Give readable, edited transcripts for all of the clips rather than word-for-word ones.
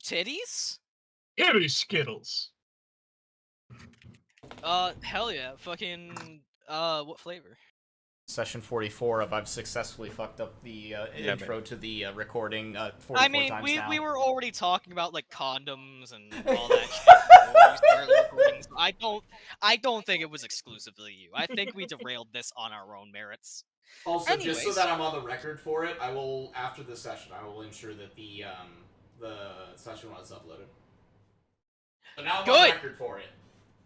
Titties? Titty Skittles. Hell yeah. Fucking, what flavor? Session 44 of I've successfully fucked up the intro to the recording 44 I mean, times now. we were already talking about like condoms and all that shit before we started recording, so I don't think it was exclusively you. I think we derailed this on our own merits. Also, Anyways, just so that I'm on the record for it, I will, after the session, I will ensure that the session was uploaded. So now I'm on the record for it.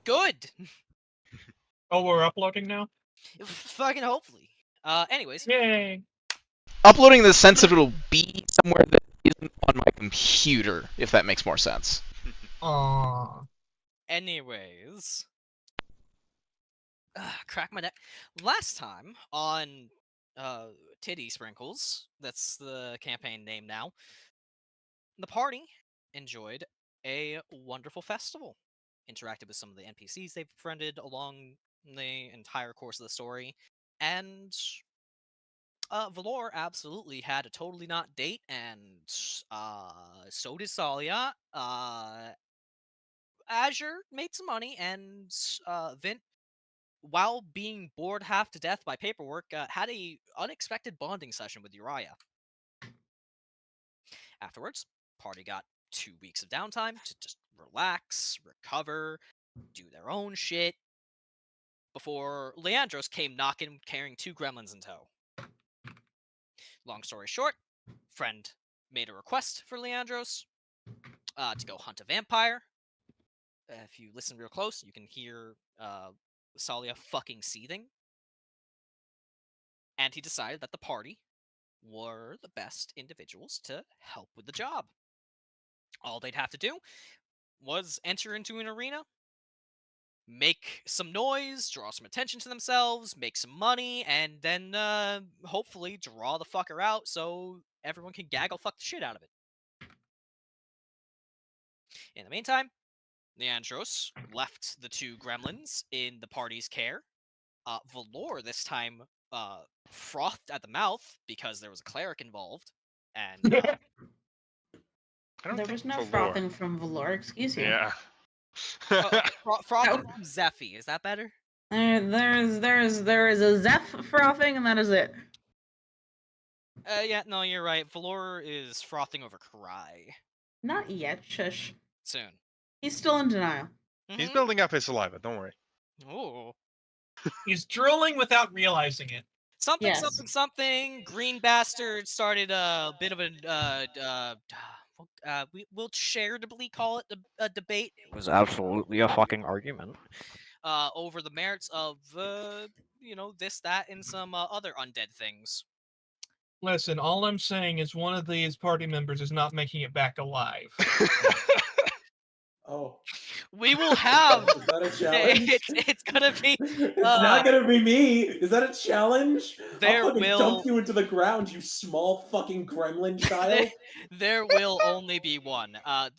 Good! Oh, we're uploading now? Fucking hopefully. Anyways. Yay! Uploading in the sense that it'll be somewhere that isn't on my computer, if that makes more sense. Aww. Anyways. Crack my neck. Last time on Titty Sprinkles, that's the campaign name now, the party enjoyed a wonderful festival. Interacted with some of the NPCs they've befriended along the entire course of the story, and Valor absolutely had a totally not date, and so did Tsalia. Azure made some money, and Vint, while being bored half to death by paperwork, had a unexpected bonding session with Uriah. Afterwards, party got 2 weeks of downtime to just relax, recover, do their own shit, before Leandros came knocking carrying 2 gremlins in tow. Long story short, friend made a request for Leandros to go hunt a vampire. If you listen real close, you can hear Tsalia fucking seething. And he decided that the party were the best individuals to help with the job. All they'd have to do was enter into an arena, make some noise, draw some attention to themselves, make some money, and then hopefully draw the fucker out so everyone can gaggle fuck the shit out of it. In the meantime, Leandros left the 2 gremlins in the party's care. Valor this time frothed at the mouth because there was a cleric involved, and there was no frothing from Valor, excuse you. Yeah. frothing from Zephy, is that better? There is a Zeph frothing, and that is it. Yeah, no, you're right. Valor is frothing over Cry. Not yet, shush. Soon. He's still in denial. He's building up his saliva, don't worry. Ooh. He's drooling without realizing it. Something. Green bastard started a bit of we'll charitably call it a debate. It was absolutely a fucking argument. Over the merits of, this, that, and some other undead things. Listen, all I'm saying is one of these party members is not making it back alive. Oh. We will have. Is that a challenge? It's gonna be. It's not gonna be me. Is that a challenge? I'll fucking dump you into the ground, you small fucking gremlin child. There will only be one. At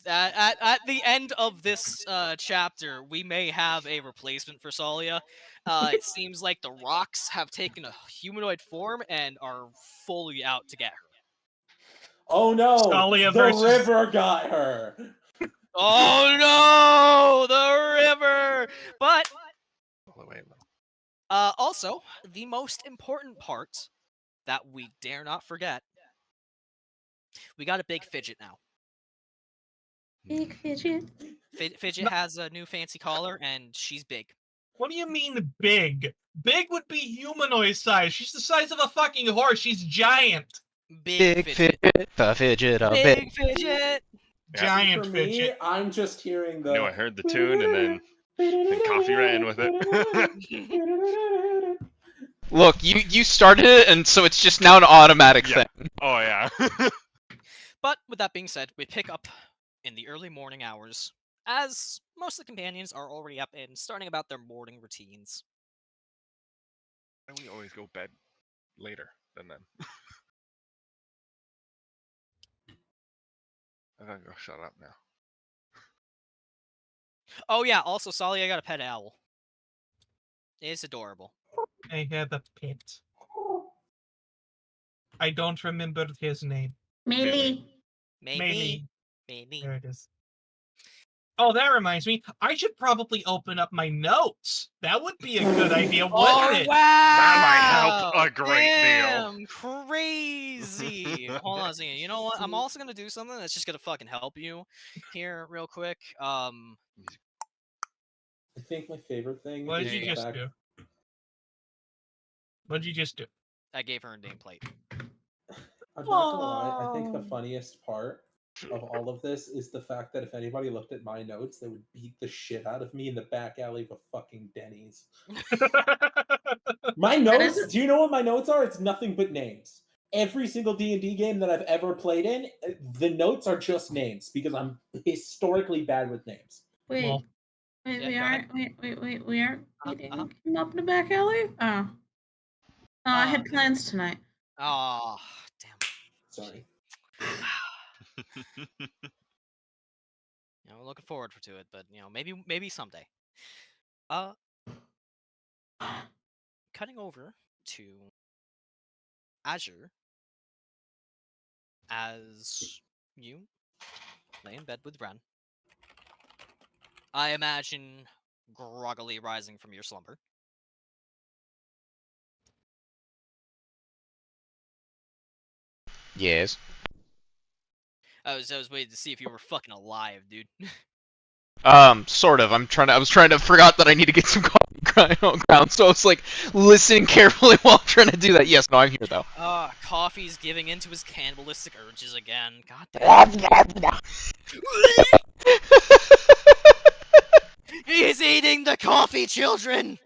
the end of this chapter, we may have a replacement for Tsalia. It seems like the rocks have taken a humanoid form and are fully out to get her. Oh no! Tsalia the versus... river got her. Oh no, the river! But also, the most important part that we dare not forget, we got a big fidget now. Big fidget. Fidget has a new fancy collar, and she's big. What do you mean big? Big would be humanoid size. She's the size of a fucking horse. She's giant. Big fidget. The fidget of Big fidget. Giant For fidget. me, I'm just hearing the. I knew I heard the tune and then Coffee ran with it. Look, you started it, and so it's just now an automatic thing. Oh yeah. But with that being said, we pick up in the early morning hours, as most of the companions are already up and starting about their morning routines. And we always go bed later than them. I gotta go shut up now. Oh yeah, also Tsalia got a pet owl. It's adorable. I have a pet. I don't remember his name. Melee. Maybe. There it is. Oh, that reminds me. I should probably open up my notes. That would be a good idea, wouldn't Oh, it? wow! That might help a great deal. Damn, crazy! Hold on a second. You know what? I'm also gonna do something that's just gonna fucking help you here real quick. I think my favorite thing What is did you the just fact... do? What did you just do? I gave her a nameplate. I'm not gonna lie, I think the funniest part of all of this is the fact that if anybody looked at my notes, they would beat the shit out of me in the back alley of a fucking Denny's. My notes, do you know what my notes are? It's nothing but names. Every single D&D game that I've ever played in, the notes are just names because I'm historically bad with names. Wait, Well, wait, yeah, we go ahead. aren't. Wait, we aren't meeting Uh-huh. him up in the back alley. Oh, I had plans tonight. Oh, damn. Sorry. You know, looking forward to it, but you know, maybe someday. Cutting over to Azure as you lay in bed with Ren. I imagine groggily rising from your slumber. Yes. I was waiting to see if you were fucking alive, dude. Sort of. I was trying to forgot that I need to get some coffee ground, so I was like listening carefully while trying to do that. Yes, no, I'm here though. Coffee's giving into his cannibalistic urges again. God damn. He's eating the coffee, children.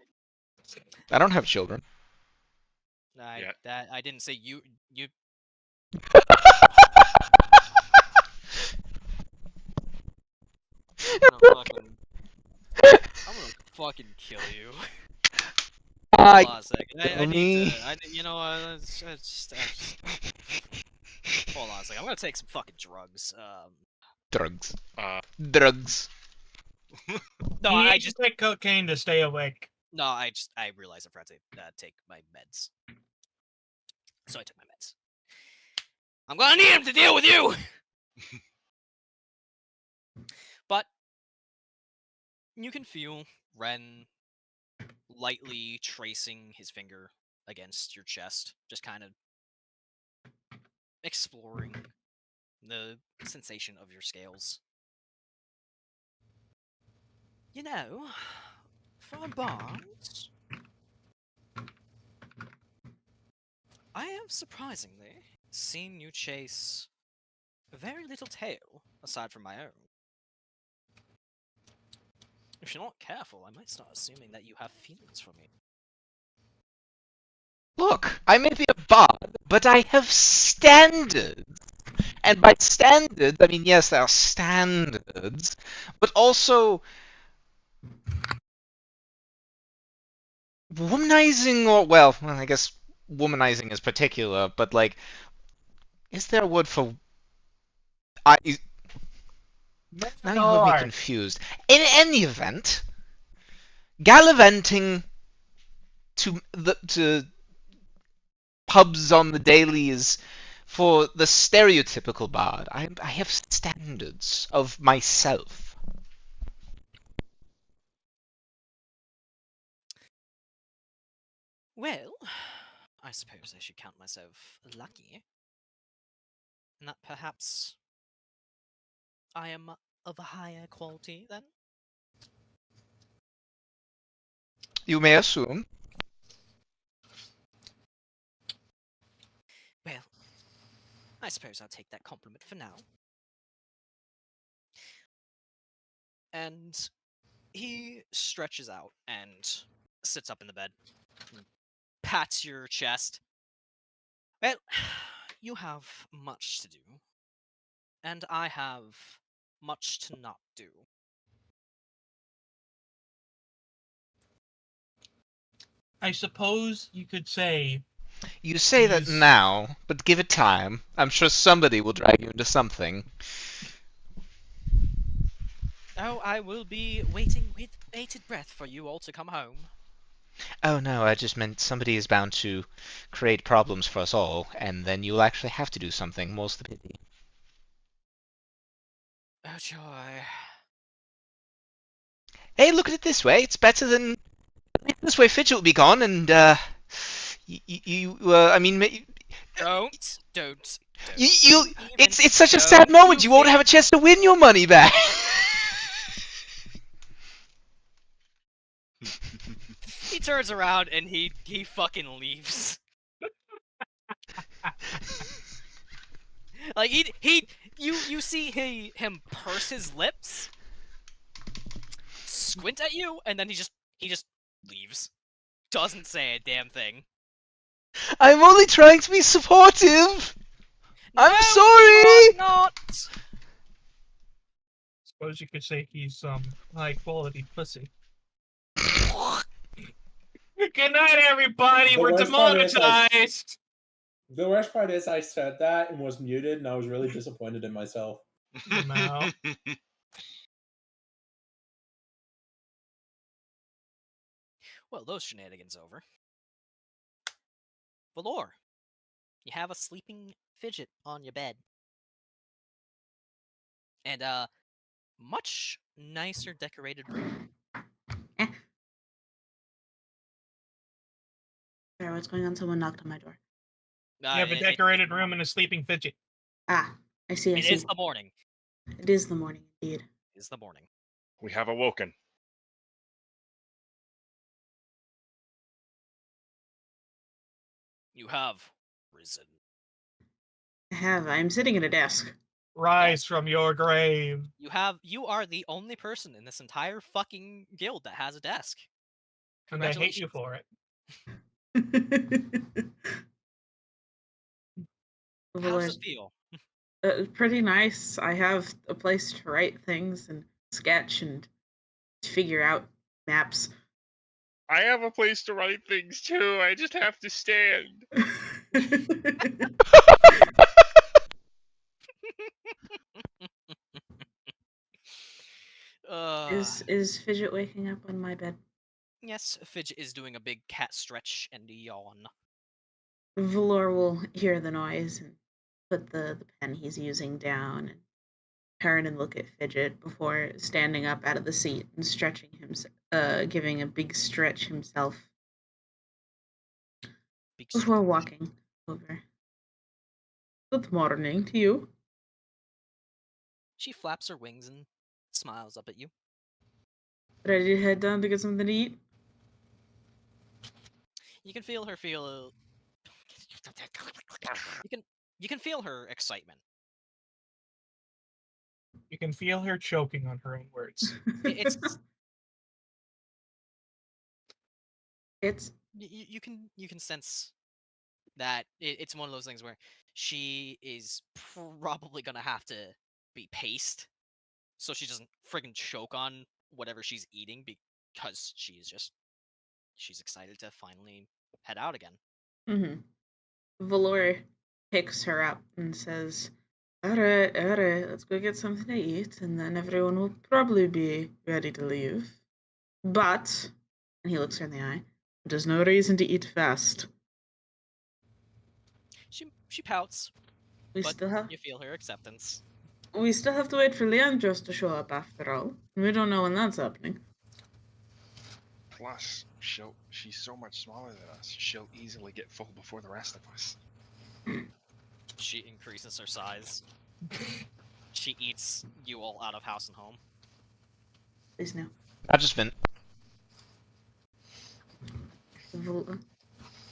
I don't have children. I didn't say you. I'm gonna fucking kill you. Hold on a second. I need to. You know, hold on a second. I'm gonna take some fucking drugs. Drugs. Drugs. No, you I need just to take cocaine to stay awake. no, I realized I forgot to take my meds, so I took my meds. I'm gonna need him to deal with you. But you can feel Ren lightly tracing his finger against your chest, just kind of exploring the sensation of your scales. You know, for a bard, I have surprisingly seen you chase very little tail aside from my own. If you're not careful, I might start assuming that you have feelings for me. Look, I may be a bard, but I have standards. And by standards, I mean, yes, there are standards, but also womanizing, or, well, I guess womanizing is particular, but, like, is there a word for... now you have me confused. In any event, gallivanting to pubs on the dailies for the stereotypical bard. I have standards of myself. Well, I suppose I should count myself lucky. And that perhaps I am of a higher quality, then? You may assume. Well, I suppose I'll take that compliment for now. And he stretches out and sits up in the bed, and pats your chest. Well, you have much to do, and I have much to not do. I suppose you could say... You say that now, but give it time. I'm sure somebody will drag you into something. Oh, I will be waiting with bated breath for you all to come home. Oh no, I just meant somebody is bound to create problems for us all, and then you'll actually have to do something, more's the pity. joy. Hey, look at it this way. It's better than this way. Fidget will be gone, and I mean, Don't. you. It's such a sad moment. You won't have a chance to win your money back. He turns around and he fucking leaves. Like you see him purse his lips, squint at you, and then he just leaves. Doesn't say a damn thing. I'm only trying to be supportive. I'm No, sorry. you're not. Suppose you could say he's high quality pussy. Good night, everybody. We're demonetized. The worst part is I said that and was muted, and I was really disappointed in myself. No. Well, those shenanigans over. Valor, you have a sleeping fidget on your bed. And a much nicer decorated room. Sorry, what's going on? Someone knocked on my door. You have a decorated room and a sleeping fidget. Ah, I see. It is the morning. It is the morning, indeed. It is the morning. We have awoken. You have risen. I have. I'm sitting at a desk. Rise from your grave. You are the only person in this entire fucking guild that has a desk. And I hate you for it. How does it feel? Pretty nice. I have a place to write things and sketch and figure out maps. I have a place to write things too. I just have to stand. Is Fidget waking up on my bed? Yes, Fidget is doing a big cat stretch and yawn. Valor will hear the noise and put the pen he's using down and turn and look at Fidget before standing up out of the seat and stretching himself, giving a big stretch himself before walking over. Good morning to you. She flaps her wings and smiles up at you. Ready to head down to get something to eat? You can feel her feel. You can feel her excitement. You can feel her choking on her own words. You can sense that it's one of those things where she is probably gonna have to be paced so she doesn't friggin' choke on whatever she's eating because she's excited to finally head out again. Mm-hmm. Valor picks her up and says, Alright, let's go get something to eat, and then everyone will probably be ready to leave. But, and he looks her in the eye, there's no reason to eat fast. She pouts, but you feel her acceptance. We still have to wait for Leandros to show up after all. We don't know when that's happening. Plus, she's so much smaller than us. She'll easily get full before the rest of us. She increases her size. She eats you all out of house and home. Please no. I've just been.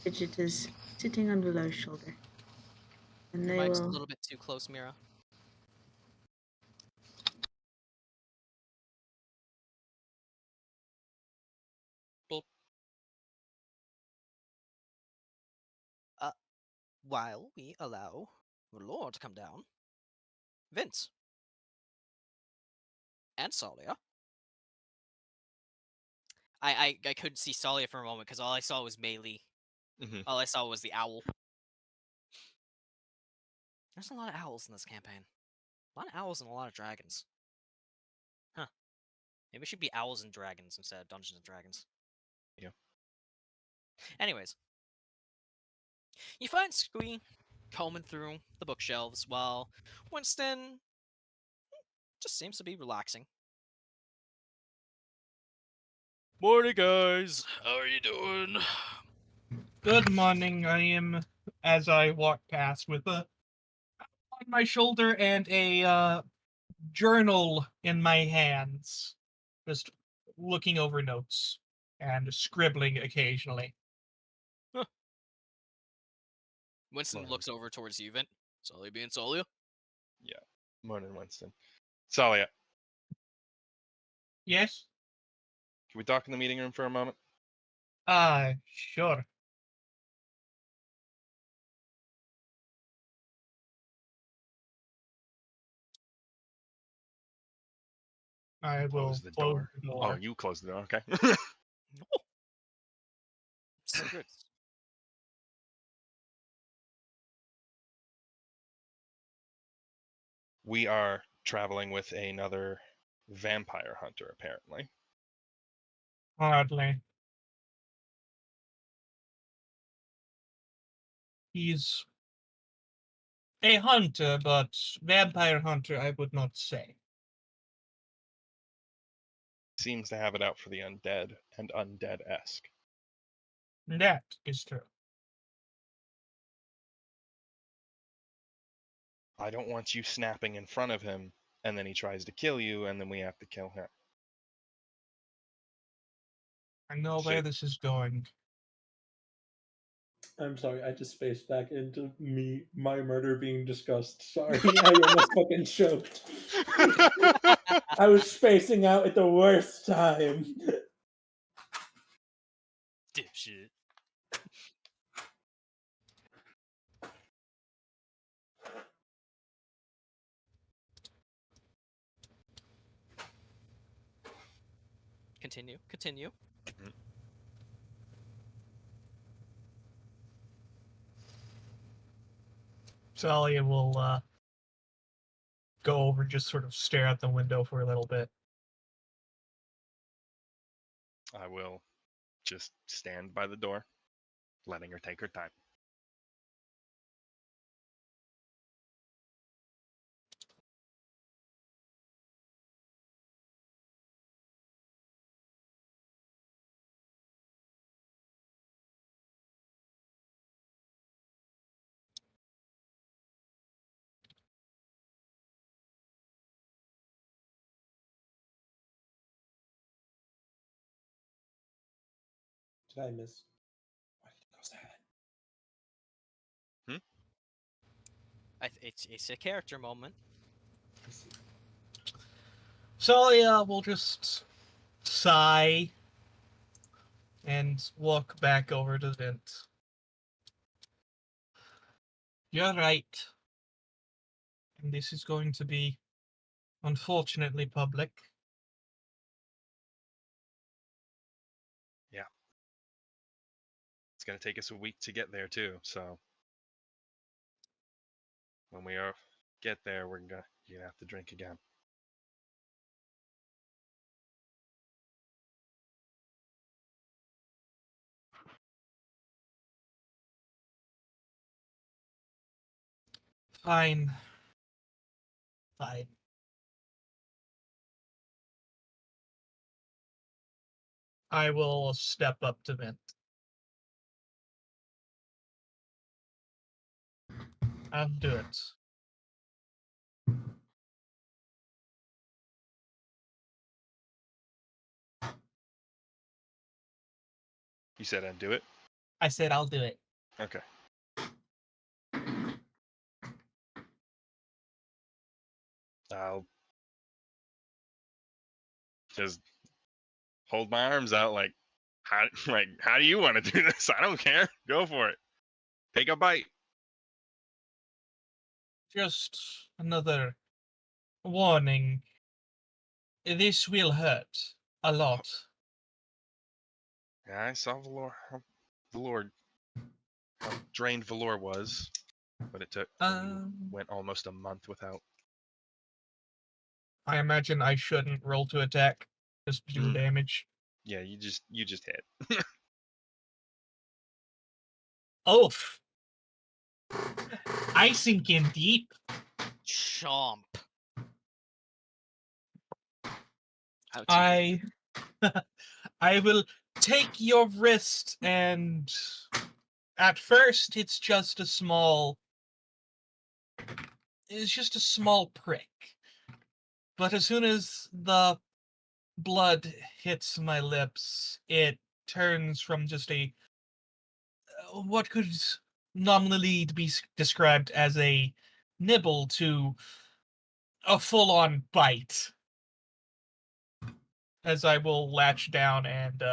Fidget is sitting on Valor's shoulder. And Your they mic's will... a little bit too close, Myra. While we allow Valor to come down, Vint and Tsalia. I couldn't see Tsalia for a moment because all I saw was Melee. All I saw was the owl. There's a lot of owls in this campaign. A lot of owls and a lot of dragons. Huh. Maybe it should be owls and dragons instead of Dungeons and Dragons. Yeah. Anyways. You find Squee combing through the bookshelves while Winston just seems to be relaxing. Morning, guys. How are you doing? Good morning. I am, as I walk past with a on my shoulder and a journal in my hands, just looking over notes and scribbling occasionally. Winston Morning. looks over towards you, Vint. Tsalia being Tsalia. Morning, Winston. Tsalia, Yes? can we talk in the meeting room for a moment? Sure. I will Close the close door. the Oh, door. you closed the door. Okay. So good. We are traveling with another vampire hunter, apparently. Hardly. He's a hunter, but vampire hunter, I would not say. Seems to have it out for the undead and undead-esque. That is true. I don't want you snapping in front of him, and then he tries to kill you, and then we have to kill him. I know where Shit. this is going. I'm sorry, I just spaced back into my murder being discussed. Sorry, I almost fucking choked. I was spacing out at the worst time. Dipshit. Continue. Tsalia will go over, just sort of stare out the window for a little bit. I will just stand by the door, letting her take her time. Did I miss? Why did it go silent? It's a character moment. Tsalia will just sigh and walk back over to Vint. You're right. And this is going to be, unfortunately, public. It's going to take us a week to get there, too, so when we get there, you're going to have to drink again. Fine. Fine. I will step up to Vint. I'll do it. You said undo it? I said I'll do it. Okay. I'll just hold my arms out like how do you want to do this? I don't care. Go for it. Take a bite. Just another warning. This will hurt a lot. Yeah, I saw Valor how drained Valor was, but it took went almost a month without. I imagine I shouldn't roll to attack, just to do damage. Yeah, you just hit. Oof. I sink in deep. Chomp. I will take your wrist, and at first it's just a small prick. But as soon as the blood hits my lips, it turns from just a what could nominally be described as a nibble to a full-on bite. As I will latch down and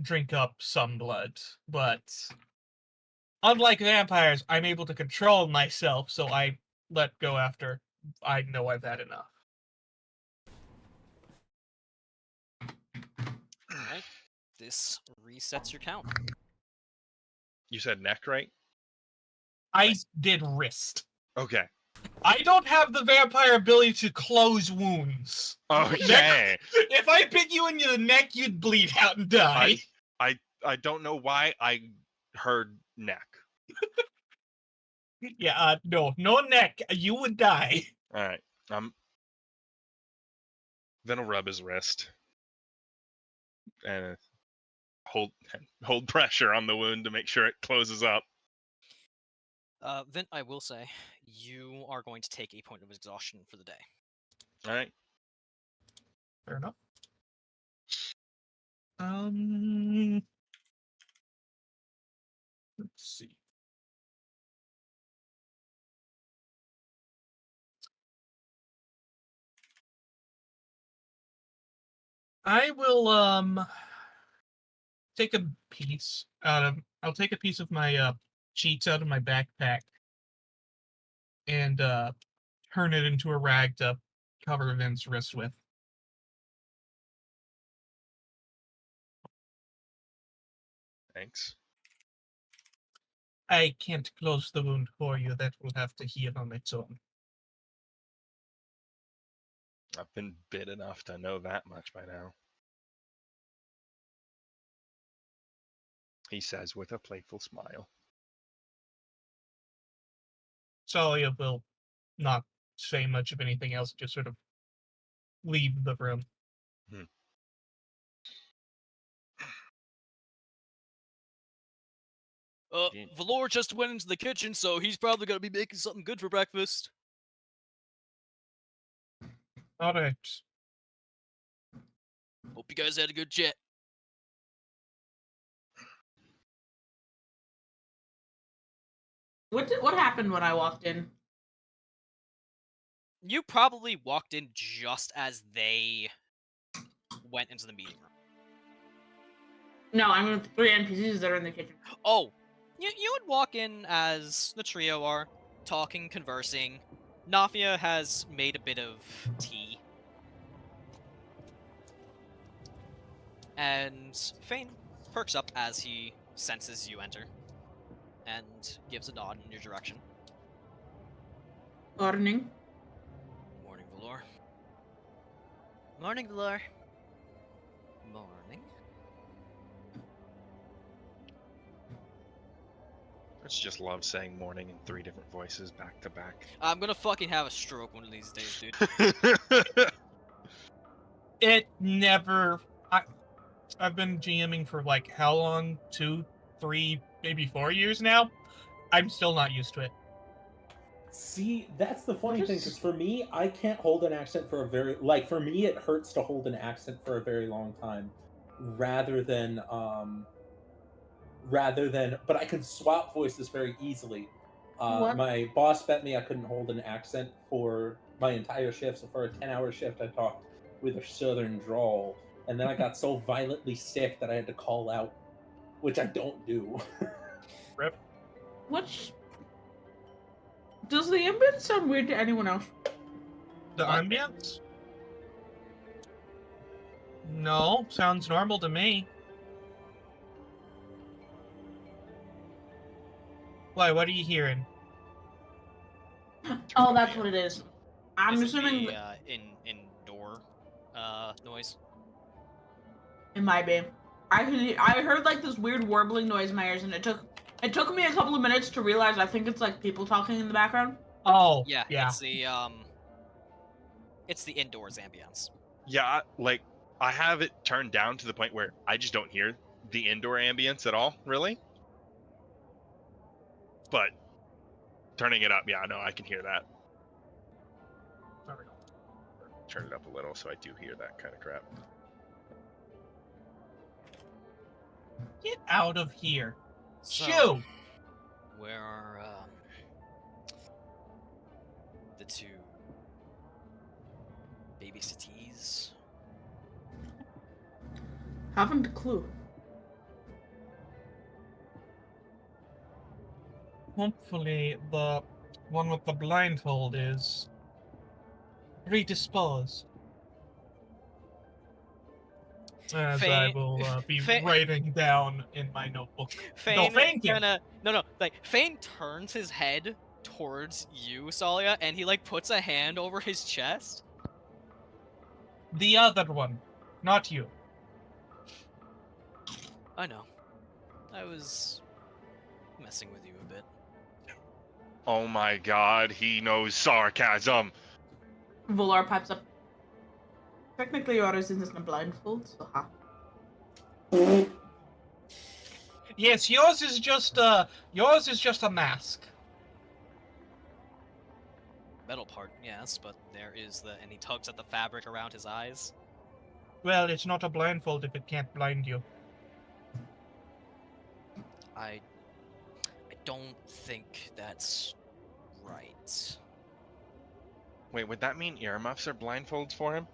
drink up some blood. But unlike vampires, I'm able to control myself, so I let go after I know I've had enough. Alright. This resets your count. You said neck, right? I did wrist. Okay. I don't have the vampire ability to close wounds. Okay. If I bit you in the neck, you'd bleed out and die. I don't know why I heard neck. Yeah, no neck. You would die. All right. Then I'll rub his wrist and hold pressure on the wound to make sure it closes up. Vint, I will say, you are going to take a point of exhaustion for the day. All right. Fair enough. Let's see. I will take a piece I'll take a piece of my sheets out of my backpack and turn it into a rag to cover Vint's wrist with. Thanks. I can't close the wound for you. That will have to heal on its own. I've been bit enough to know that much by now. He says with a playful smile. Tsalia will not say much of anything else, just sort of leave the room. Valor just went into the kitchen, so he's probably gonna be making something good for breakfast. Alright. Hope you guys had a good chat. What happened when I walked in? You probably walked in just as they went into the meeting room. No, I'm with the 3 NPCs that are in the kitchen. Oh, you would walk in as the trio are, talking, conversing. Nafia has made a bit of tea. And Fane perks up as he senses you enter, and gives a nod in your direction. Gardening. Morning, Valor. Morning, Valor. Morning. I just love saying morning in 3 different voices back to back. I'm gonna fucking have a stroke one of these days, dude. It never... I've been GMing for like how long? 2, 3, maybe 4 years now? I'm still not used to it. See, that's the funny thing, because for me, I can't hold an accent for a very... Like, for me, it hurts to hold an accent for a very long time. Rather than... But I can swap voices very easily. My boss bet me I couldn't hold an accent for my entire shift, so for a 10-hour shift, I talked with a southern drawl. And then I got so violently sick that I had to call out, which I don't do. Rip. Does the ambience sound weird to anyone else? The ambience? No, sounds normal to me. Why, what are you hearing? Oh, that's what it is. I'm assuming the indoor noise. it might be. I heard like this weird warbling noise in my ears, and it took me a couple of minutes to realize I think it's like people talking in the background. Oh, yeah. It's the indoors ambience. Yeah, like I have it turned down to the point where I just don't hear the indoor ambience at all, really. But turning it up, yeah, no, I can hear that. There we go. Turn it up a little so I do hear that kind of crap. Get out of here. So, Shoo! Where are the two babysittees? Haven't a clue. Hopefully the one with the blindfold is predisposed. As I will be writing down in my notebook. Fane Fane can- kinda like Fane turns his head towards you, Tsalia, and he like puts a hand over his chest. The other one, not you. I know. I was messing with you a bit. Oh my god, he knows sarcasm. Volar pipes up. Technically, yours isn't a blindfold, so ha. Yes, yours is just a mask. Metal part, yes, but there is and he tugs at the fabric around his eyes. Well, it's not a blindfold if it can't blind you. I don't think that's right. Wait, would that mean earmuffs are blindfolds for him?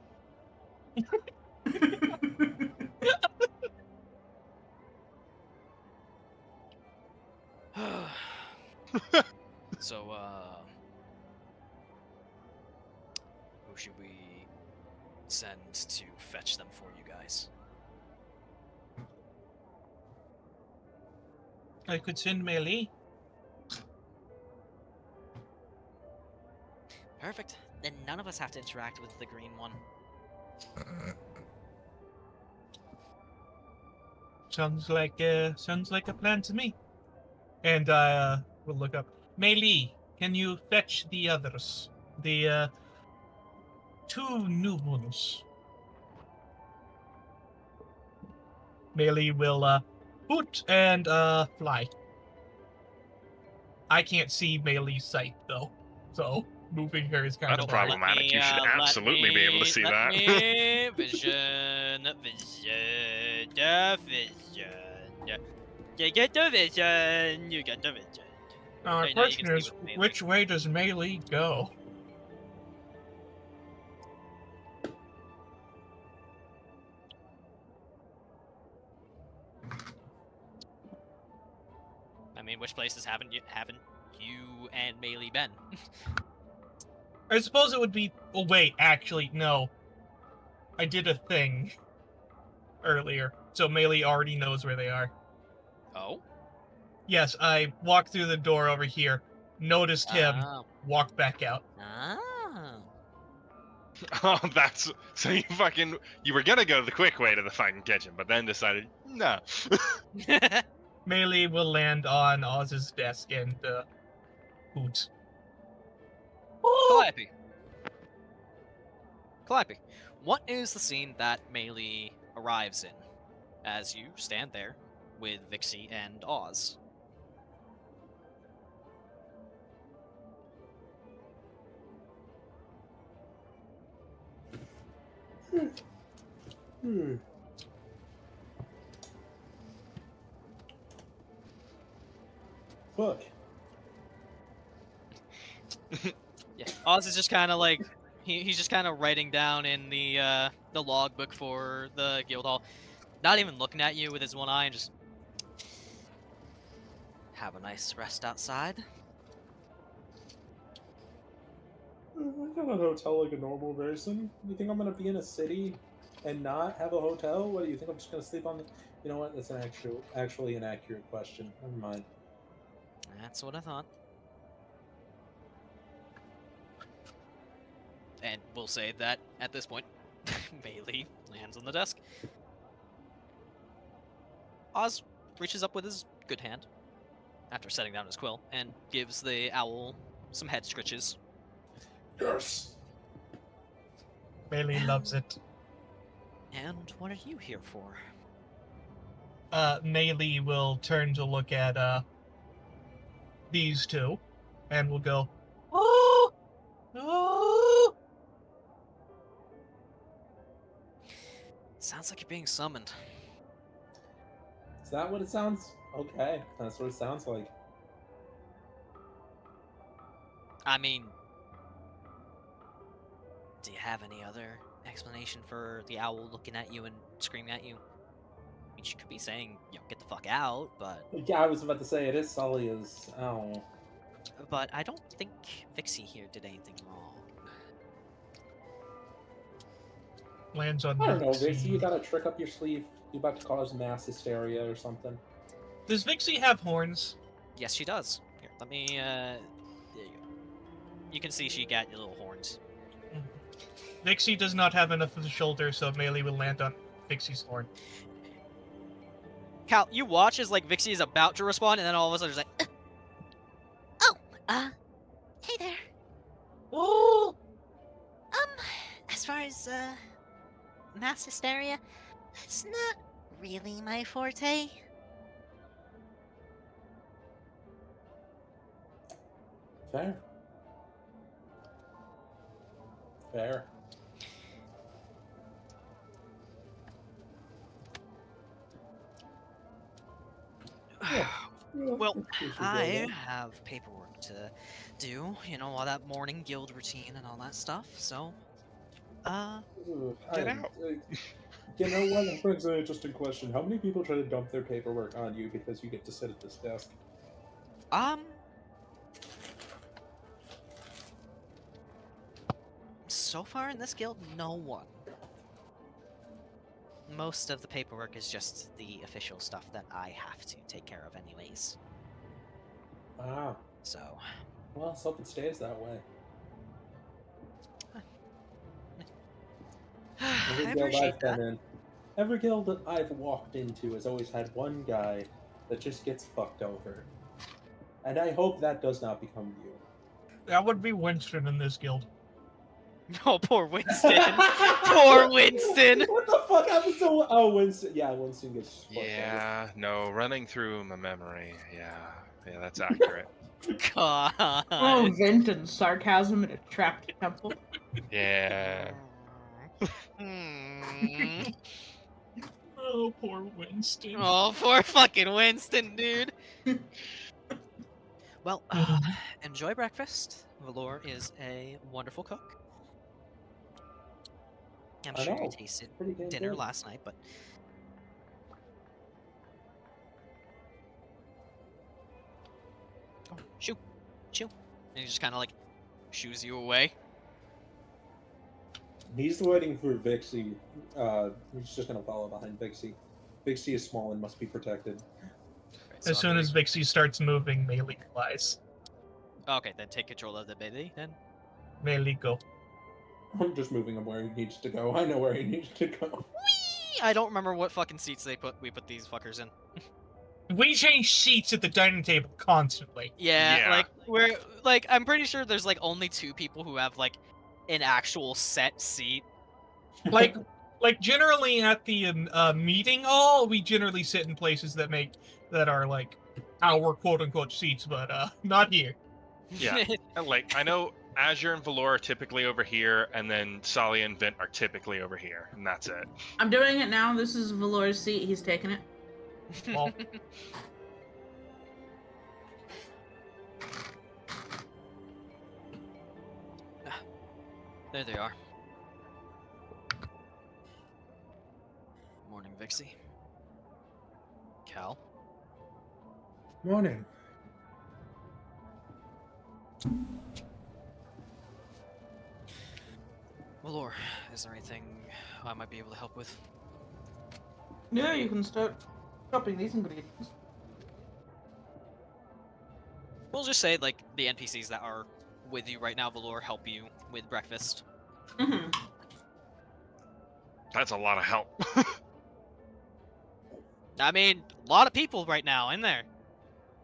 So, who should we send to fetch them for you guys? I could send Melee. Perfect. Then none of us have to interact with the green one. Sounds like a plan to me. And we'll look up. Melee, can you fetch the others? The two new ones. Melee will hoot and fly. I can't see Melee's sight though, so moving her is kind That's of problematic. You should absolutely be able to see that. Vision. You get the vision. You get the vision. Now, my Okay, now you question can is, see with Melee. which way does Melee go? I mean, which places haven't you and Melee been? I suppose it would be. Oh wait, actually, no. I did a thing earlier, so Melee already knows where they are. Oh. Yes, I walked through the door over here, noticed him, Oh. walked back out. Ah. Oh, that's so you were gonna go the quick way to the fucking kitchen, but then decided no. Melee will land on Oz's desk and hoot. Calliope. Calliope, what is the scene that Melee arrives in as you stand there with Vixie and Oz? Fuck. Yeah, Oz is just kind of like he's just kind of writing down in the logbook for the guild hall, not even looking at you with his one eye, and just have a nice rest outside. I got a hotel like a normal person. You think I'm gonna be in a city and not have a hotel? What do you think? I'm just gonna sleep on the? You know what? That's actually an accurate question. Never mind. That's what I thought. And we'll say that at this point, Melee lands on the desk. Oz reaches up with his good hand, after setting down his quill, and gives the owl some head scritches. Yes. Melee loves it. And what are you here for? Melee will turn to look at these two, and will go, "Oh, oh!" Sounds like you're being summoned. Is that what it sounds? Okay, that's what it sounds like. I mean, do you have any other explanation for the owl looking at you and screaming at you? I mean, she could be saying, get the fuck out, but... Yeah, I was about to say, it is Tsalia's owl. But I don't think Vixie here did anything wrong. Lands on I don't know, Vixie. Vixie, you got a trick up your sleeve? You about to cause mass hysteria or something? Does Vixie have horns? Yes, she does. Here, let me, there you go. You can see she got your little horns. Vixie does not have enough of the shoulder, so Melee will land on Vixie's horn. Cal, you watch as, like, Vixie is about to respond, and then all of a sudden she's like, Hey there. Oh! As far as, mass hysteria, it's not really my forte. Fair. Fair. Well, I have paperwork to do, all that morning guild routine and all that stuff, so, Get out. You know what? That brings an interesting question. How many people try to dump their paperwork on you because you get to sit at this desk? So far in this guild, no one. Most of the paperwork is just the official stuff that I have to take care of anyways. Ah. So... Well, let's hope it stays that way. I Every guild appreciate I've been that. in, every guild that I've walked into has always had one guy that just gets fucked over. And I hope that does not become you. That would be Winston in this guild. Oh, poor Winston. Poor Winston. What the fuck happened to... Oh, Winston. Yeah, Winston gets fucked over. Yeah, no, running through my memory. Yeah, that's accurate. God. Oh, Vint and sarcasm in a trapped temple. Yeah. Hmm. Oh, poor Winston. Oh, poor fucking Winston, dude. Well, enjoy breakfast. Valor is a wonderful cook. I'm I sure know. you tasted Pretty damn dinner good. last night, but... Oh, shoo. Shoo. And he just kind of, like, shoos you away. He's waiting for Vixie. He's just gonna follow behind Vixie. Vixie is small and must be protected. Right, so As soon as Vixie starts moving, Melee flies. Okay, then take control of the baby, then. Melee go. I'm just moving him where he needs to go. I know where he needs to go. Whee! I don't remember what fucking seats we put these fuckers in. We change seats at the dining table constantly. Yeah, like I'm pretty sure there's like only 2 people who have like an actual set seat. Like generally at the meeting hall, we generally sit in places that are like our quote unquote seats, but not here. Yeah. Like, I know Azure and Valor are typically over here, and then Tsalia and Vint are typically over here, and that's it. I'm doing it now. This is Valor's seat. He's taking it. Well, There they are. Morning, Vixie. Cal. Morning. Valor, is there anything I might be able to help with? Yeah, you can start chopping these ingredients. We'll just say, like, the NPCs that are with you right now, Valor, help you with breakfast. Mm-hmm. That's a lot of help. I mean, a lot of people right now in there.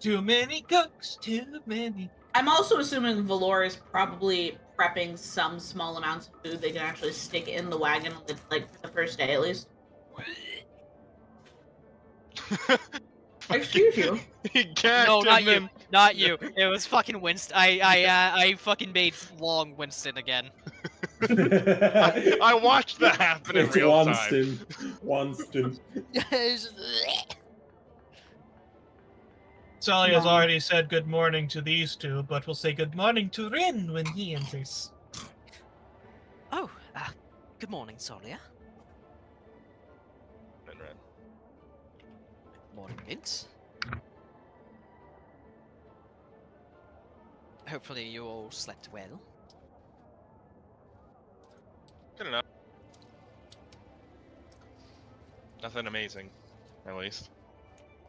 too many cooks, too many. I'm also assuming Valor is probably prepping some small amounts of food they can actually stick in the wagon, like for the first day at least. Excuse you. He gasped No, not and you. Not you. It was fucking Winston. I fucking made long Winston again. I watched that happen in It's real time. Winston. Winston. Tsalia's No. already said good morning to these two, but we'll say good morning to Rin when he enters. Oh, good morning, Tsalia. Morning, Vint. Hopefully you all slept well. Good enough. Nothing amazing, at least.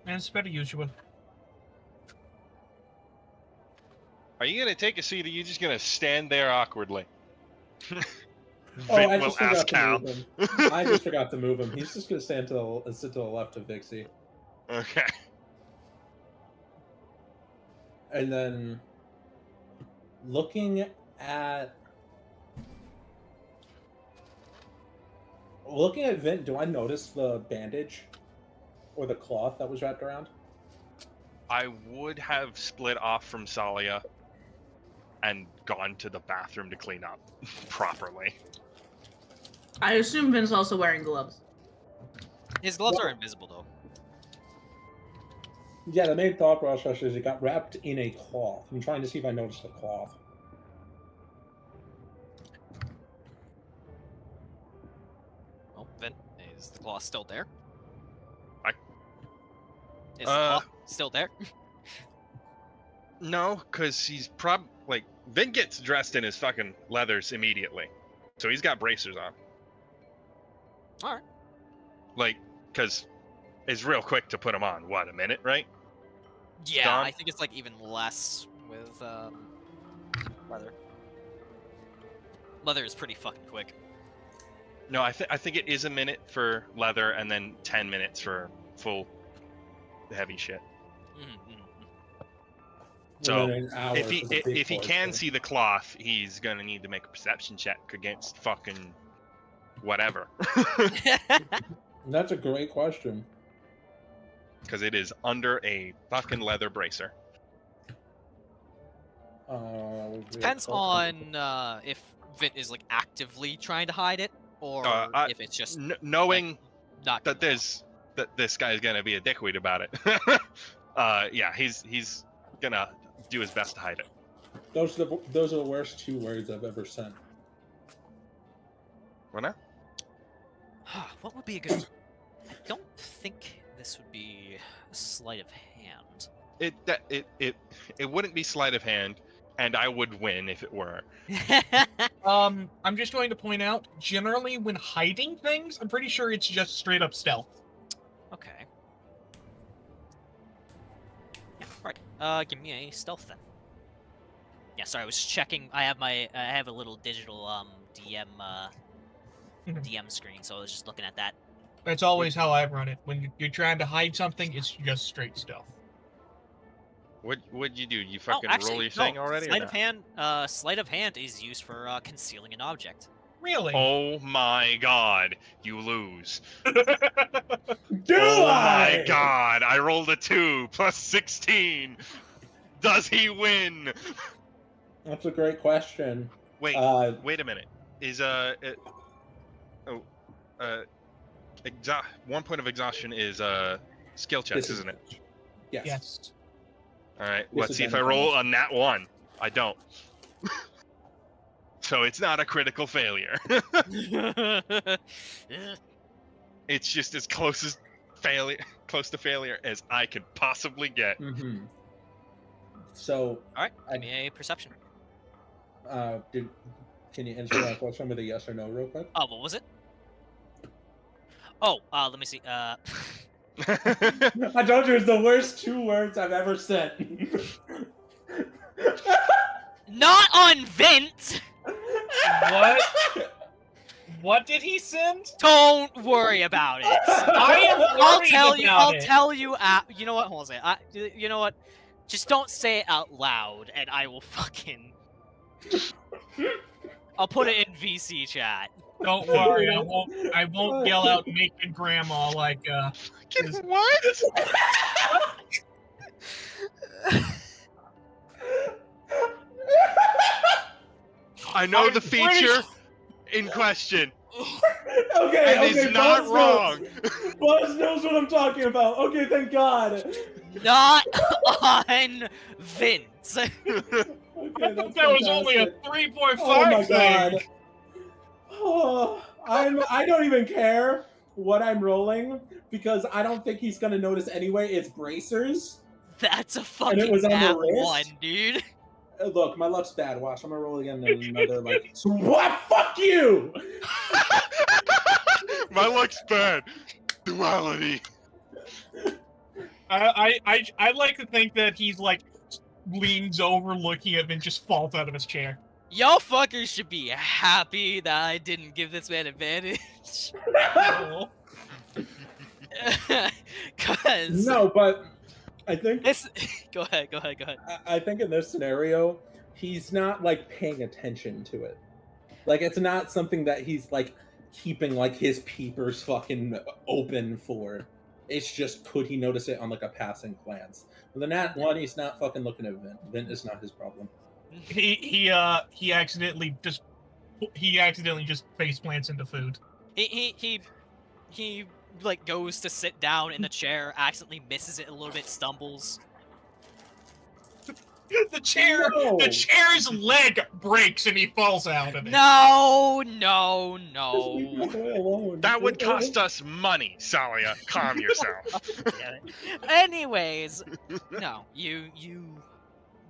As per usual. Are you gonna take a seat, or are you just gonna stand there awkwardly? Oh, Vint I will just forgot ask to Cal. move him. I just forgot to move him. He's just gonna sit to the left of Vixie. Okay. And then looking at Vint, do I notice the bandage or the cloth that was wrapped around? I would have split off from Tsalia and gone to the bathroom to clean up properly. I assume Vin's also wearing gloves. His gloves Well- are invisible, though. Yeah, the main thought process is it got wrapped in a cloth. I'm trying to see if I noticed the cloth. Oh, Vint, is the claw still there? I- Is the claw still there? No, because he's like, Vint gets dressed in his fucking leathers immediately. So he's got bracers on. Alright. Like, because it's real quick to put them on. What, a minute, right? Yeah, Done? I think it's like even less with leather. Leather is pretty fucking quick. No, I think it is a minute for leather and then 10 minutes for full heavy shit. So And then an hour if he for the big if he can portion. see the cloth, he's gonna need to make a perception check against fucking whatever, That's a great question. because it is under a fucking leather bracer. Depends on if Vint is like actively trying to hide it, or if it's just Knowing not that this guy's gonna be a dickweed about it. Yeah, he's gonna do his best to hide it. Those are the worst 2 words I've ever sent. What now? What would be a good? I don't think this would be a sleight of hand. It wouldn't be sleight of hand, and I would win if it were. I'm just going to point out, generally when hiding things, I'm pretty sure it's just straight up stealth. Okay. Yeah, right. Give me a stealth then. Yeah, sorry, I was checking. I have a little digital DM DM screen, so I was just looking at that. That's always how I run it. When you're trying to hide something, it's just straight stealth. What'd you do? You Oh, fucking actually, roll your no. thing already? or Sleight no? of hand. Sleight of hand is used for concealing an object. Really? Oh my god, you lose. Do Oh I? my god, I rolled a 2 plus 16. Does he win? That's a great question. Wait, Uh, wait a minute. Is 1 point of exhaustion is skill checks, This is- isn't it? Yes. Yes. All right, let's see if I Disadvantage. roll a nat 1. I don't. So it's not a critical failure. It's just as close to failure as I could possibly get. Mm-hmm. So, All right, give me a perception. can you answer that question with a yes or no real quick? Oh, what was it? Oh, let me see. I told you it's the worst 2 words I've ever said. Not on Vint. What? What did he send? Don't worry about it. I am I'll worried tell you. about I'll it. tell you. You know what? Hold on a second. You know what? Just don't say it out loud, and I will fucking. I'll put it in VC chat. Don't worry, I won't yell out "Making Grandma" like What? I know the feature in question. Okay, And he's not Buzz wrong. knows. Buzz knows what I'm talking about. Okay, thank God. Not on Vince. Okay, that's that was only a fantastic. 3.5 Oh my thing. God. Oh, I don't even care what I'm rolling because I don't think he's gonna notice anyway. It's bracers. That's a And fucking it was on the nat wrist? one, dude. Look, my luck's bad. Watch, I'm gonna roll again in another like. So what? Fuck you! My luck's bad. Duality. I like to think that he's like leans over looking at him and just falls out of his chair. Y'all fuckers should be happy that I didn't give this man advantage. Cause No, but I think this. Go ahead. I think in this scenario, he's not like paying attention to it. Like it's not something that he's like keeping like his peepers fucking open for. It's just could he notice it on like a passing glance? With the nat one, he's not fucking looking at Vint. Vint is not his problem. He accidentally just face plants into food. He like goes to sit down in the chair, accidentally misses it a little bit, stumbles. The chair's leg breaks and he falls out of it. No. Just leave me alone. That would cost us money, Tsalia. Calm yourself. Anyways, no, you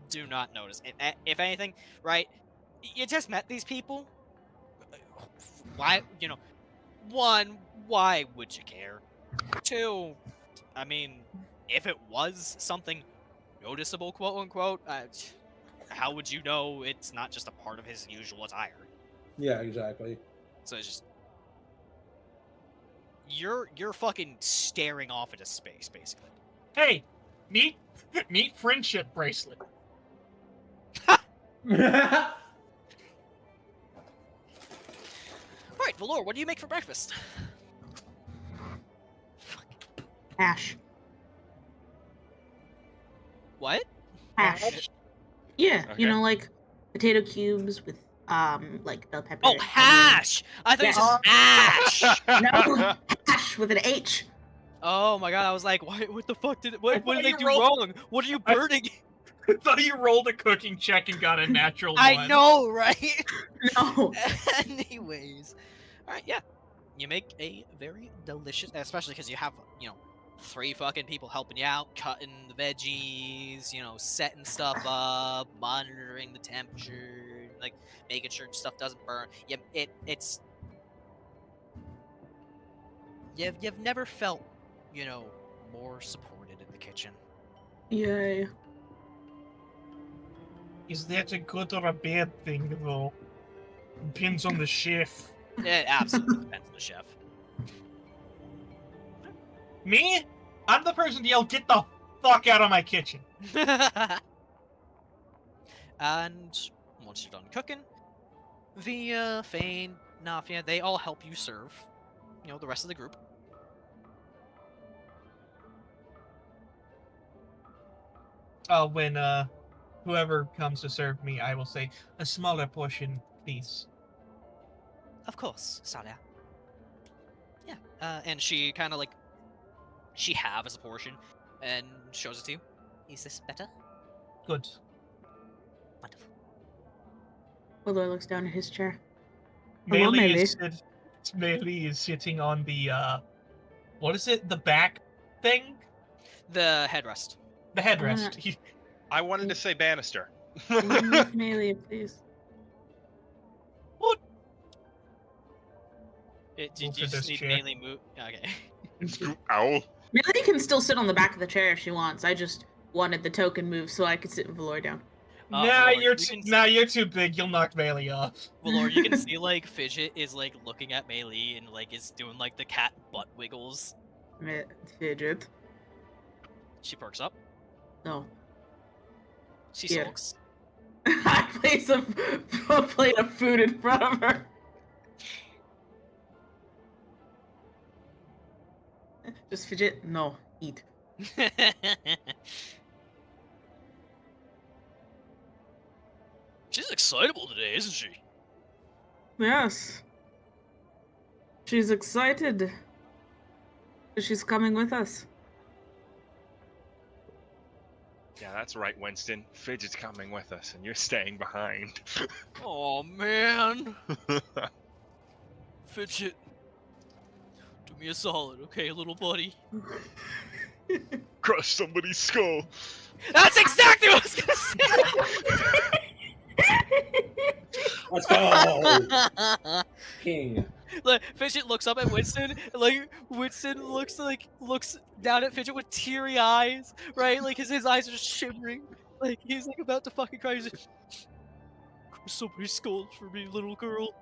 do not notice. If anything, right? You just met these people. Why, one, why would you care? Two, I mean, if it was something noticeable, quote unquote, how would you know it's not just a part of his usual attire? Yeah, exactly. So it's just you're fucking staring off into space, basically. Hey, meet friendship bracelet. Alright, Valor, what do you make for breakfast? Hash. What? Hash. Yeah, Okay. you know, like potato cubes with like bell pepper. Oh, hash! I thought you said ash! No, hash with an H. Oh my god, I was like, what the fuck what thought did they you do rolled- wrong? What are you burning? I thought you rolled a cooking check and got a natural one. I know, right? No. Anyways. Alright, yeah. You make a very delicious, especially because you have, 3 fucking people helping you out, cutting the veggies, setting stuff up, monitoring the temperature, like making sure stuff doesn't burn. Yeah, it's you've never felt, more supported in the kitchen. Yay. Is that a good or a bad thing, though? Depends on the chef. It absolutely depends on the chef. Me? I'm the person to yell, "Get the fuck out of my kitchen!" And once you're done cooking, Via, Fane, Nafia, they all help you serve, the rest of the group. When whoever comes to serve me, I will say, "A smaller portion, please." Of course, Tsalia. Yeah, and she kind of she halves a portion and shows it to you. Is this better? Good. Wonderful. Willor looks down at his chair. Hello, Melee is sitting on the what is it? The back thing? The headrest. The headrest. I wanted to say banister. Move Melee, please. What? Did Move you to just this need chair. mainly move? Okay. Ow. Melee can still sit on the back of the chair if she wants. I just wanted the token move so I could sit Valor down. Nah, Valor, you're too big. You'll knock Melee off. Valor, you can see Fidget is looking at Melee and is doing the cat butt wiggles. Fidget. She perks up. No. She Here. sulks. I place a plate of food in front of her. Just fidget? No, eat. She's excitable today, isn't she? Yes. She's excited. She's coming with us. Yeah, that's right, Winston. Fidget's coming with us, and you're staying behind. Oh man. Fidget. Do me a solid, okay, little buddy? Crush somebody's skull. That's exactly what I was gonna Let's go, say! King. Like, Fidget looks up at Winston, and, like, Winston looks down at Fidget with teary eyes, right? Like, his eyes are just shimmering. Like, he's, like, about to fucking cry. He's like, crush somebody's skull for me, little girl.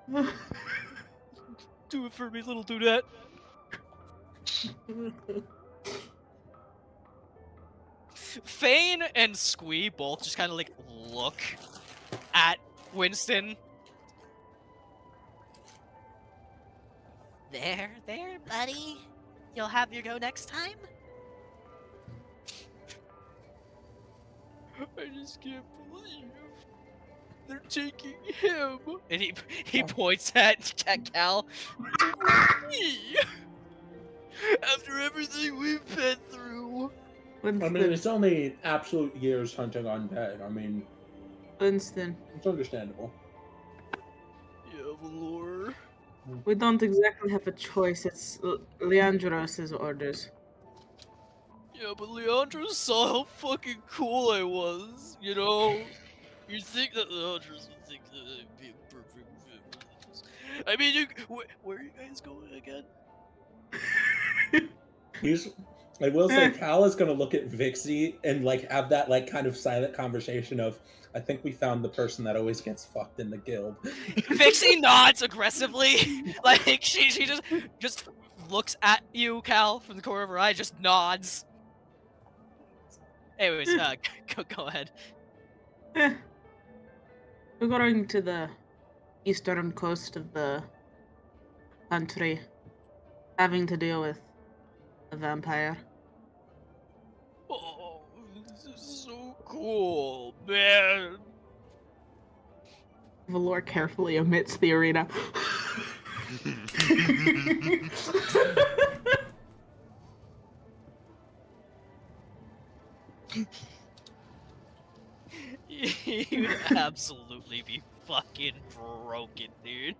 Do it for me, little dudette. Fane and Squee both just kind of like look at Winston. There, buddy. You'll have your go next time? I just can't believe they're taking him. And he points at Cal. Me. After everything we've been through. Winston. I mean, it's only absolute years hunting undead. I mean, Winston. it's understandable. Yeah, Valor. We don't exactly have a choice. It's Leandros' orders. Yeah, but Leandro saw how fucking cool I was, you know? You think that Leandros would think that I'd be a perfect fit for this. I mean, where are you guys going again? I will say, Cal is gonna look at Vixie and like have that like kind of silent conversation of, I think we found the person that always gets fucked in the guild. Vixie nods aggressively. Like, she just looks at you, Cal, from the corner of her eye, just nods. Anyways, go ahead. We're going to the eastern coast of the country, having to deal with a vampire. Oh, this is so cool, man. Valor carefully omits the arena. You'd absolutely be fucking broken, dude.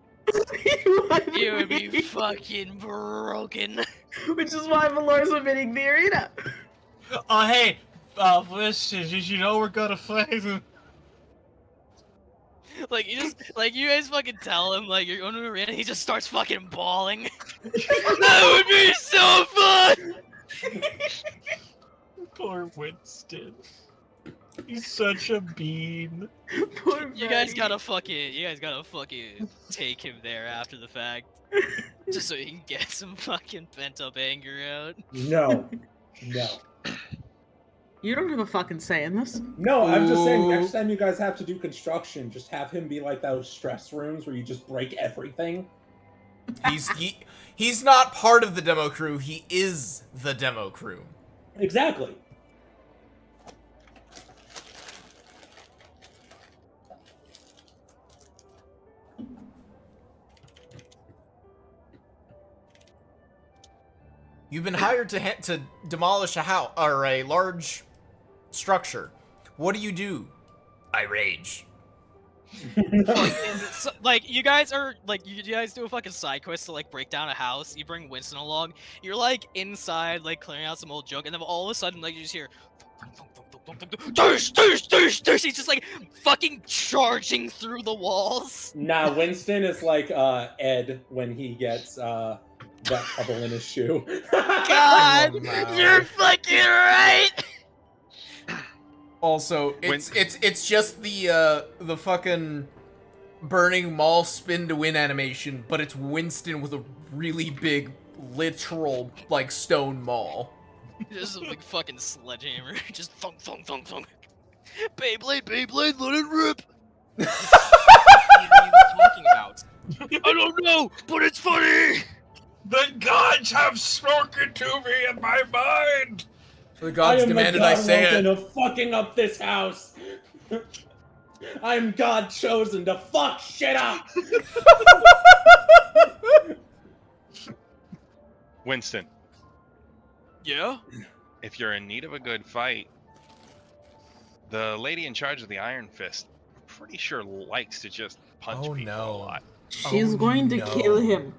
You would be fucking broken. Which is why Valor's omitting the arena. Oh, hey, listen, did you know we're gonna fight? Like, you guys fucking tell him, like, you're going to the arena, he just starts fucking bawling. That would be so fun! Poor Winston. He's such a bean. Poor You guys gotta fucking take him there after the fact. Just so he can get some fucking pent up anger out. No. You don't have a fucking say in this. No, I'm just saying, next time you guys have to do construction, just have him be like those stress rooms where you just break everything. He's not part of the demo crew, he is the demo crew. Exactly. You've been hired to demolish a house or a large structure. What do? I rage. Like, you guys are, like, you guys do a fucking side quest to, like, break down a house. You bring Winston along. You're, like, inside, like, clearing out some old junk, and then all of a sudden, like, you just hear... He's just, like, fucking charging through the walls. Nah, Winston is like Ed when he gets that puddle in his shoe. God, you're fucking right. Also, it's just the fucking burning mall spin to win animation, but it's Winston with a really big, literal, like, stone maul. Just a big fucking sledgehammer. Just thunk, thunk, thunk, thunk. Beyblade, Beyblade, let it rip! What are you even talking about? I don't know, but it's funny! The gods have spoken to me in my mind! The gods demanded I say it. of fucking up this house. I'm God chosen to fuck shit up. Winston, Yeah? if you're in need of a good fight, the lady in charge of the Iron Fist, I'm pretty sure likes to just punch Oh, people no. a lot. She's Oh, going to no. kill him.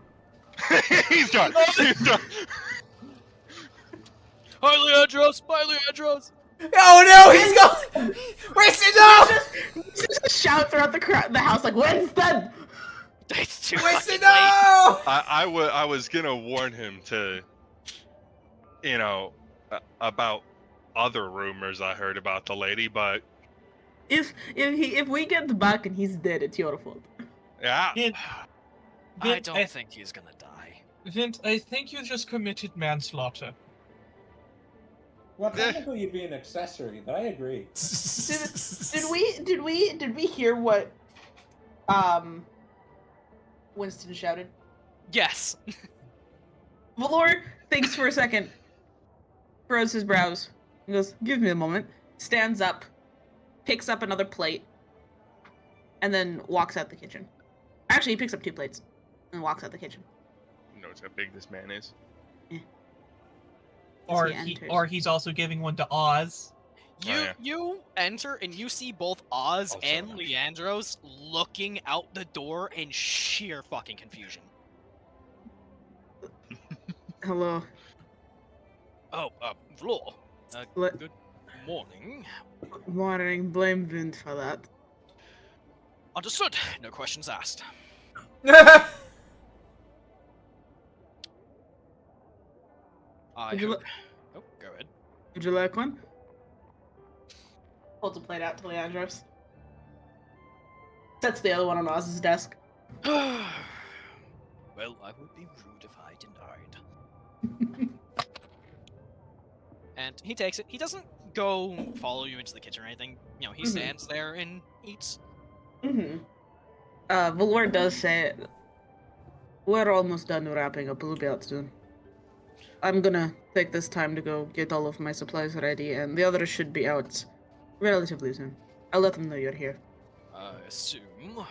He's done. He's done. Hi, Leandros! Bye, Leandros! Oh no, he's gone! Winston, no! Just shout throughout the house like, Winston! It's too Winston, fucking late. no! I was gonna warn him to, about other rumors I heard about the lady, but If we get back and he's dead, it's your fault. yeah. Vint, I don't think he's gonna die. Vint, I think you just committed manslaughter. Well, technically you'd be an accessory, but I agree. Did we hear what Winston shouted? Yes. Valor thinks for a second, furrows his brows, and goes, "Give me a moment." Stands up, picks up another plate, and then walks out the kitchen. Actually, he picks up 2 plates and walks out the kitchen. Knows how big this man is. Or he's also giving one to Oz. You enter and you see both Oz Also and nice. Leandros looking out the door in sheer fucking confusion. Hello. Oh, Vlaw. What? Good morning. Morning. Blame Vint for that. Understood. No questions asked. I Would you hope... Oh, go ahead. Would you like one? Holds a plate out to Leandros. Sets the other one on Oz's desk. Well, I would be rude if I denied. And he takes it. He doesn't go follow you into the kitchen or anything. You know, he stands there and eats. Valor does say, "We're almost done wrapping up. We'll be out soon. I'm gonna take this time to go get all of my supplies ready, and the others should be out relatively soon. I'll let them know you're here." I assume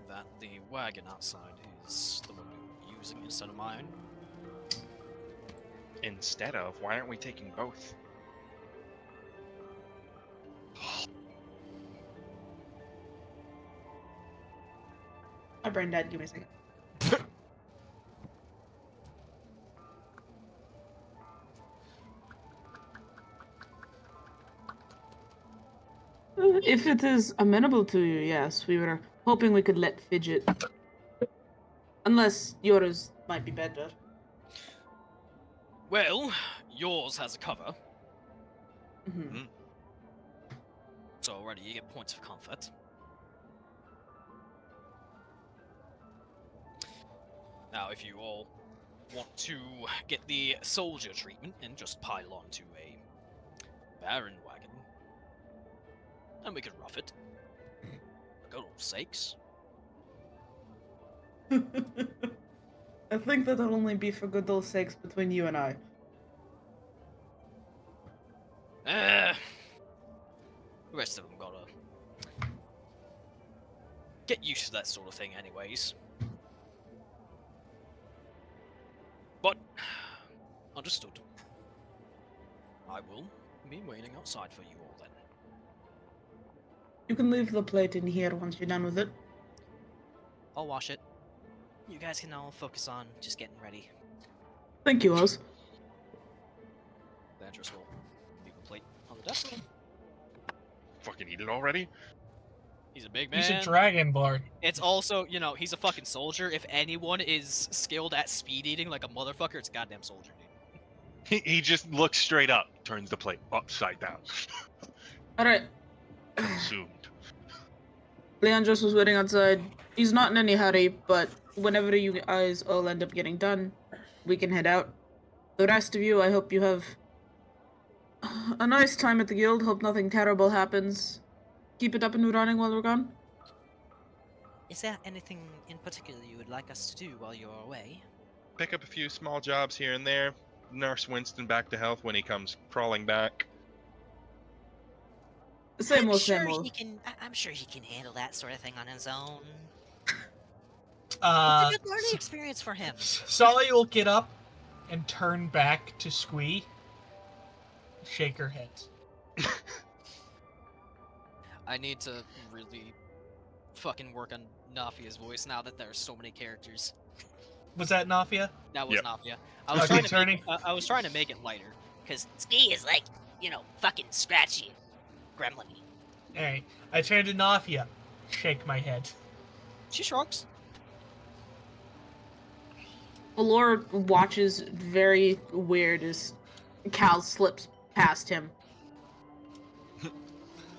that the wagon outside is the one you're using instead of mine. Instead of, why aren't we taking both? My brain died. Give me a second. If it is amenable to you, yes. We were hoping we could let Fidget. Unless yours might be better. Well, yours has a cover, Mhm. so already you get points of comfort. Now, if you all want to get the soldier treatment and just pile onto a baron wagon, then we could rough it. For good old sakes. I think that'll only be for good old sakes between you and I. The rest of them gotta get used to that sort of thing anyways. But, understood. I will be waiting outside for you all then. You can leave the plate in here once you're done with it. I'll wash it. You guys can all focus on just getting ready. Thank you, Oz. The entrance will leave the plate on the desk. Fucking eat it already? He's a big man. He's a dragonborn. It's also, you know, he's a fucking soldier. If anyone is skilled at speed eating like a motherfucker, it's a goddamn soldier, dude. He just looks straight up, turns the plate upside down. Alright. Consumed. Leandros was waiting outside. He's not in any hurry, but whenever you guys all end up getting done, we can head out. The rest of you, I hope you have a nice time at the guild. Hope nothing terrible happens. keep it up and running while we're gone? Is there anything in particular you would like us to do while you're away? Pick up a few small jobs here and there. Nurse Winston back to health when he comes crawling back. Same I'm old, sure same old. he can. I'm sure he can handle that sort of thing on his own. It's a good learning experience for him. Tsalia will get up and turn back to Squee. Shake her head. I need to really fucking work on Nafia's voice now that there's so many characters. Was that Nafia? That was Yep. Nafia. I was Okay, trying to make, I was trying to make it lighter. Because Ski is like, fucking scratchy. Gremlin-y. Alright. I turn to Nafia. Shake my head. She shrugs. Valor watches very weird as Cal slips past him.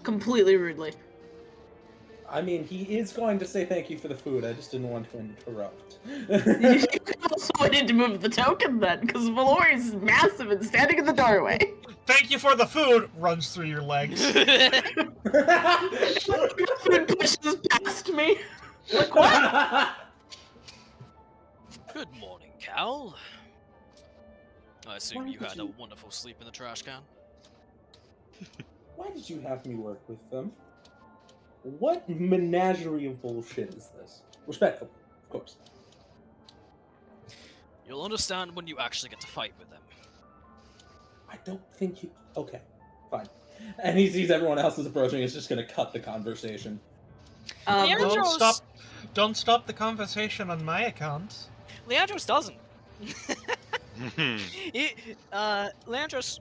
Completely rudely. I mean, he is going to say thank you for the food. I just didn't want to interrupt. You also wanted to move the token then, because Valor is massive and standing in the doorway. Thank you for the food! Runs through your legs. Food pushes past me. Like, what? Good morning, Cal. I assume Why you did had a you- wonderful sleep in the trash can. Why did you have me work with them? What menagerie of bullshit is this? Respectfully, of course. You'll understand when you actually get to fight with them. I don't think you... Okay, fine. And he sees everyone else is approaching, he's just gonna cut the conversation. Leandros- Don't stop the conversation on my account. Leandros doesn't. Leandros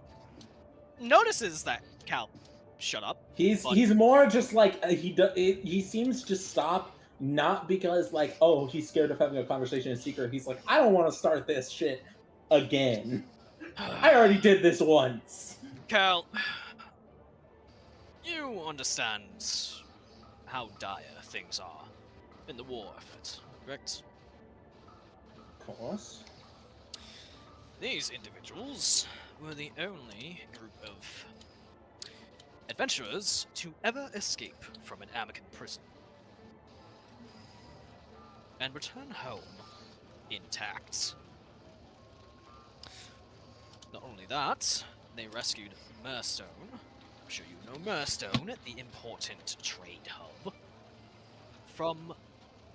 notices that Cal, shut up. He's more just like he seems to stop not because like, oh, he's scared of having a conversation in secret. He's like, I don't want to start this shit again. I already did this once. Cal, you understand how dire things are in the war effort, correct? Of course. These individuals were the only group of adventurers to ever escape from an Amican prison and return home intact. Not only that, they rescued Murstone. I'm sure you know Murstone, the important trade hub, from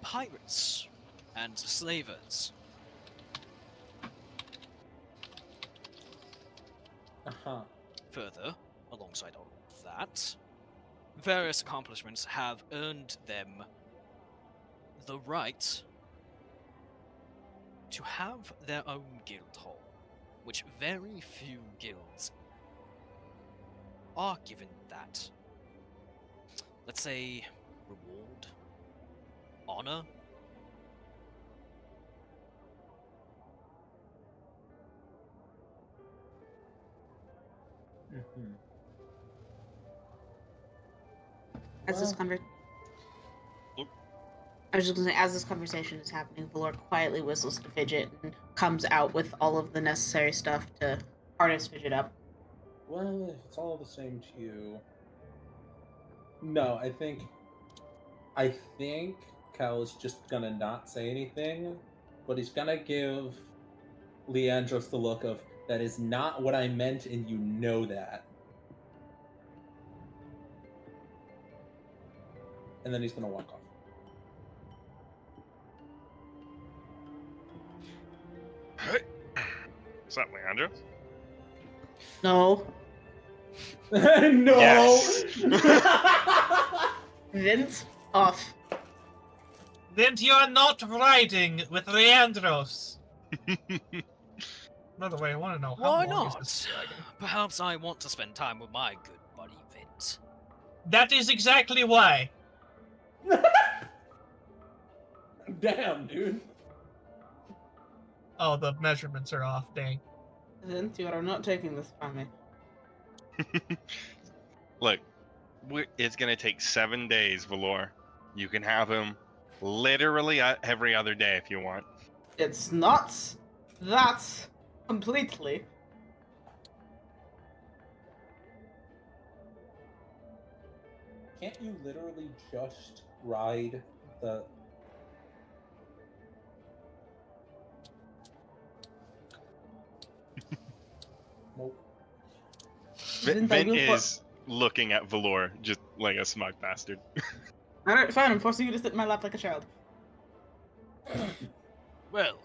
pirates and slavers. Uh-huh. Further, alongside all of that, various accomplishments have earned them the right to have their own guild hall, which very few guilds are given that, let's say, reward, honor. Mm-hmm. As this I was just gonna say, as this conversation is happening, Valor quietly whistles to Fidget and comes out with all of the necessary stuff to harness Fidget up. Well, if it's all the same to you. No, I think Cal is just gonna not say anything, but he's gonna give Leandros the look of, that is not what I meant, and you know that. And then he's gonna walk off. What's up, Leandro? No. No! Yes! Vint, off. Then you are not riding with Leandros. By the way, I want to know how Why long is not? this dragon? Perhaps I want to spend time with my good buddy Vint. That is exactly why. Damn, dude. Oh, the measurements are off. Dang. Vint, you are not taking this from me. Look, it's gonna take 7 days, Valor. You can have him literally every other day if you want. It's not that completely. Can't you literally just ride the... Nope. Vint is looking at Valor just like a smug bastard. Alright, fine, I'm forcing you to sit in my lap like a child. Well,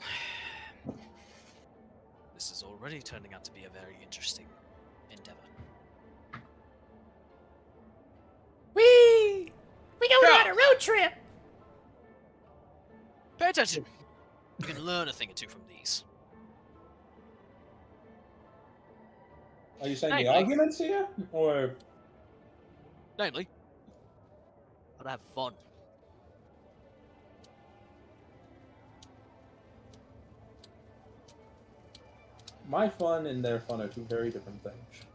this is already turning out to be a very interesting endeavor. Whee! We going on a road trip! Pay attention. You can learn a thing or two from these. Are you saying Hey, the Mike. arguments here? Or... Namely, how to have fun. My fun and their fun are two very different things.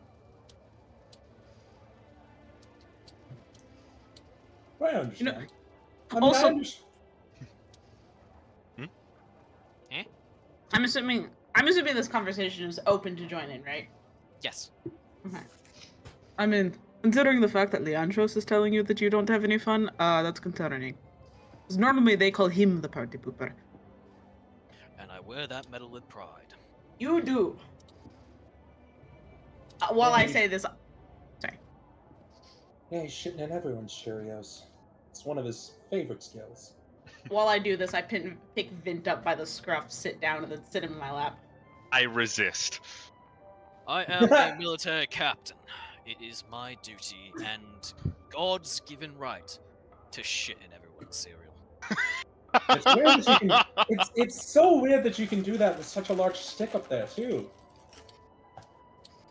I understand. Also- Eh? I'm assuming this conversation is open to join in, right? Yes. Okay. I mean, considering the fact that Leandros is telling you that you don't have any fun, that's concerning. Because normally they call him the party pooper. And I wear that medal with pride. You do. While I say this, sorry. Yeah, he's shitting in everyone's Cheerios. It's one of his favorite skills. While I do this, I pick Vint up by the scruff, sit down, and then sit him in my lap. I resist. I am a military captain. It is my duty and God's given right to shit in everyone's cereal. It's weird that you can, it's so weird that you can do that with such a large stick up there, too.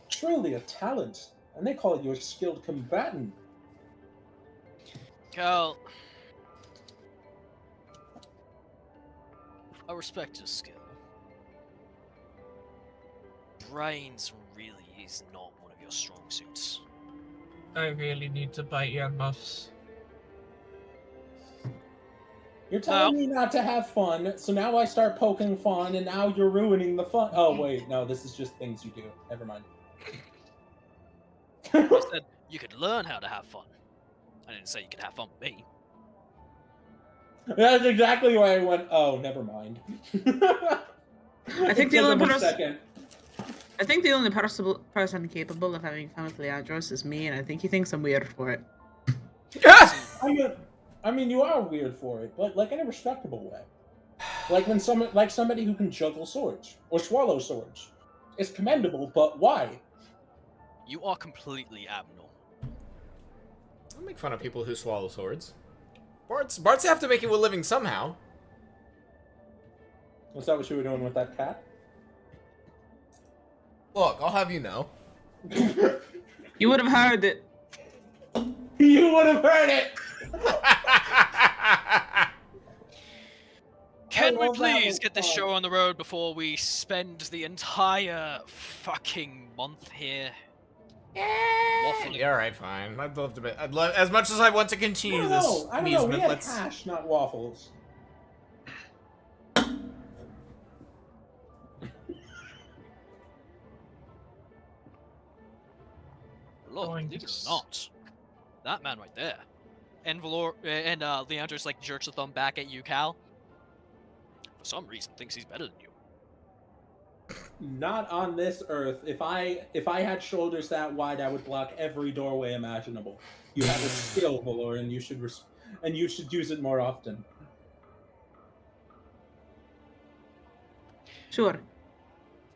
Truly a talent. And they call you a skilled combatant. Cal, I respect your skill. Brains really is not one of your strong suits. I really need to bite earmuffs. You're telling me not to have fun, so now I start poking fun, and now you're ruining the fun. Oh, wait, no, this is just things you do. Never mind. I said you could learn how to have fun. I didn't say you could have fun with me. That's exactly why I went, oh, never mind. I think the only person... second. I think the only person capable of having fun with Leandros is me, and I think he thinks I'm weird for it. I mean, you are weird for it, but like in a respectable way. Like when somebody who can juggle swords or swallow swords. It's commendable, but why? You are completely abnormal. I'll make fun of people who swallow swords. Bards have to make it a living somehow. Was that what you were doing with that cat? Look, I'll have you know. You would have heard it. You would have heard it! Can we please get this show on the road before we spend the entire fucking month here? Waffling. Yeah, alright, fine. I'd love to. I'd love as much as I want to continue this I don't know. We had let's. hash, not waffles. Look, believe it or not, that man right there. And Leandros like jerks a thumb back at you, Cal. For some reason, thinks he's better than you. Not on this earth. If I had shoulders that wide, I would block every doorway imaginable. You have a skill, Valor, and you should use it more often. Sure.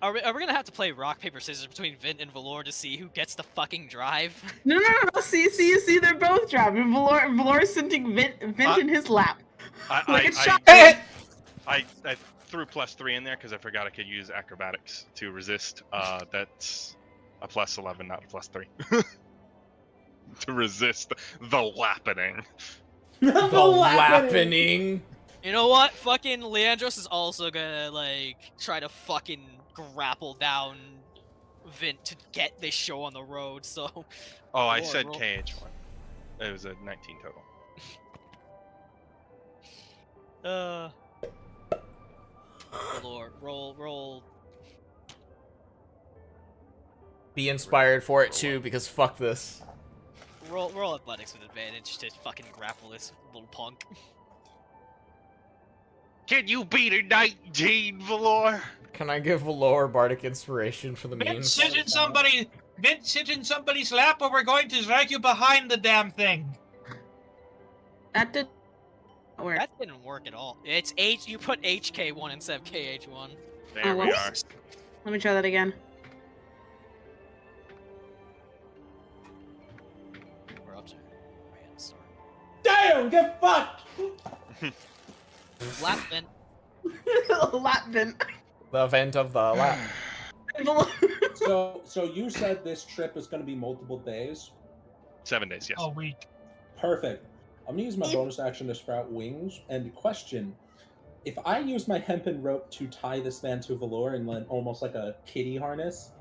Are we gonna have to play rock paper scissors between Vint and Valor to see who gets the fucking drive? No. See, they're both driving. Valor's sitting Vint in his lap. I threw +3 in there because I forgot I could use acrobatics to resist. That's a +11, not a +3. To resist the lappening. The lappening. You know what? Fucking Leandros is also gonna like try to fucking grapple down Vint to get this show on the road. So. Oh, I said KH1. It was a 19 total. Lord, roll. Be inspired for it too, because fuck this. roll athletics with advantage to fucking grapple this little punk. Can you beat a 19, Valor? Can I give Valor Bardic Inspiration for the Vint, means? sit in somebody's lap, or we're going to drag you behind the damn thing. That did work. That didn't work at all. It's H. You put HK1 instead of KH1. There we are. Let me try that again. We're up to start. Damn, get fucked! Lap vent. Lap vent. The event of the lap. So you said this trip is going to be multiple days? 7 days, yes. A week. Perfect. I'm going to use my bonus action to sprout wings. And question, if I use my hempen rope to tie this man to Valor and then almost like a kitty harness,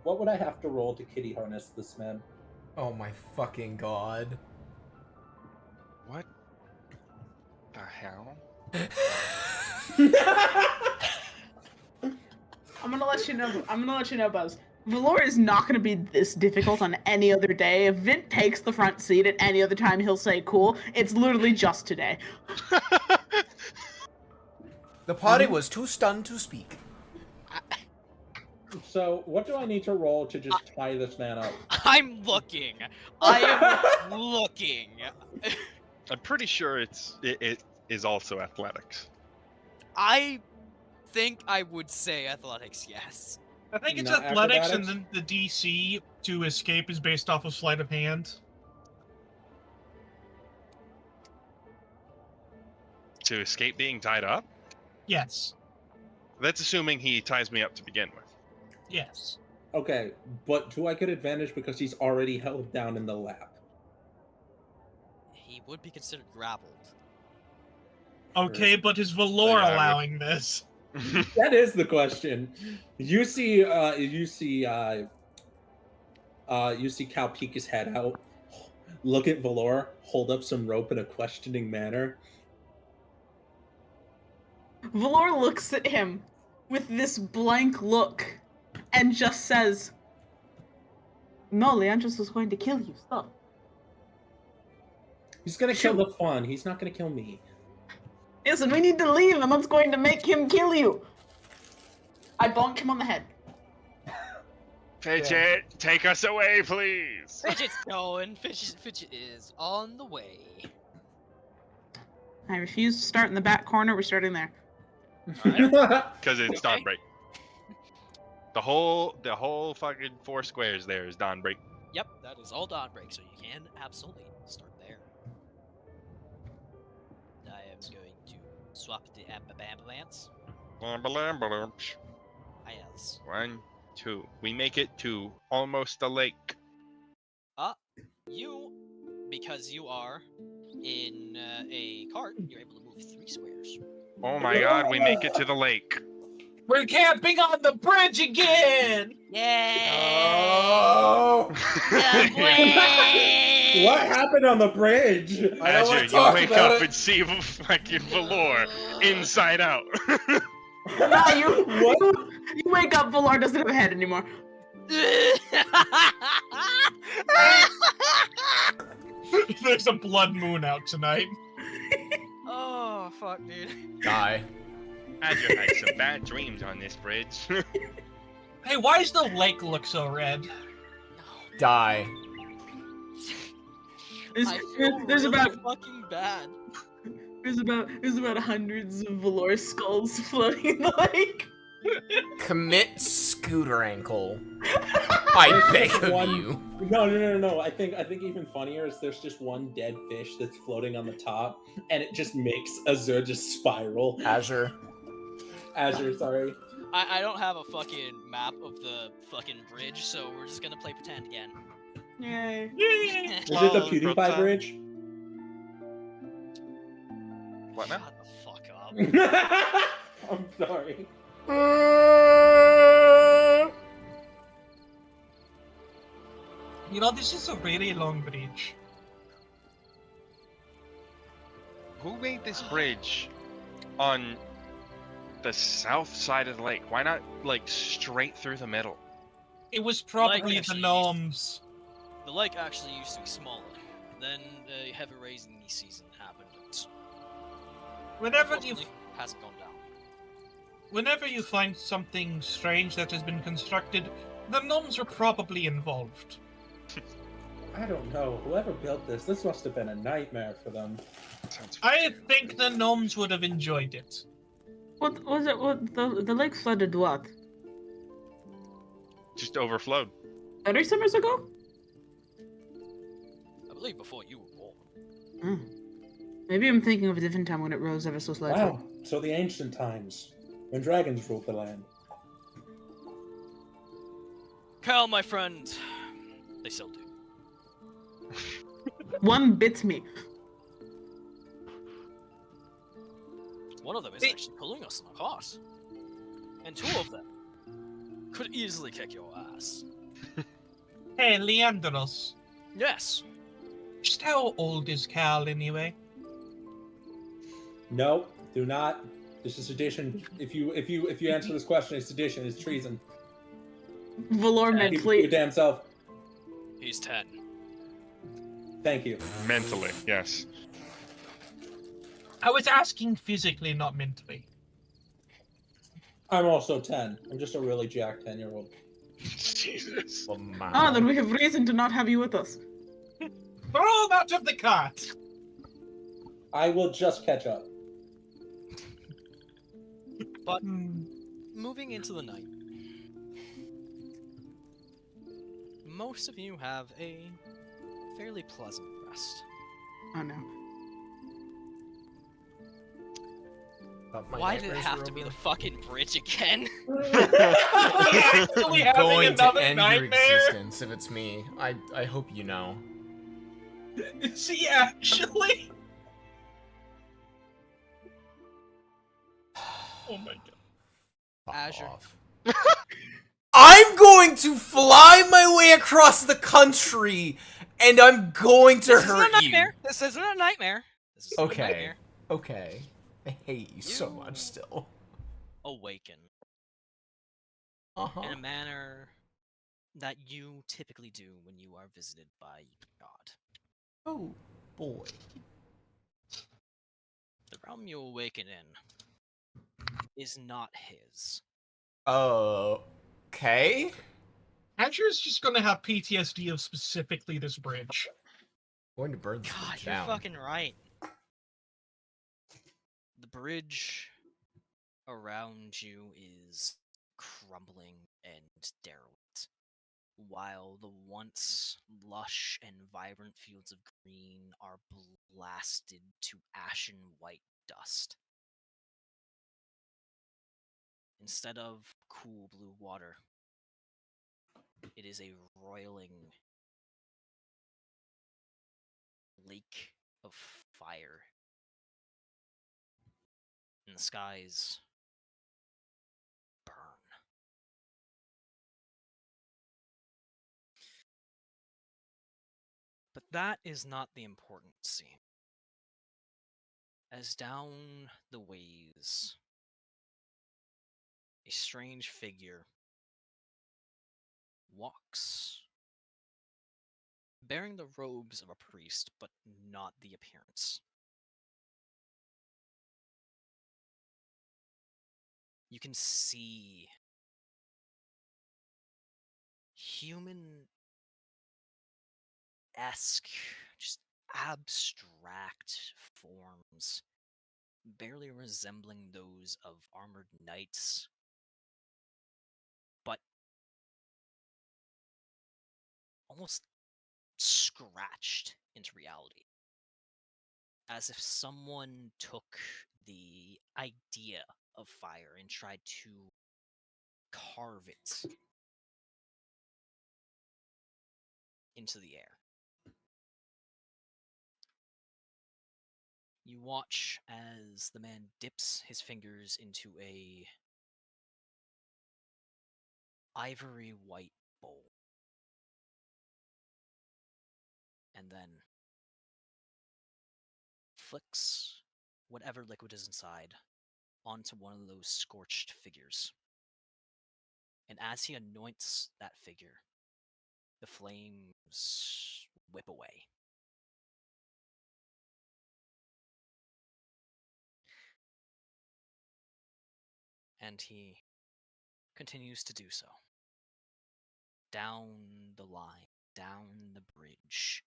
what would I have to roll to kitty harness this man? Oh my fucking god. What the hell? I'm gonna let you know, Buzz. Valor is not gonna be this difficult on any other day. If Vint takes the front seat at any other time, he'll say cool. It's literally just today. The party was too stunned to speak. So what do I need to roll to just tie this man up? I'm looking. I am looking. I'm pretty sure it is also athletics. I think I would say athletics, yes. I think it's Not athletics, acrobatics? and then the DC to escape is based off of sleight of hand. To escape being tied up? Yes. That's assuming he ties me up to begin with. Yes. Okay, but do I get advantage because he's already held down in the lap? He would be considered grappled. Okay, but is Valor Yeah, I would- allowing this? That is the question. You see Cal peek his head out, look at Valor, hold up some rope in a questioning manner. Valor looks at him with this blank look and just says, "No, Leandros was going to kill you. Stop." He's gonna kill the fun. He's not gonna kill me. Listen, we need to leave, and that's going to make him kill you. I bonk him on the head. Fidget, take us away, please. Fidget's going. Fidget is on the way. I refuse to start in the back corner. We're starting there. Because it's Okay. Dawnbreak. The whole fucking 4 squares there is Dawnbreak. Yep, that is all Dawnbreak, so you can absolutely start there. I am going to swap the ambulance. Yes. 1, 2. We make it to almost the lake. You, because you are in a cart, you're able to move 3 squares. Oh my god, we make it to the lake. We're camping on the bridge again! Yay! Oh! What happened on the bridge? I don't Azure, wanna you talk wake about up it. and see fucking Valor inside out. Nah, you wake up, Valor doesn't have a head anymore. There's a blood moon out tonight. Oh, fuck, dude. Die. Azure had some bad dreams on this bridge. Hey, why does the lake look so red? Die. There's about fucking bad. there's about hundreds of Valor skulls floating in the lake. Commit scooter ankle. I beg of One- you. No. I think even funnier is there's just one dead fish that's floating on the top, and it just makes Azure just spiral. Azure. Sorry. I don't have a fucking map of the fucking bridge, so we're just gonna play pretend again. Yay. Is it the PewDiePie Proton. bridge? What now? Shut the fuck up. I'm sorry. You know, this is a really long bridge. Who made this bridge on the south side of the lake? Why not, like, straight through the middle? It was probably Like, the actually, gnomes. The lake actually used to be smaller. Then a heavy rainy season happened. Whenever hasn't gone down. Whenever you find something strange that has been constructed, the gnomes are probably involved. I don't know. Whoever built this must have been a nightmare for them. I think the gnomes would have enjoyed it. What was it? What the lake flooded? What? Just overflowed. 30 summers ago? I believe before you were born. Hmm. Maybe I'm thinking of a different time when it rose ever so slightly. Wow. So the ancient times, when dragons ruled the land. Cal, my friend, they still do. One bits me. One of them is actually pulling us on a cart. And two of them could easily kick your ass. Hey, Leandros. Yes. Just how old is Cal, anyway? No, do not. This is sedition. If you answer this question, it's sedition. It's treason. Valor Keep it to your please. damn self. He's 10. Thank you. Mentally, yes. I was asking physically, not mentally. I'm also 10. I'm just a really jacked 10-year-old. Jesus. Oh, man. Ah, then we have reason to not have you with us. Throw him out of the cart! I will just catch up. But moving into the night, most of you have a fairly pleasant rest. Oh no. Why did it have to be the fucking bridge again? Actually having Going to another end nightmare? your existence if it's me. I hope you know. Is he actually? Oh my god. Azure. I'm going to fly my way across the country, and I'm going to This isn't a hurt you. nightmare. This isn't a nightmare. This is a Okay. nightmare. Okay. I hate you so much still. Awaken Uh-huh. in a manner that you typically do when you are visited by God. Oh, boy. The realm you awaken in is not his. Okay. Azure's just gonna have PTSD of specifically this bridge. Going to burn this God, bitch you're down. fucking right. The bridge around you is crumbling and derelict, while the once lush and vibrant fields of green are blasted to ashen white dust. Instead of cool blue water, it is a roiling lake of fire. And the skies burn. But that is not the important scene. As down the ways, a strange figure walks, bearing the robes of a priest, but not the appearance. You can see human-esque, just abstract forms, barely resembling those of armored knights, but almost scratched into reality. As if someone took the idea of fire and tried to carve it into the air. You watch as the man dips his fingers into a ivory white bowl. And then flicks whatever liquid is inside onto one of those scorched figures. And as he anoints that figure, The flames whip away. And he continues to do so. Down the line, down the bridge.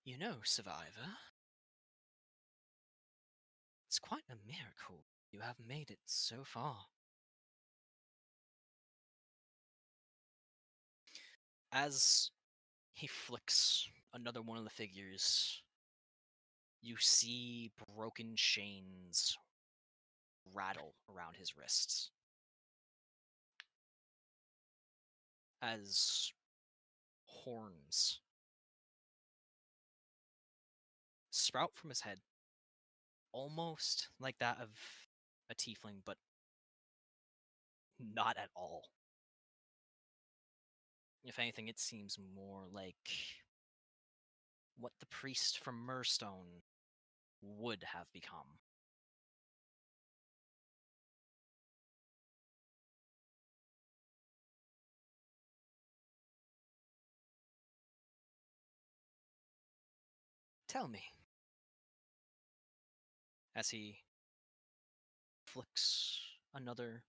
You know, Survivor, it's quite a miracle you have made it so far. As he flicks another one of the figures, you see broken chains rattle around his wrists. As horns sprout from his head, almost like that of a tiefling, but not at all. If anything, it seems more like what the priest from Murstone would have become. Tell me, as he flicks another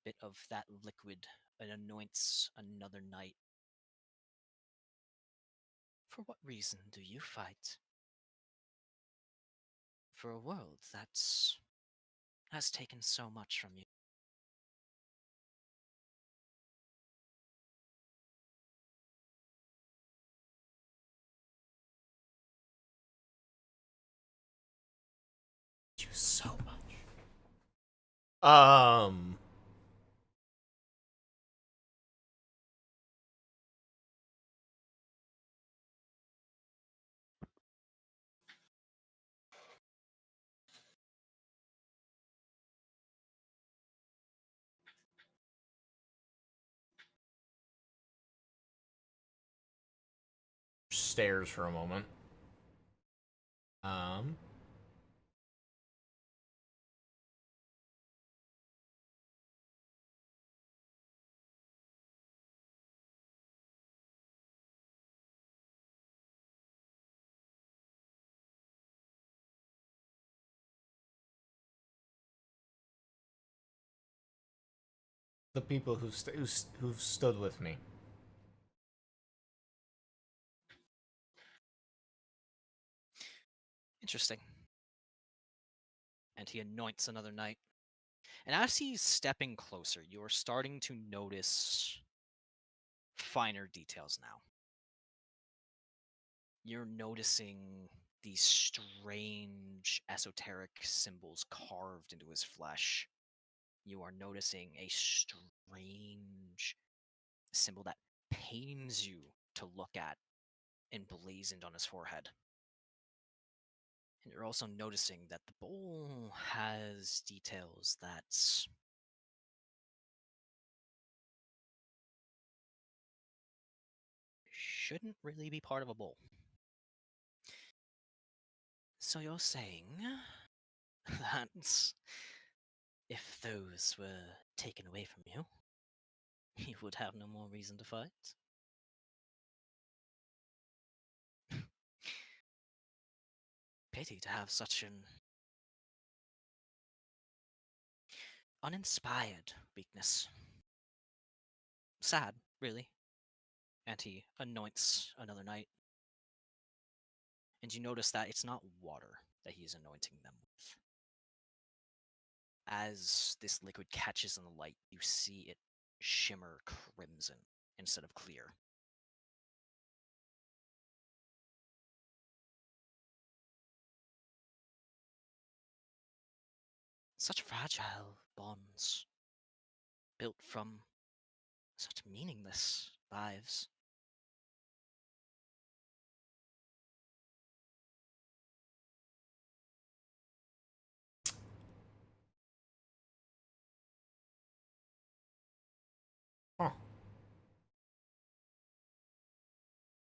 bit of that liquid and anoints another knight, for what reason do you fight? For a world that has taken so much from you. You so much. Stares for a moment. The people who've stood with me. Interesting. And he anoints another knight. And as he's stepping closer, you're starting to notice finer details now. You're noticing these strange esoteric symbols carved into his flesh. You are noticing a strange symbol that pains you to look at emblazoned on his forehead. And you're also noticing that the bowl has details that shouldn't really be part of a bowl. So you're saying that if those were taken away from you, you would have no more reason to fight? Pity to have such an uninspired weakness. Sad, really. And he anoints another knight. And you notice that it's not water that he's anointing them with. As this liquid catches in the light, you see it shimmer crimson instead of clear. Such fragile bonds, built from such meaningless lives.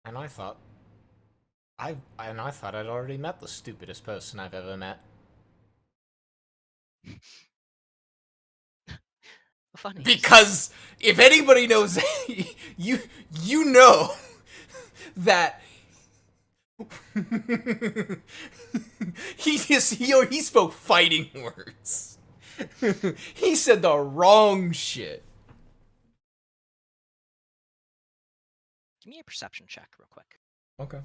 And I thought I'd already met the stupidest person I've ever met. Funny. Because if anybody knows, you know that he spoke fighting words. He said the wrong shit. Give me a perception check real quick. Okay.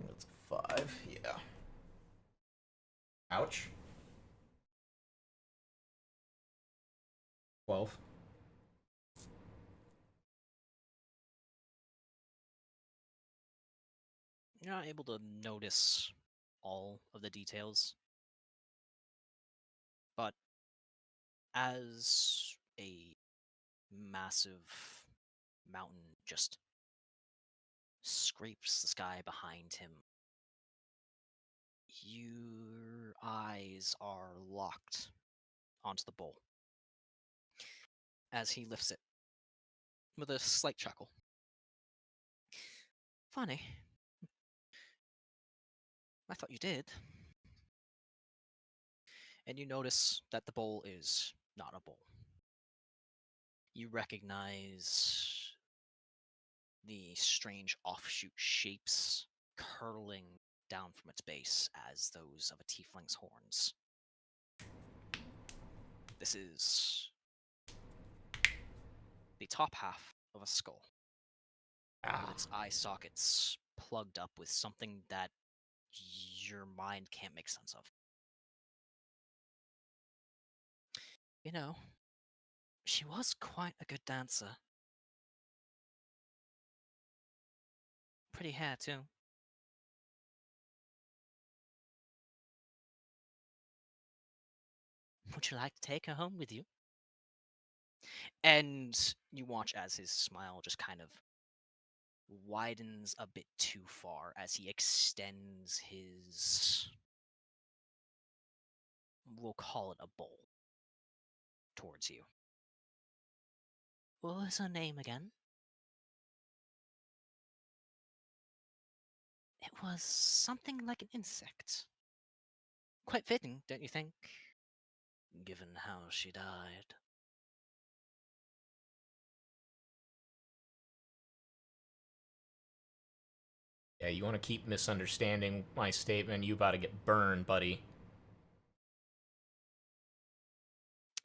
That's 5, yeah. Ouch. 12. You're not able to notice all of the details, but as a massive mountain just scrapes the sky behind him, your eyes are locked onto the bowl as he lifts it with a slight chuckle. Funny. I thought you did. And you notice that the bowl is not a bowl. You recognize the strange offshoot shapes curling down from its base as those of a tiefling's horns. This is the top half of a skull, with its eye sockets plugged up with something that your mind can't make sense of. You know, she was quite a good dancer. Pretty hair, too. Would you like to take her home with you? And you watch as his smile just kind of widens a bit too far as he extends his, we'll call it a bowl, towards you. What was her name again? It was something like an insect. Quite fitting, don't you think? Given how she died. Yeah, you want to keep misunderstanding my statement, you about to get burned, buddy.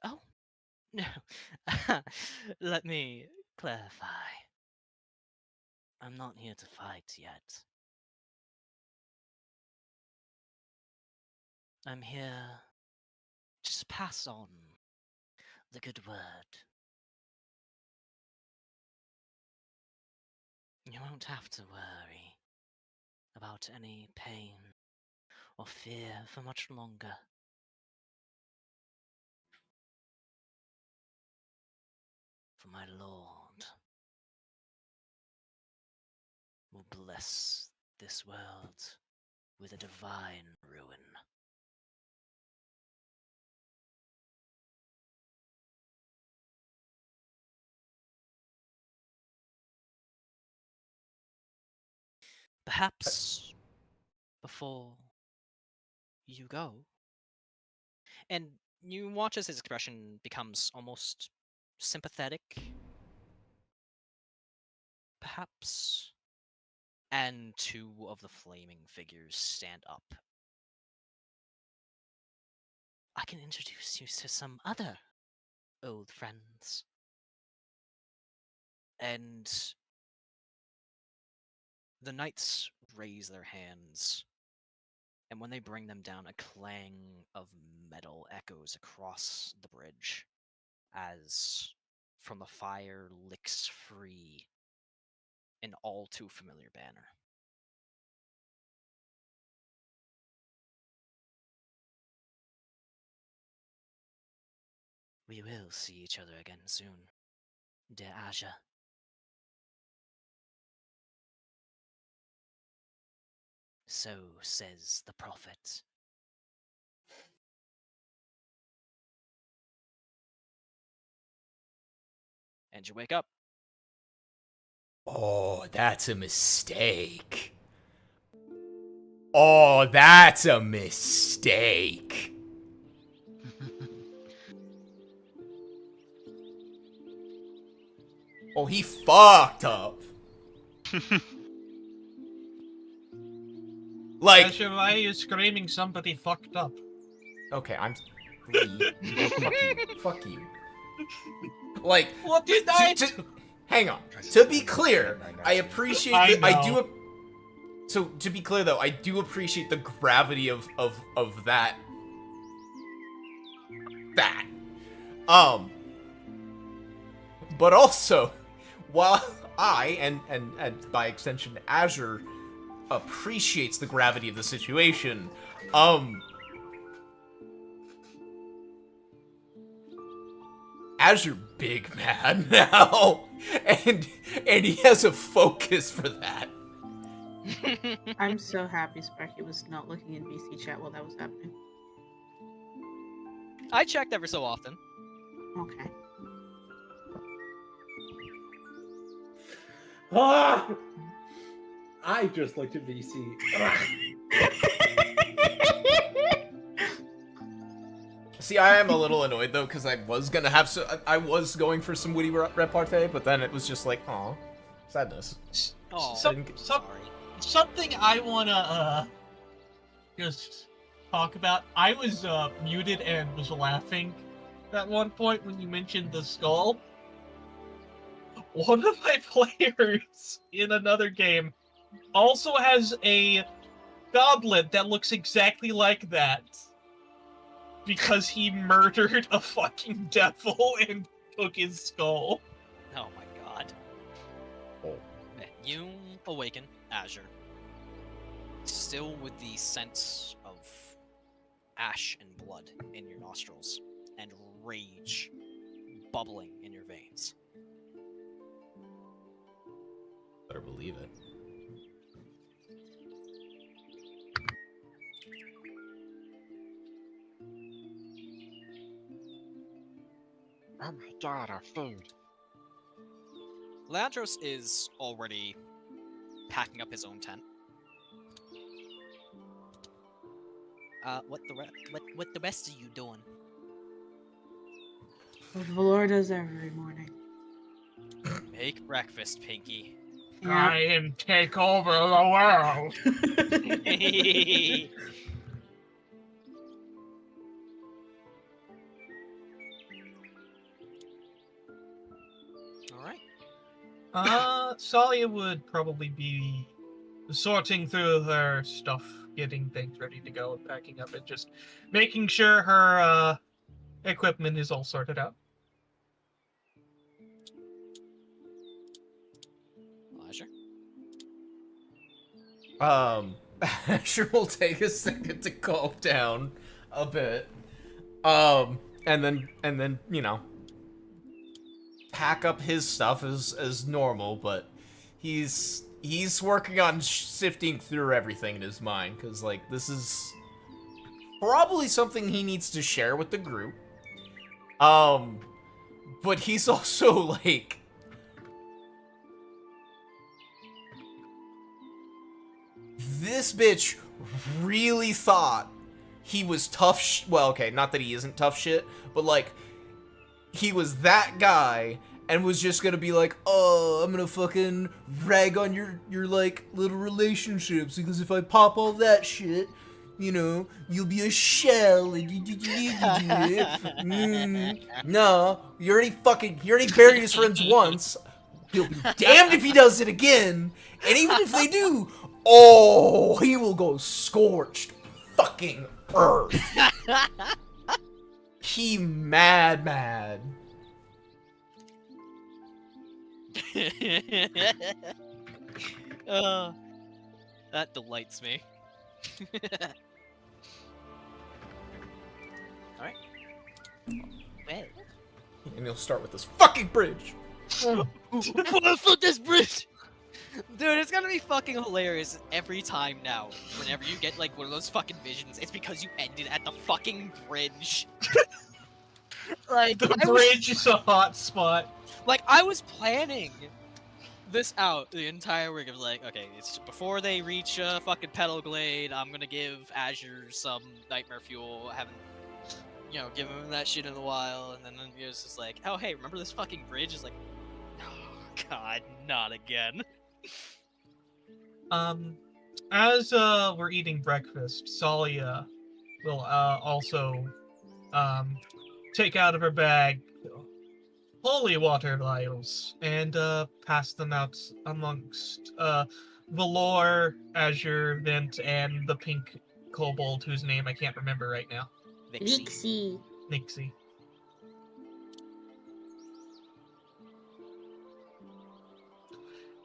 Oh, no. Let me clarify. I'm not here to fight yet. I'm here to just pass on the good word. You won't have to worry about any pain or fear for much longer. For my Lord will bless this world with a divine ruin. Perhaps before you go, and you watch as his expression becomes almost sympathetic, perhaps, and two of the flaming figures stand up. I can introduce you to some other old friends. And the knights raise their hands, and when they bring them down, a clang of metal echoes across the bridge as from the fire licks free an all too familiar banner. We will see each other again soon, dear Azure. So says the prophet. And you wake up. Oh, that's a mistake. Oh, that's a mistake. Oh, he fucked up. Like, Azure, why are you screaming somebody fucked up? okay, I'm. Fuck you. Fuck you. Like, What did I do? hang on. To be clear, I appreciate. So to be clear though, I do appreciate the gravity of that. But also, while I and by extension Azure appreciates the gravity of the situation, Azure big mad now, and he has a focus for that. I'm so happy Sparky was not looking in VC chat while that was happening. I checked every so often. Okay. Ah! I just looked at VC. See, I am a little annoyed though, because I was gonna have I was going for some witty repartee, but then it was just like, aw, sadness. Oh, Something I wanna just talk about. I was muted and was laughing at one point when you mentioned the skull. One of my players in another game also has a goblet that looks exactly like that. Because he murdered a fucking devil and took his skull. Oh my god. You awaken, Azure. Still with the sense of ash and blood in your nostrils, and rage bubbling in your veins. Better believe it. Oh my god, our food. Leandros is already packing up his own tent. What the rest are you doing? What Valor does every morning. Make breakfast, Pinky. Try and take over the world. Alright. Tsalia would probably be sorting through her stuff, getting things ready to go, and packing up, and just making sure her equipment is all sorted out. Azure? Azure will take a second to calm down a bit. And then, you know, pack up his stuff as normal, but he's working on sifting through everything in his mind, because, like, this is probably something he needs to share with the group. But he's also, like, this bitch really thought he was tough well, okay, not that he isn't tough shit, but, like, he was that guy and was just gonna be like, oh, I'm gonna fucking rag on your like, little relationships, because if I pop all that shit, you know, you'll be a shell, and no, he already buried his friends once. He'll be damned if he does it again, and even if they do, oh, he will go scorched fucking earth. He mad. That delights me. Alright. Well. And he'll start with this fucking bridge. Fuck this bridge! Dude, it's gonna be fucking hilarious every time now. Whenever you get, like, one of those fucking visions, it's because you ended at the fucking bridge. Like, The bridge is a hot spot. Like, I was planning this out the entire week. I was like, okay, it's before they reach fucking Petal Glade, I'm gonna give Azure some nightmare fuel. I haven't, given him that shit in a while. And then it was just like, oh, hey, remember this fucking bridge? It's like, oh, God, not again. As we're eating breakfast, Tsalia will also take out of her bag holy water vials and pass them out amongst Valor, Azure, Vint, and the pink kobold whose name I can't remember right now. Hexxy. Nixie.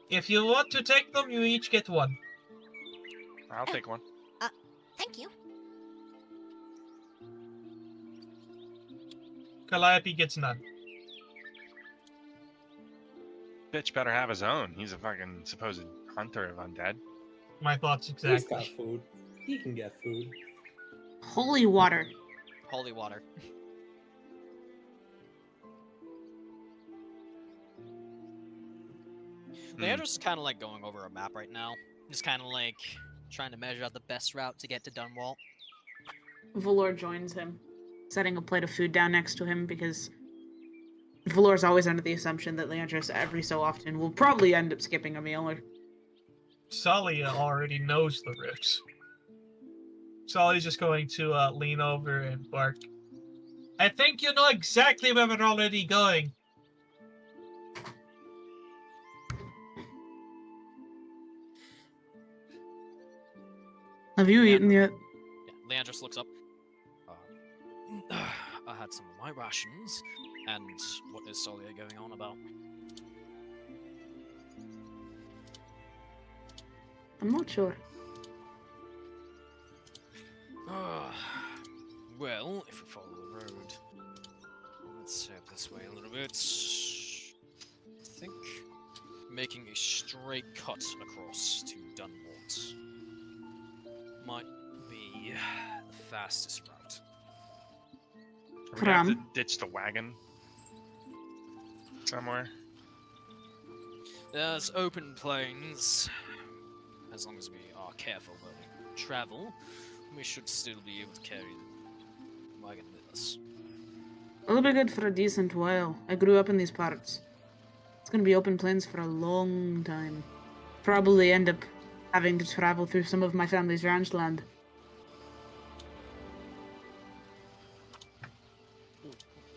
If you want to take them, you each get one. I'll take one. Thank you. Calliope gets none. Bitch better have his own. He's a fucking supposed hunter of undead. My thoughts He's exactly. got food. He can get food. Holy water. Holy water. Leandra's kind of like going over a map right now. Just kind of like trying to measure out the best route to get to Dunwall. Valor joins him, setting a plate of food down next to him because Valor's always under the assumption that Leandros every so often will probably end up skipping a meal. Or Tsalia already knows the routes. Salia's just going to lean over and bark. I think you know exactly where we're already going. Have you eaten yet? Yeah, Leandros looks up. I had some of my rations, and what is Tsalia going on about? I'm not sure. Well, if we follow the road, let's say up this way a little bit. I think making a straight cut across to Dunwall might be the fastest route. We're gonna have to From? ditch the wagon somewhere. There's open plains. As long as we are careful when we travel, we should still be able to carry the wagon with us. It'll be good for a decent while. I grew up in these parts. It's gonna be open plains for a long time. Probably end up having to travel through some of my family's ranch land.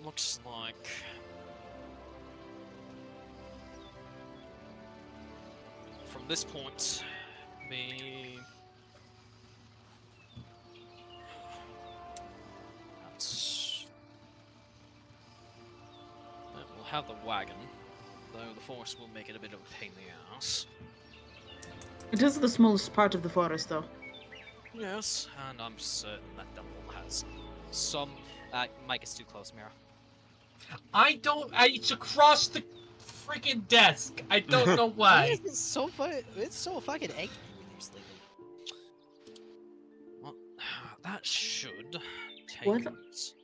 Looks like from this point, we'll have the wagon, though the forest will make it a bit of a pain in the ass. It is the smallest part of the forest, though. Yes, and I'm certain that Dumble has some. Mike is too close, Myra. It's across the freaking desk. I don't know why. It's so fucking angry when you're sleeping. Well, that should take What? us.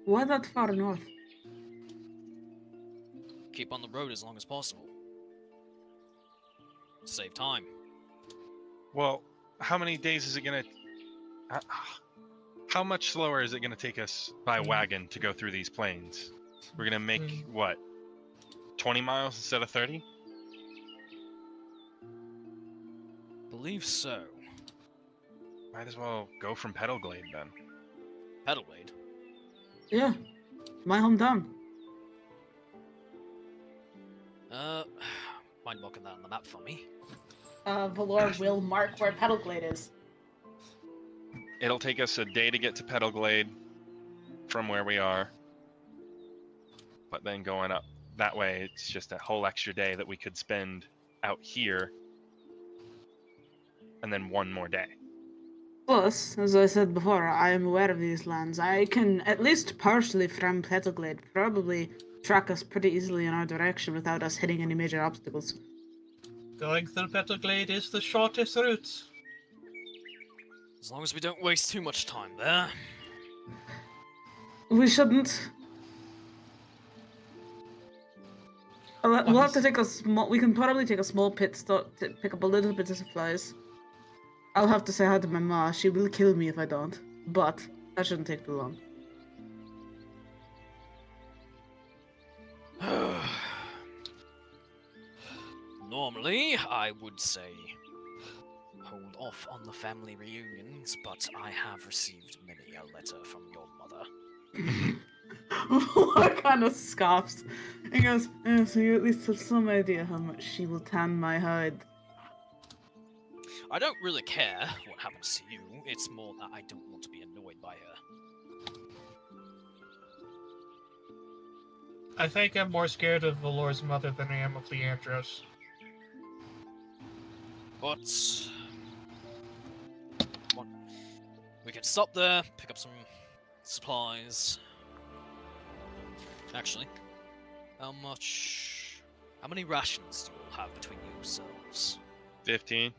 Why that far north? Keep on the road as long as possible. Save time. Well, how many days is it gonna? How much slower is it gonna take us by wagon to go through these plains? We're gonna make what? 20 miles instead of 30? Believe so. Might as well go from Petal Glade then. Petal Glade. Yeah, my hometown. Mind marking that on the map for me? Valor will mark where Petal Glade is. It'll take us a day to get to Petal Glade from where we are. But then going up that way, it's just a whole extra day that we could spend out here. And then one more day. Plus, as I said before, I am aware of these lands. I can, at least partially from Petal Glade, probably track us pretty easily in our direction without us hitting any major obstacles. Going through Petal Glade is the shortest route. As long as we don't waste too much time there. We shouldn't. We'll have to take a small. We can probably take a small pit stop to pick up a little bit of supplies. I'll have to say hi to my ma. She will kill me if I don't. But that shouldn't take too long. Normally, I would say hold off on the family reunions, but I have received many a letter from your mother. What kind of scoffs? He goes, so you at least have some idea how much she will tan my hide. I don't really care what happens to you. It's more that I don't want to be annoyed by her. I think I'm more scared of Valor's mother than I am of Leandros. But we can stop there, pick up some supplies. Actually, how many rations do you all have between yourselves? 15.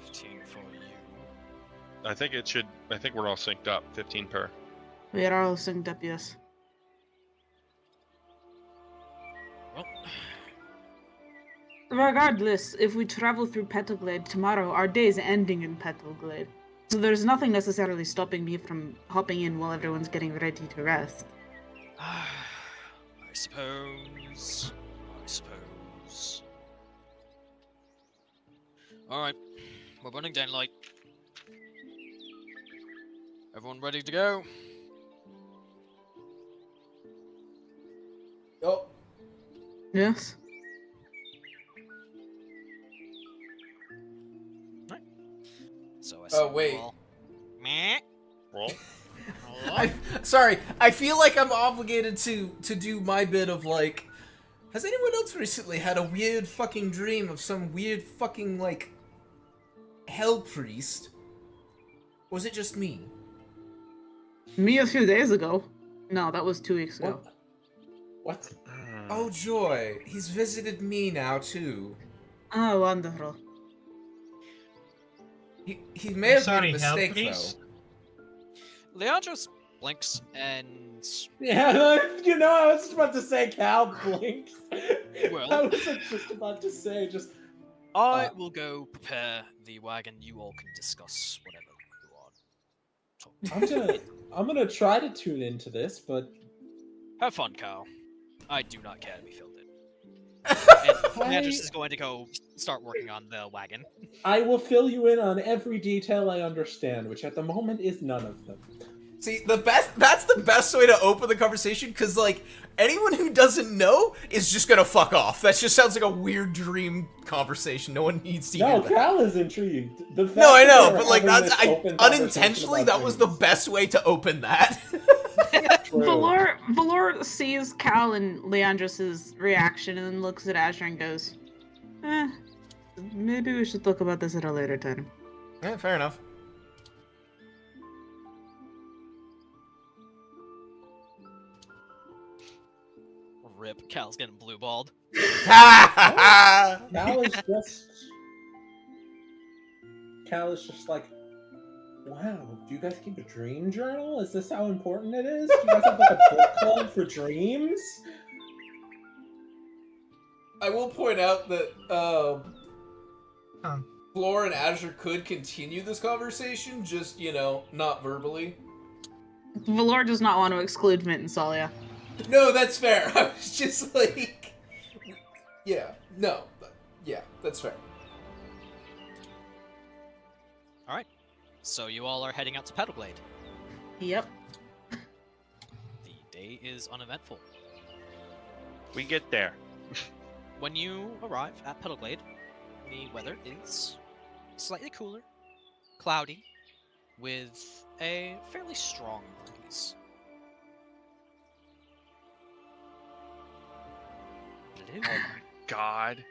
15 for you. I think we're all synced up. 15 per. We are all synced up, yes. Well, regardless, if we travel through Petalglade tomorrow, our day is ending in Petalglade. So there's nothing necessarily stopping me from hopping in while everyone's getting ready to rest. I suppose. Alright, we're running daylight. Everyone ready to go? Oh, Yes? So I Oh, see wait. you all. Meh. Roll. Sorry, I feel like I'm obligated to do my bit of like, has anyone else recently had a weird fucking dream of some weird fucking like hell priest? Or was it just me? Me a few days ago. No, that was 2 weeks ago. what? Oh joy, he's visited me now too. Oh, wonderful. He may have Sorry, made a help, mistake please? though. Leandros blinks and Yeah, you know, I was just about to say Cal blinks. Well- I was just about to say, just I will go prepare the wagon. You all can discuss whatever you want. I'm gonna try to tune into this, but Have fun, Kyle. I do not care to be filled in. And Leandros is going to go start working on the wagon. I will fill you in on every detail I understand, which at the moment is none of them. See, that's the best way to open the conversation, because, like, anyone who doesn't know is just gonna fuck off. That just sounds like a weird dream conversation. No one needs to hear No, that. Cal is intrigued. The fact No, I that know, we're but, like, having that's, this open unintentionally, conversation that was the about best way to open that. True. Valor sees Cal and Leandros' reaction and then looks at Azure and goes, maybe we should talk about this at a later time. Yeah, fair enough. Rip. Cal's getting blue balled. Cal is just like, wow, do you guys keep a dream journal? Is this how important it is? Do you guys have like a book club for dreams? I will point out that Huh. Floor and Azure could continue this conversation, just, you know, not verbally. Valor does not want to exclude Vint and Tsalia. No, that's fair. I was just like, yeah, no, yeah, that's fair. Alright. So you all are heading out to Petalglade. Yep. The day is uneventful. We get there. When you arrive at Petalglade, the weather is slightly cooler, cloudy, with a fairly strong breeze. Oh my god.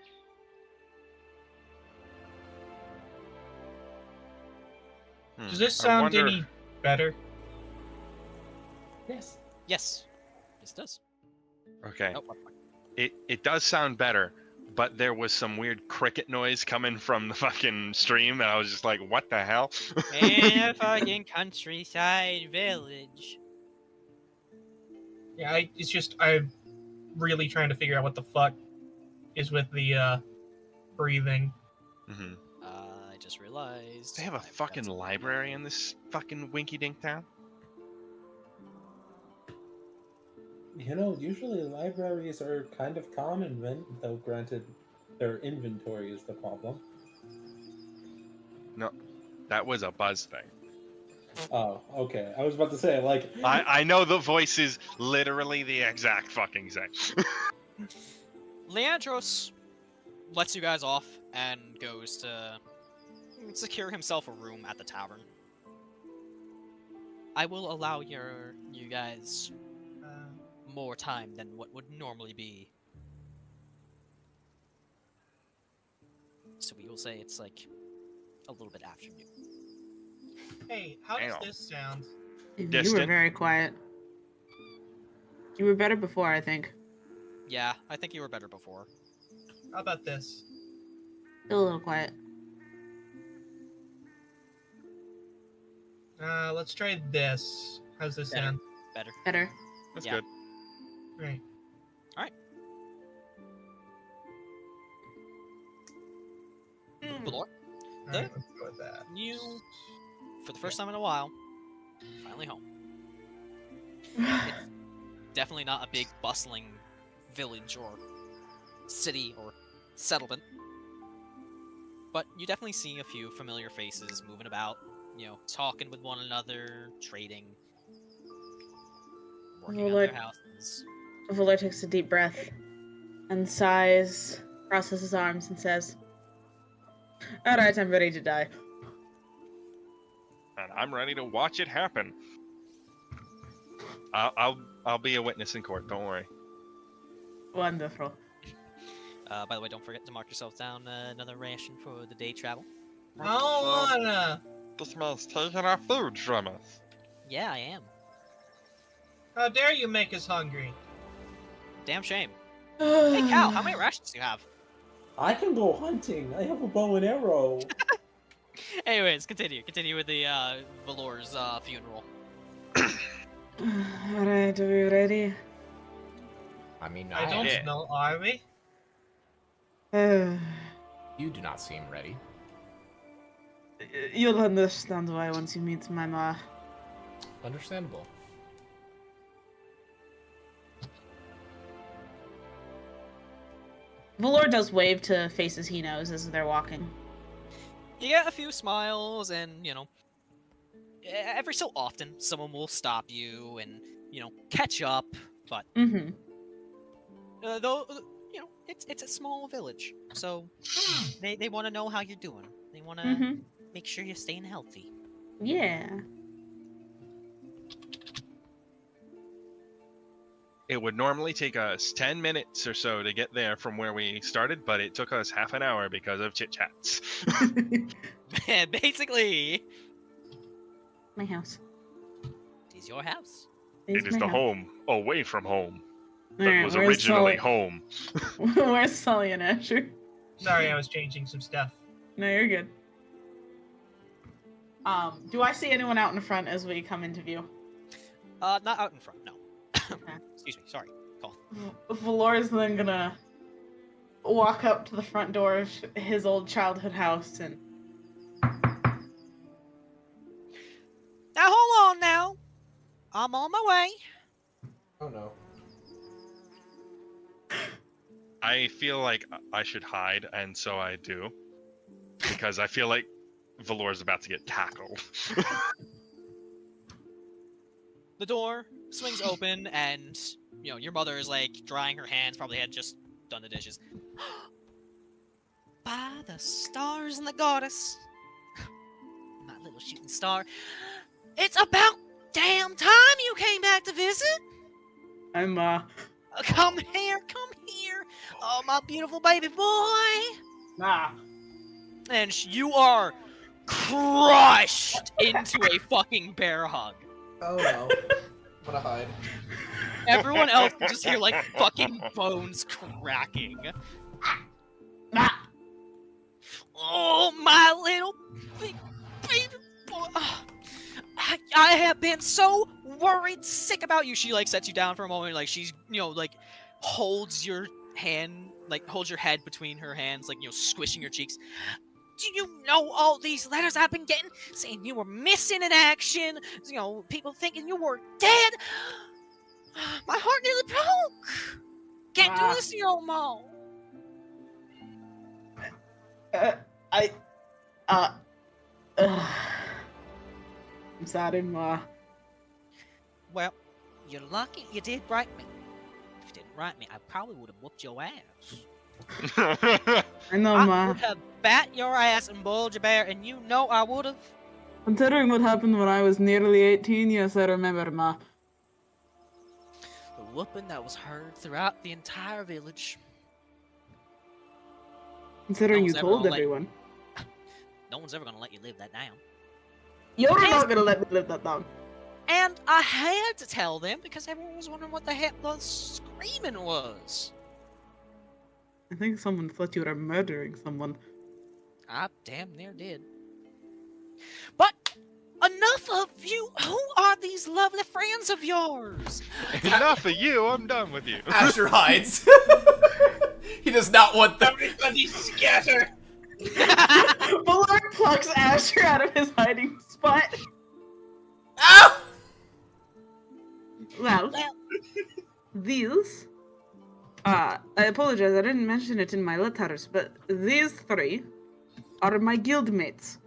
Does this I sound wonder- any better? Yes. Yes, this does. Okay. Oh, what- It does sound better, but there was some weird cricket noise coming from the fucking stream, and I was just like, what the hell? In a fucking countryside village. Yeah, I'm really trying to figure out what the fuck is with the breathing. Mm-hmm. I just realized. They have a fucking library in this fucking winky-dink town? You know, usually libraries are kind of common, though granted, their inventory is the problem. No, that was a Buzz thing. Oh, okay. I was about to say, like... I know the voice is literally the exact fucking same. Leandros lets you guys off and goes to secure himself a room at the tavern. I will allow you guys more time than what would normally be. So we will say it's like a little bit afternoon. Hey, how does this sound? You were Distant. very quiet. You were better before, I think. Yeah, I think you were better before. How about this? Still a little quiet. Let's try this. How's this sound? Better. Better. That's Yeah. good. Right. Valor, Alright, let's go with that. you, for the first time in a while, finally home. Definitely not a big bustling village or city or settlement, but you definitely see a few familiar faces moving about, you know, talking with one another, trading, working on their houses. Valor takes a deep breath and sighs, crosses his arms, and says, "Alright, I'm ready to die." And I'm ready to watch it happen. I'll be a witness in court. Don't worry. Wonderful. By the way, don't forget to mark yourself down another ration for the day travel. I don't wanna! This man's taking our food from us. Yeah, I am. How dare you make us hungry? Damn shame. Hey, Cal, how many rations do you have? I can go hunting. I have a bow and arrow. Anyways, continue with the Valor's funeral. Alright, are we ready? I mean, I don't know, are we? You do not seem ready. You'll understand why once you meet my ma. Understandable. Valor does wave to faces he knows as they're walking. You get a few smiles, and you know, every so often someone will stop you and catch up. But Mm-hmm. though you know, it's a small village, so they want to know how you're doing. They want to Mm-hmm. make sure you're staying healthy. Yeah. It would normally take us 10 minutes or so to get there from where we started, but it took us half an hour because of chit-chats. Basically, My house. it's your house. It is the home away from home that Alright, was where's originally Sully? home. Where's Sully and Azure? Sorry, I was changing some stuff. No, you're good. Do I see anyone out in front as we come into view? Not out in front, no. Okay. Excuse me, sorry. Call. Valor's then gonna walk up to the front door of his old childhood house and... Now hold on now. I'm on my way. Oh no. I feel like I should hide, and so I do. Because I feel like Valor's about to get tackled. The door swings open, and your mother is like drying her hands. Probably had just done the dishes. By the stars and the goddess, my little shooting star, it's about damn time you came back to visit. I'm, Come here, oh my beautiful baby boy. nah. And you are crushed into a fucking bear hug. Oh no. I'm gonna hide. Everyone else can just hear like fucking bones cracking. Oh, my little baby boy. I have been so worried, sick about you. She like sets you down for a moment, like she's like holds your hand, like holds your head between her hands, like squishing your cheeks. Do you know all these letters I've been getting saying you were missing in action? People thinking you were dead. My heart nearly broke. Can't do this to your old mom. I'm sorry, Ma. Well, you're lucky you did write me. If you didn't write me, I probably would have whooped your ass. I know, I Ma. would have bat your ass and boiled your bear, and you know I would have. Considering what happened when I was nearly 18, yes, I remember, Ma. The whooping that was heard throughout the entire village. Considering you told everyone. No one's ever gonna let you live that down. You're not gonna let me live that down. And I had to tell them because everyone was wondering what the heck the screaming was. I think someone thought you were murdering someone. I damn near did. But enough of you. Who are these lovely friends of yours? Enough of you. I'm done with you. Azure hides. He does not want them. Everybody scatter! Valor plucks Azure out of his hiding spot. Ow! Well, these... I apologize, I didn't mention it in my letters, but these three are my guildmates.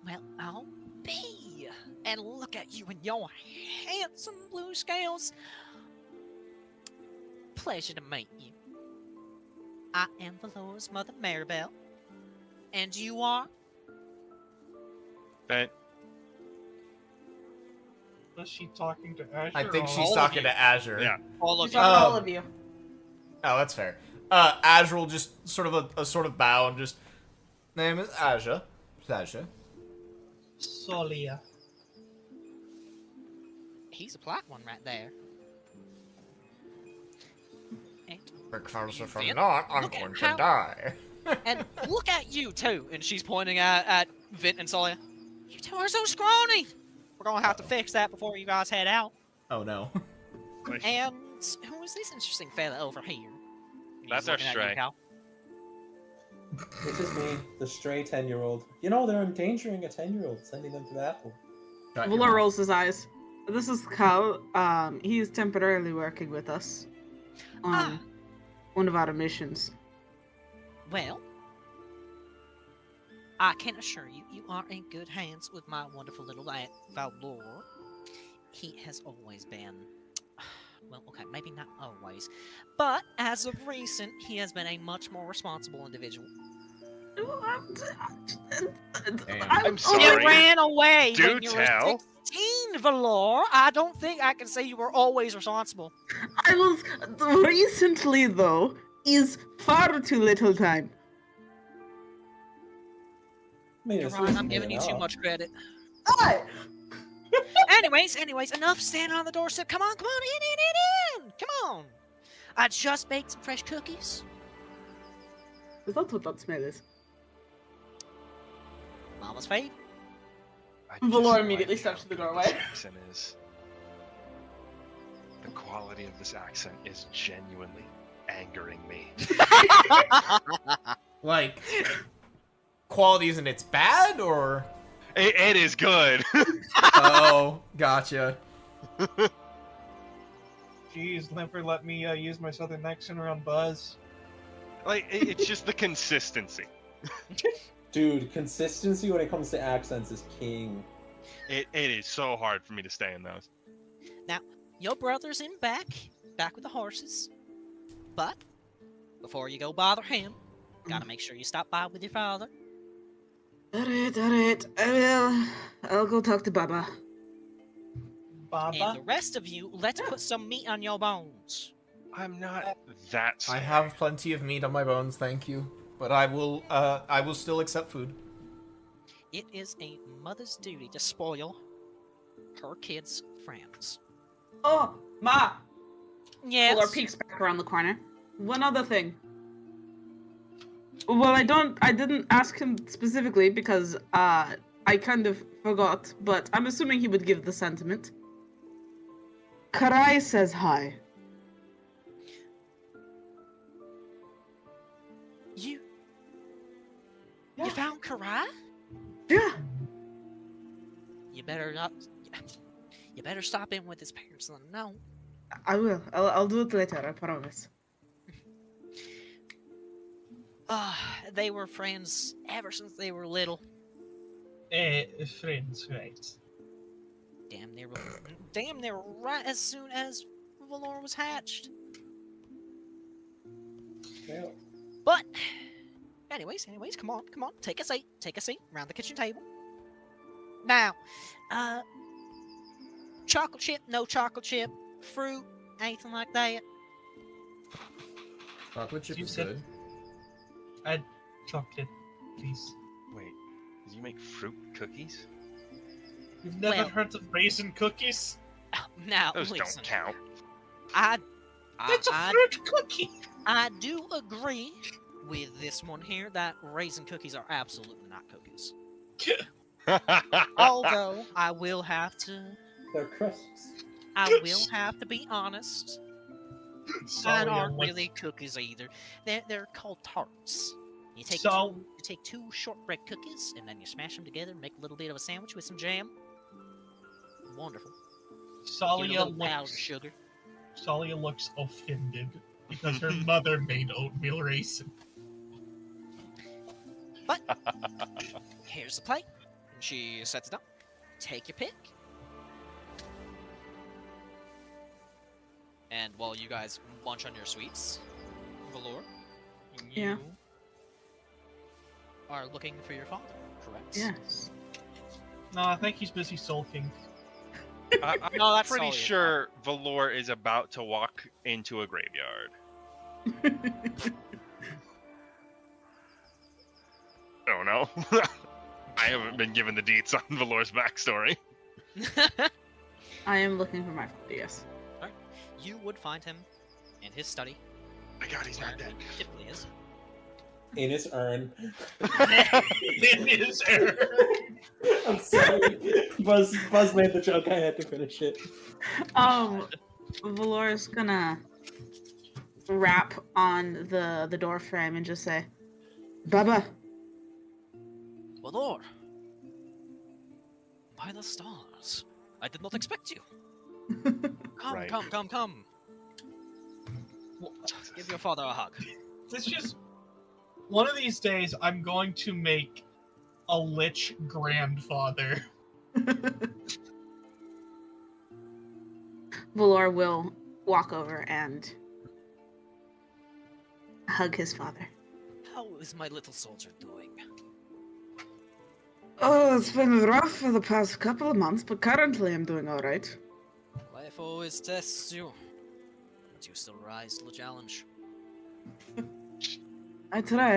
Well, I'll be. And look at you and your handsome blue scales. Pleasure to meet you. I am Valor's mother, Maribel. And you are? But Was she talking to Azure? I think or she's all of talking you? to Azure. yeah. All of She's you. talking to all of you. Oh, that's fair. Azure will just sort of a sort of bow and just... Name is Azure. Pleasure. Tsalia. He's a black one right there. And Because if I'm Vint, not, I'm look at going how- to die. And look at you too. And she's pointing at Vint and Tsalia. You two are so scrawny. We're gonna have to fix that before you guys head out. Oh no. And who is this interesting fella over here? He's That's our looking at you, stray. Cal. This is me, the stray 10-year-old. You know, they're endangering a 10-year-old, sending them to the apple. Valor rolls his eyes. This is Cal. He's temporarily working with us on one of our missions. Well, I can assure you, you are in good hands with my wonderful little lad, Valor. He has always been, well, okay, maybe not always, but as of recent, he has been a much more responsible individual. I'm You sorry. ran away Do when you were tell. 16, Valor. I don't think I can say you were always responsible. I was recently, though, is far too little time. I mean, You're it's right, I'm recently giving you too enough. much credit. Hi. Anyways, enough standing on the doorstep. Come on, in. Come on. I just baked some fresh cookies. Is that what that smell is? Mama's fave. I just Valor like immediately how steps to the good doorway. this accent is. The quality of this accent is genuinely angering me. Like, quality isn't it's bad, or? It is good. Oh, gotcha. Jeez, never let me use my southern accent around Buzz. Like, it's just the consistency. Dude, consistency when it comes to accents is king. It is so hard for me to stay in those. Now, your brother's in back with the horses. But before you go bother him, gotta make sure you stop by with your father. Alright. I'll go talk to Baba. And Baba? the rest of you, let's put some meat on your bones. I'm not that I scared. have plenty of meat on my bones, thank you. But I will still accept food. It is a mother's duty to spoil her kids' friends. Oh, Ma! Yes. Valor peeks back around the corner. One other thing. Well, I didn't ask him specifically because I kind of forgot, but I'm assuming he would give the sentiment. Karai says hi. You found Karai? Yeah. You better not. You better stop in with his parents and let them know. I will. I'll do it later, I promise. They were friends ever since they were little. Friends, right. Damn near right as soon as Valor was hatched. Yeah. But, anyways, come on, take a seat, around the kitchen table. Now, chocolate chip, no chocolate chip, fruit, anything like that. Chocolate chip You is said- good. Add chocolate, please. Wait, did you make fruit cookies? You've never Well- heard of raisin cookies? Now, Those listen, don't count. That's a fruit cookie! I do agree with this one here that raisin cookies are absolutely not cookies. Although I will have to They're crisps. be honest. Sorry, Mine aren't I'm really cookies either. They're called tarts. You So- take two shortbread cookies and then you smash them together, make a little bit of a sandwich with some jam. Wonderful. Give it a Tsalia little powdered looks, sugar. Tsalia looks offended because her mother made oatmeal raisin. Here's the plate. And she sets it up. Take your pick. And while you guys munch on your sweets, Valor, you Yeah. are looking for your father, correct? Yes. No, I think he's busy sulking. I'm No, that's pretty Tsalia. sure Valor is about to walk into a graveyard. I don't know. I haven't been given the deets on Valor's backstory. I am looking for my father, yes. You would find him in his study. My God, he's not dead. He typically is. In his urn. In his urn. I'm sorry. Buzz made the joke. I had to finish it. Valor's gonna rap on the door frame and just say, Baba. Valor! By the stars, I did not expect you. Come, Right. come. Give your father a hug. It's just one of these days I'm going to make a lich grandfather. Valor will walk over and hug his father. How is my little soldier doing? Oh, it's been rough for the past couple of months, but currently I'm doing alright. Life always tests you, but you still rise to the challenge. I try.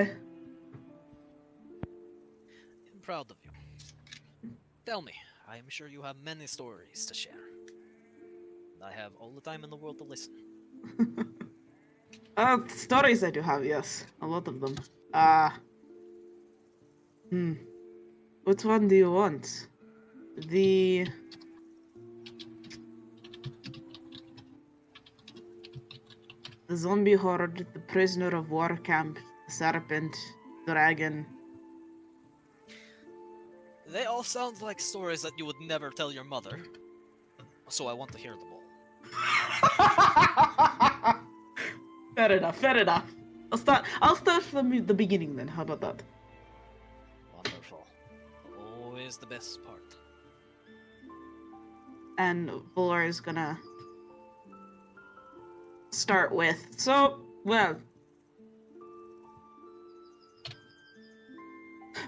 I'm proud of you. Tell me, I am sure you have many stories to share. And I have all the time in the world to listen. Stories I do have, yes. A lot of them. Which one do you want? The zombie horde, the prisoner of war camp, the serpent, dragon. They all sound like stories that you would never tell your mother. So I want to hear them all. Fair enough. I'll start from the beginning then. How about that? Wonderful. Always the best part. And Valor is gonna start with,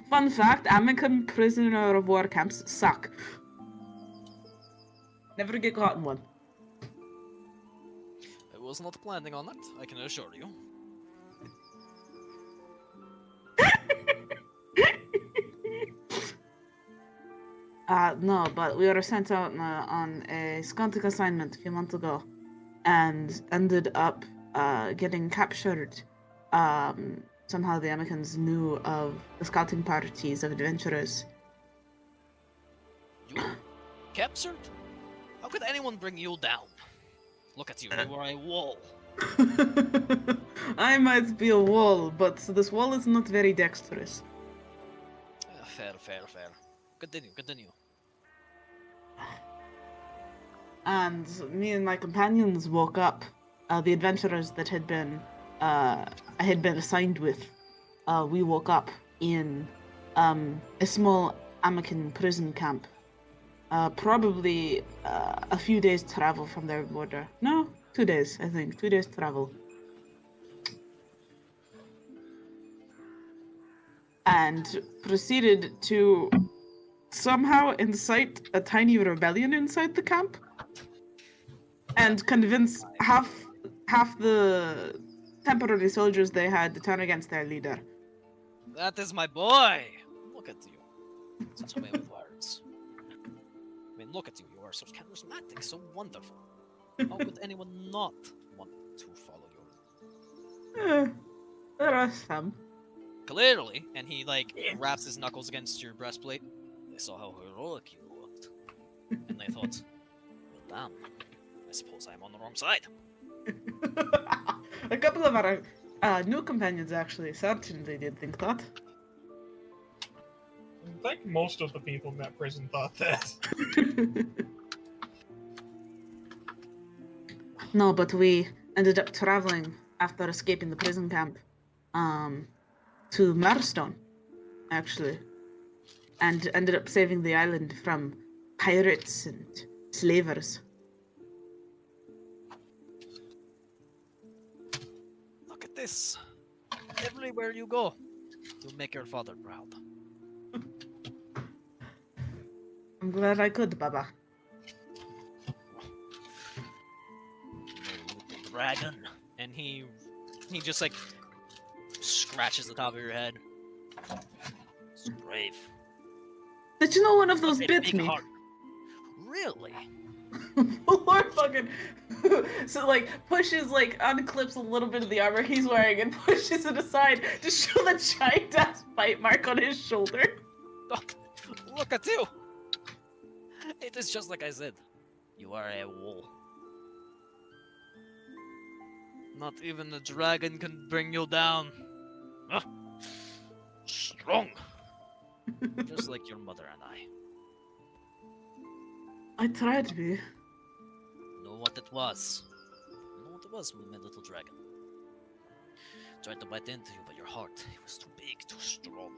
fun fact, American prisoner of war camps suck. Never get caught in one. I was not planning on that, I can assure you. No, but we were sent out on a scouting assignment a few months ago, and ended up getting captured somehow the Amicans knew of the scouting parties of adventurers. You captured? How could anyone bring you down? Look at you, you are a wall. I might be a wall, but this wall is not very dexterous. Fair. Continue. And me and my companions woke up. The adventurers that I had been assigned with, we woke up in a small Amican prison camp. Probably a few days travel from their border. No, 2 days, I think. 2 days travel. And proceeded to somehow incite a tiny rebellion inside the camp and convince half the temporary soldiers they had to turn against their leader. That is my boy! Look at you. Such a way with words. I mean, look at you. You are so charismatic, so wonderful. How could anyone not want to follow you? There are some. Clearly, and he wraps his knuckles against your breastplate. They saw how heroic you looked, and they thought, well, damn, I suppose I'm on the wrong side. A couple of our new companions actually certainly did think that. I think most of the people in that prison thought that. No, but we ended up traveling after escaping the prison camp to Marstone, actually, and ended up saving the island from pirates and slavers. Look at this. Everywhere you go, you make your father proud. I'm glad I could, Baba. Little dragon. And he just scratches the top of your head. So brave. Did you know one of those bits me? Heart. Really? Or fucking pushes unclips a little bit of the armor he's wearing and pushes it aside to show the giant ass bite mark on his shoulder. Look at you! It is just like I said. You are a wall. Not even a dragon can bring you down. Strong. Just like your mother and I. I tried to be. Know what it was. My little dragon. Tried to bite into you, but your heart, it was too big, too strong.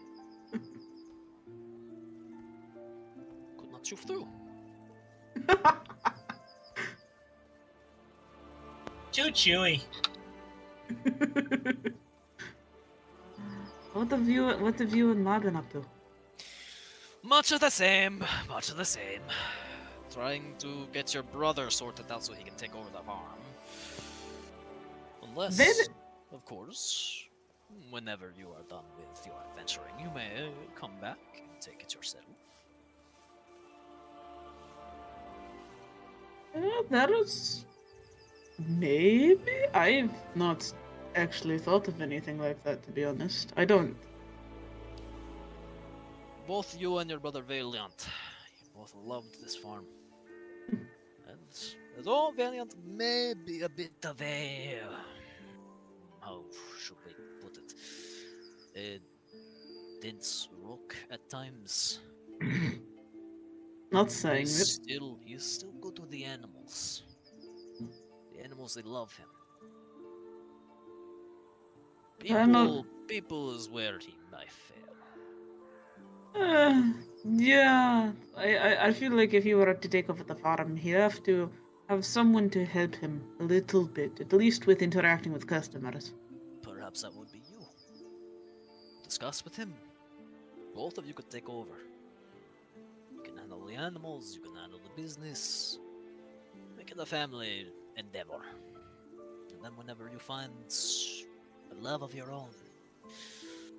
Could not chew through. Too chewy. What have you and Ma been up to? Much of the same. Trying to get your brother sorted out so he can take over the farm. Unless, of course, whenever you are done with your adventuring, you may come back and take it yourself. That is... maybe? I've not actually thought of anything like that, to be honest. I don't... Both you and your brother Valiant, you both loved this farm. And although Valiant may be a bit of a... how should we put it? A dense rock at times. Not saying it. He's still good with the animals. The animals, they love him. People is where he might fail. Yeah. I feel like if he were to take over the farm, he'd have to have someone to help him a little bit, at least with interacting with customers. Perhaps that would be you. Discuss with him. Both of you could take over. You can handle the animals, you can handle the business. Make it a family endeavor. And then whenever you find a love of your own,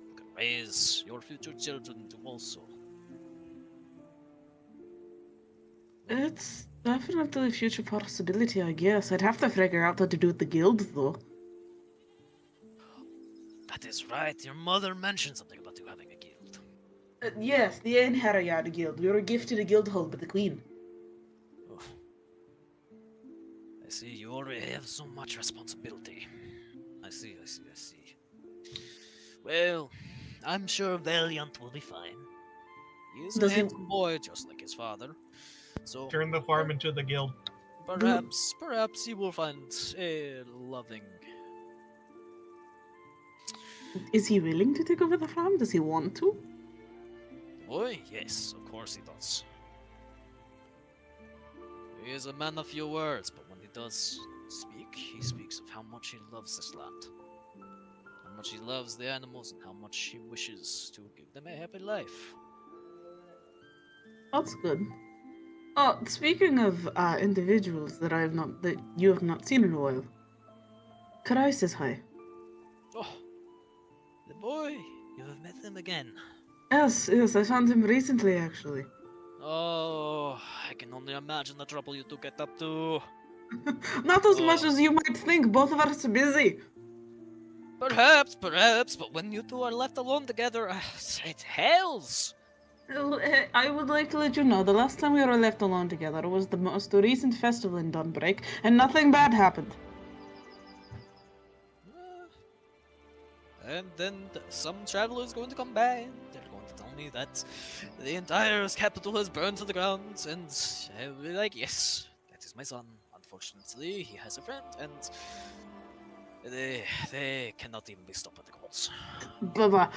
you can raise your future children to also. It's definitely a future possibility, I guess. I'd have to figure out how to do with the guild, though. That That is right. Your mother mentioned something about you having a guild. Yes, the Einherjar Guild. We were gifted a guild hall by the Queen. Oh. I see you already have so much responsibility. I see. Well, I'm sure Valiant will be fine. He's a handsome boy, just like his father. So Turn the farm into the guild. Perhaps he will find a loving. Is he willing to take over the farm? Does he want to? Boy, yes, of course he does. He is a man of few words, but when he does speak, he speaks of how much he loves this land. How much he loves the animals and how much he wishes to give them a happy life. That's good. Oh, speaking of individuals that you have not seen in a while, Karai says hi. Oh, the boy, you have met him again. Yes, I found him recently, actually. Oh, I can only imagine the trouble you two get up to. Not as much as you might think. Both of us are busy. Perhaps, but when you two are left alone together, it hells. I would like to let you know, the last time we were left alone together was the most recent festival in Dunbreak, and nothing bad happened. And then some traveler is going to come by, and they're going to tell me that the entire capital has burned to the ground, and I will be like, yes, that is my son. Unfortunately, he has a friend, and they cannot even be stopped at the goals. Baba,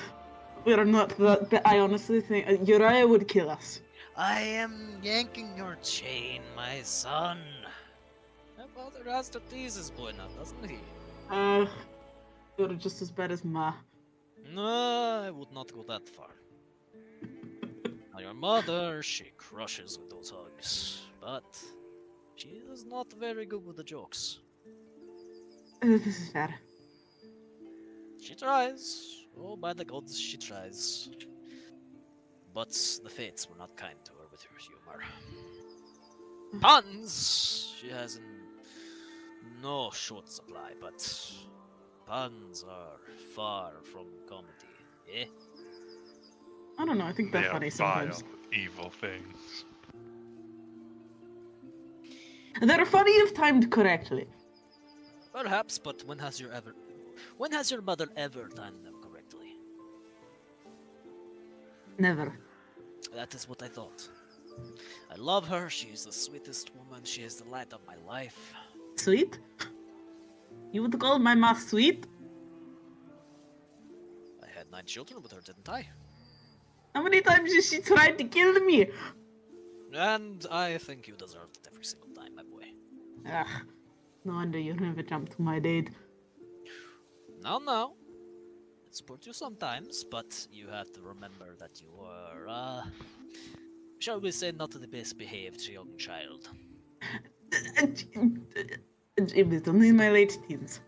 we're not that. I honestly think Uriah would kill us. I am yanking your chain, my son. My father has to tease his boy now, doesn't he? You're just as bad as Ma. No, I would not go that far. Now your mother, she crushes with those hugs, but she is not very good with the jokes. This is fair. She tries. Oh, by the gods, she tries. But the fates were not kind to her with her humor. Puns! She has no short supply, but puns are far from comedy, eh? I don't know, I think they're They funny are sometimes. vile, evil things. They're funny if timed correctly. Perhaps, but when has your mother ever done them correctly? Never. That is what I thought. I love her, she is the sweetest woman, she is the light of my life. Sweet? You would call my ma sweet? I had 9 children with her, didn't I? How many times has she tried to kill me? And I think you deserved it every single time, my boy. No wonder you never jumped to my date. No. I support you sometimes, but you have to remember that you are, shall we say, not the best behaved young child. It was only in my late teens.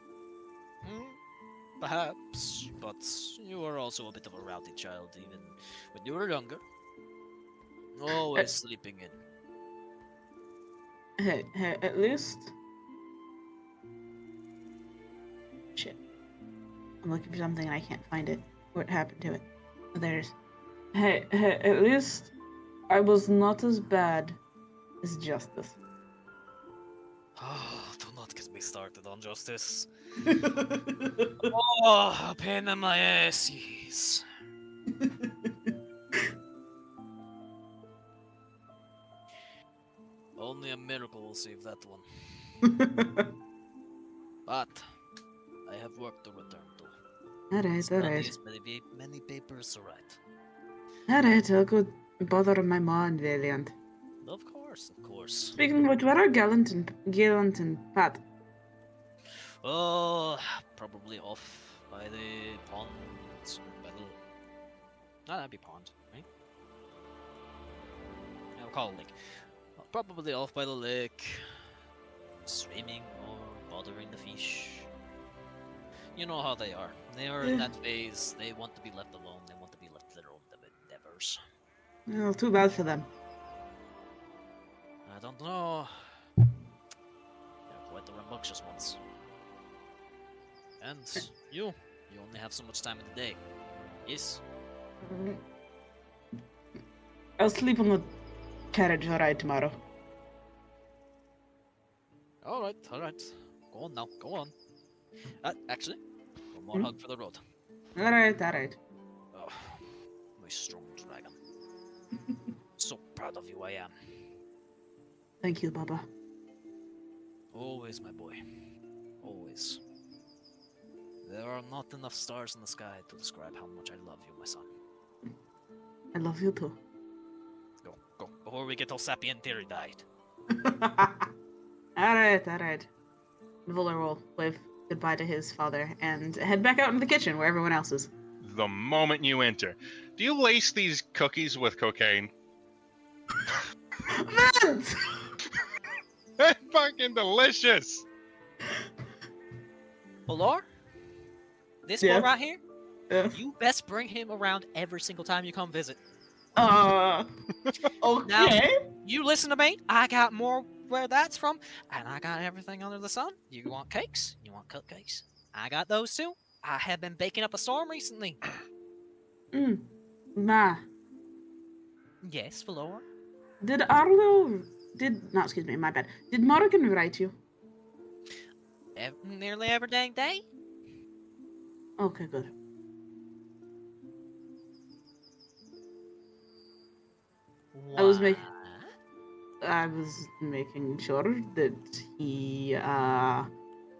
Perhaps, but you were also a bit of a rowdy child even when you were younger. Always sleeping in. Hey, at least... Shit. I'm looking for something and I can't find it. What happened to it? Oh, there's... Hey, at least I was not as bad as Justice. Oh, do not get me started on justice. Oh, a pain in my ass, yes. Only a miracle will save that one. But I have work to return to. Alright. Many papers to write. Alright, I'll go bother my ma and Valiant. Of course. Speaking of which, where are Gallant and Pat? Oh, probably off by the pond. That'd be pond, right? I'll call it lake. Probably off by the lake, swimming or bothering the fish. You know how they are. They are in that phase. They want to be left alone. They want to be left to their own endeavors. Well, too bad for them. I don't know. They're quite the rambunctious ones. And you, You only have so much time in the day. Yes? I'll sleep on the carriage ride tomorrow. Alright. Go on now, go on. Actually, one more hug for the road. Alright. Oh, my strong dragon. So proud of you I am. Thank you, Baba. Always, my boy. Always. There are not enough stars in the sky to describe how much I love you, my son. I love you too. Go. Before we get all sappy and teary-eyed. Alright. Vuller will wave goodbye to his father and head back out into the kitchen where everyone else is. The moment you enter, do you lace these cookies with cocaine? Vince! They're fucking delicious. Valor? This Yeah. boy right here? Yeah. You best bring him around every single time you come visit. Okay. Now, you listen to me. I got more where that's from, and I got everything under the sun. You want cakes? You want cupcakes? I got those too. I have been baking up a storm recently. Ma, Yes, Valor. did Morgan write you? Nearly every dang day. Okay, good. I was making sure that he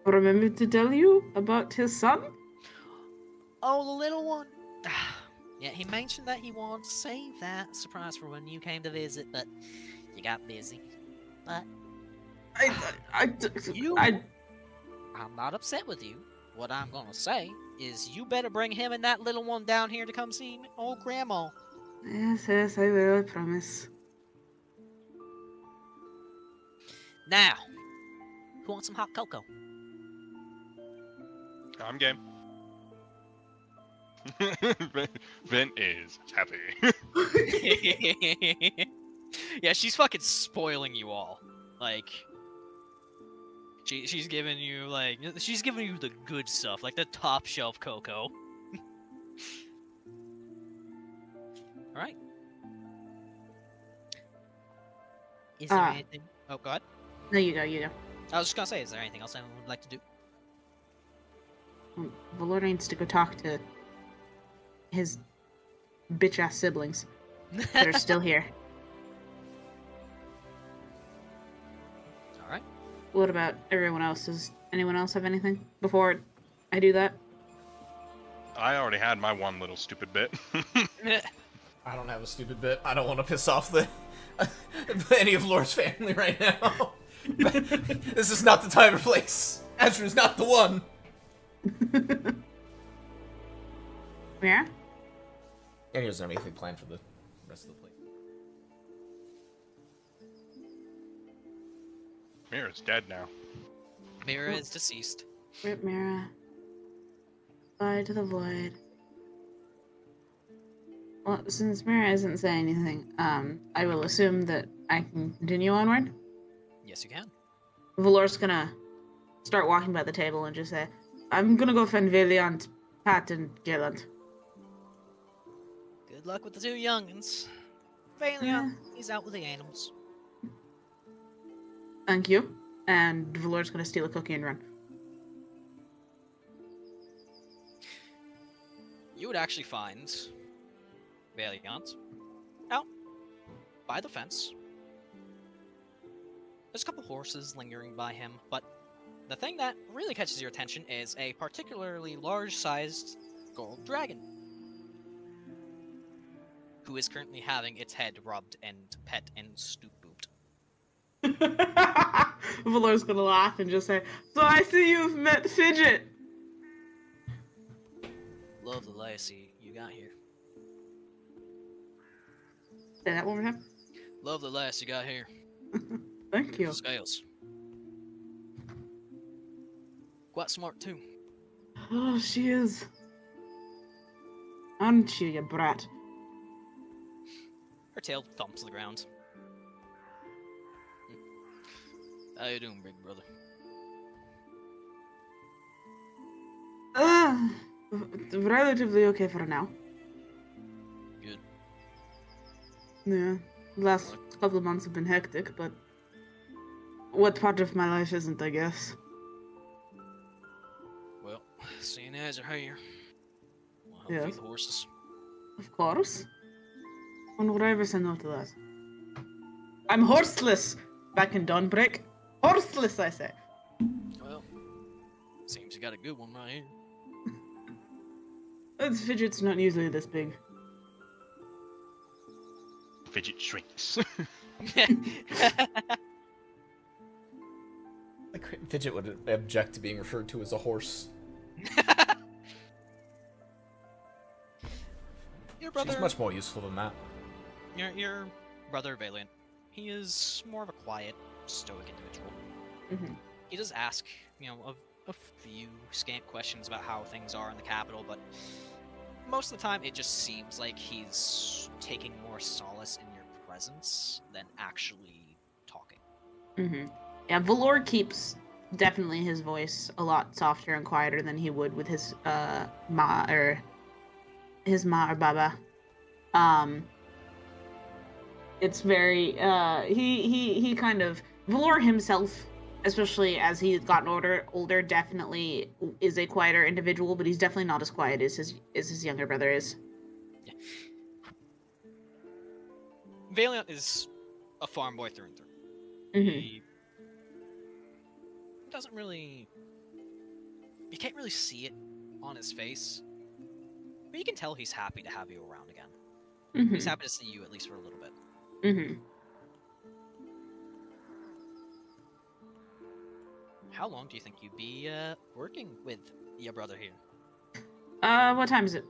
remembered to tell you about his son. Oh, the little one. Yeah, he mentioned that he wanted to save that surprise for when you came to visit, but you got busy. But I'm not upset with you. What I'm gonna say is you better bring him and that little one down here to come see old Grandma. Yes, I will, I promise. Now, who wants some hot cocoa? I'm game. Vint is happy. Yeah, she's fucking spoiling you all. Like, she's giving you the good stuff, like the top shelf cocoa. All right. Is there anything? Oh, go ahead. No, you go. I was just gonna say, is there anything else anyone would like to do? Valor needs to go talk to his bitch-ass siblings that are still here. All right. What about everyone else? Does anyone else have anything before I do that? I already had my one little stupid bit. I don't have a stupid bit. I don't want to piss off any of Lore's family right now. This is not the time or place. Azure is not the one. Yeah? And he doesn't have anything planned for the rest of the place. Myra's dead now. Myra is deceased. Rip Myra. Fly to the void. Well, since Myra isn't saying anything, I will assume that I can continue onward. Yes, you can. Valor's gonna start walking by the table and just say, I'm gonna go find Valiant, Pat, and Gilland. Good luck with the two youngins. Familial, he's out with the animals. Thank you. And Valor's gonna steal a cookie and run. You would actually find Valiant out by the fence. There's a couple horses lingering by him, but the thing that really catches your attention is a particularly large-sized gold dragon, who is currently having its head rubbed and pet and stoop-booped. Valor's gonna laugh and just say, so I see you've met Fidget! Love the lassie you got here. Say that one more time. Love the lass you got here. Thank you. Scales. Quite smart too. Oh, she is. Aren't she, you brat? Her tail thumps the ground. How you doing, big brother? Relatively okay for now. Good. Yeah. Last couple of months have been hectic, but what part of my life isn't, I guess? Well, seeing as you're here, we'll help Yes. feed the horses. Of course. When would I ever say no to that? I'm horseless! Back in Dawnbreak. Horseless, I say. Well, seems you got a good one right here. This fidget's not usually this big. Fidget shrinks. Like Fidget would object to being referred to as a horse. Your brother, She's much more useful than that. your brother Valiant, he is more of a quiet, stoic individual. Mm-hmm. He does ask, a few scant questions about how things are in the capital, but most of the time it just seems like he's taking more solace in your presence than actually talking. Mm-hmm. Yeah, Valor keeps definitely his voice a lot softer and quieter than he would with his ma or baba. It's very he kind of Valor himself, especially as he's gotten older, definitely is a quieter individual, but he's definitely not as quiet as his younger brother is. Yeah. Valiant is a farm boy through and through. Mm-hmm. He doesn't really... You can't really see it on his face, but you can tell he's happy to have you around again. Mm-hmm. He's happy to see you at least for a little bit. Mm-hmm. How long do you think you'd be working with your brother here? What time is it?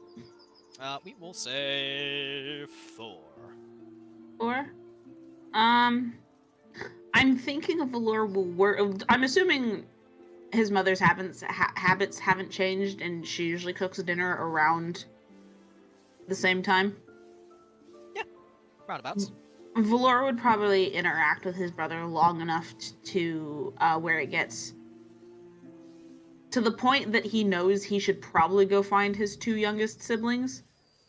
We will say 4. 4? I'm thinking of Valor will work. I'm assuming his mother's habits haven't changed, and she usually cooks dinner around the same time. Yeah, roundabouts. Valor would probably interact with his brother long enough to where it gets to the point that he knows he should probably go find his 2 youngest siblings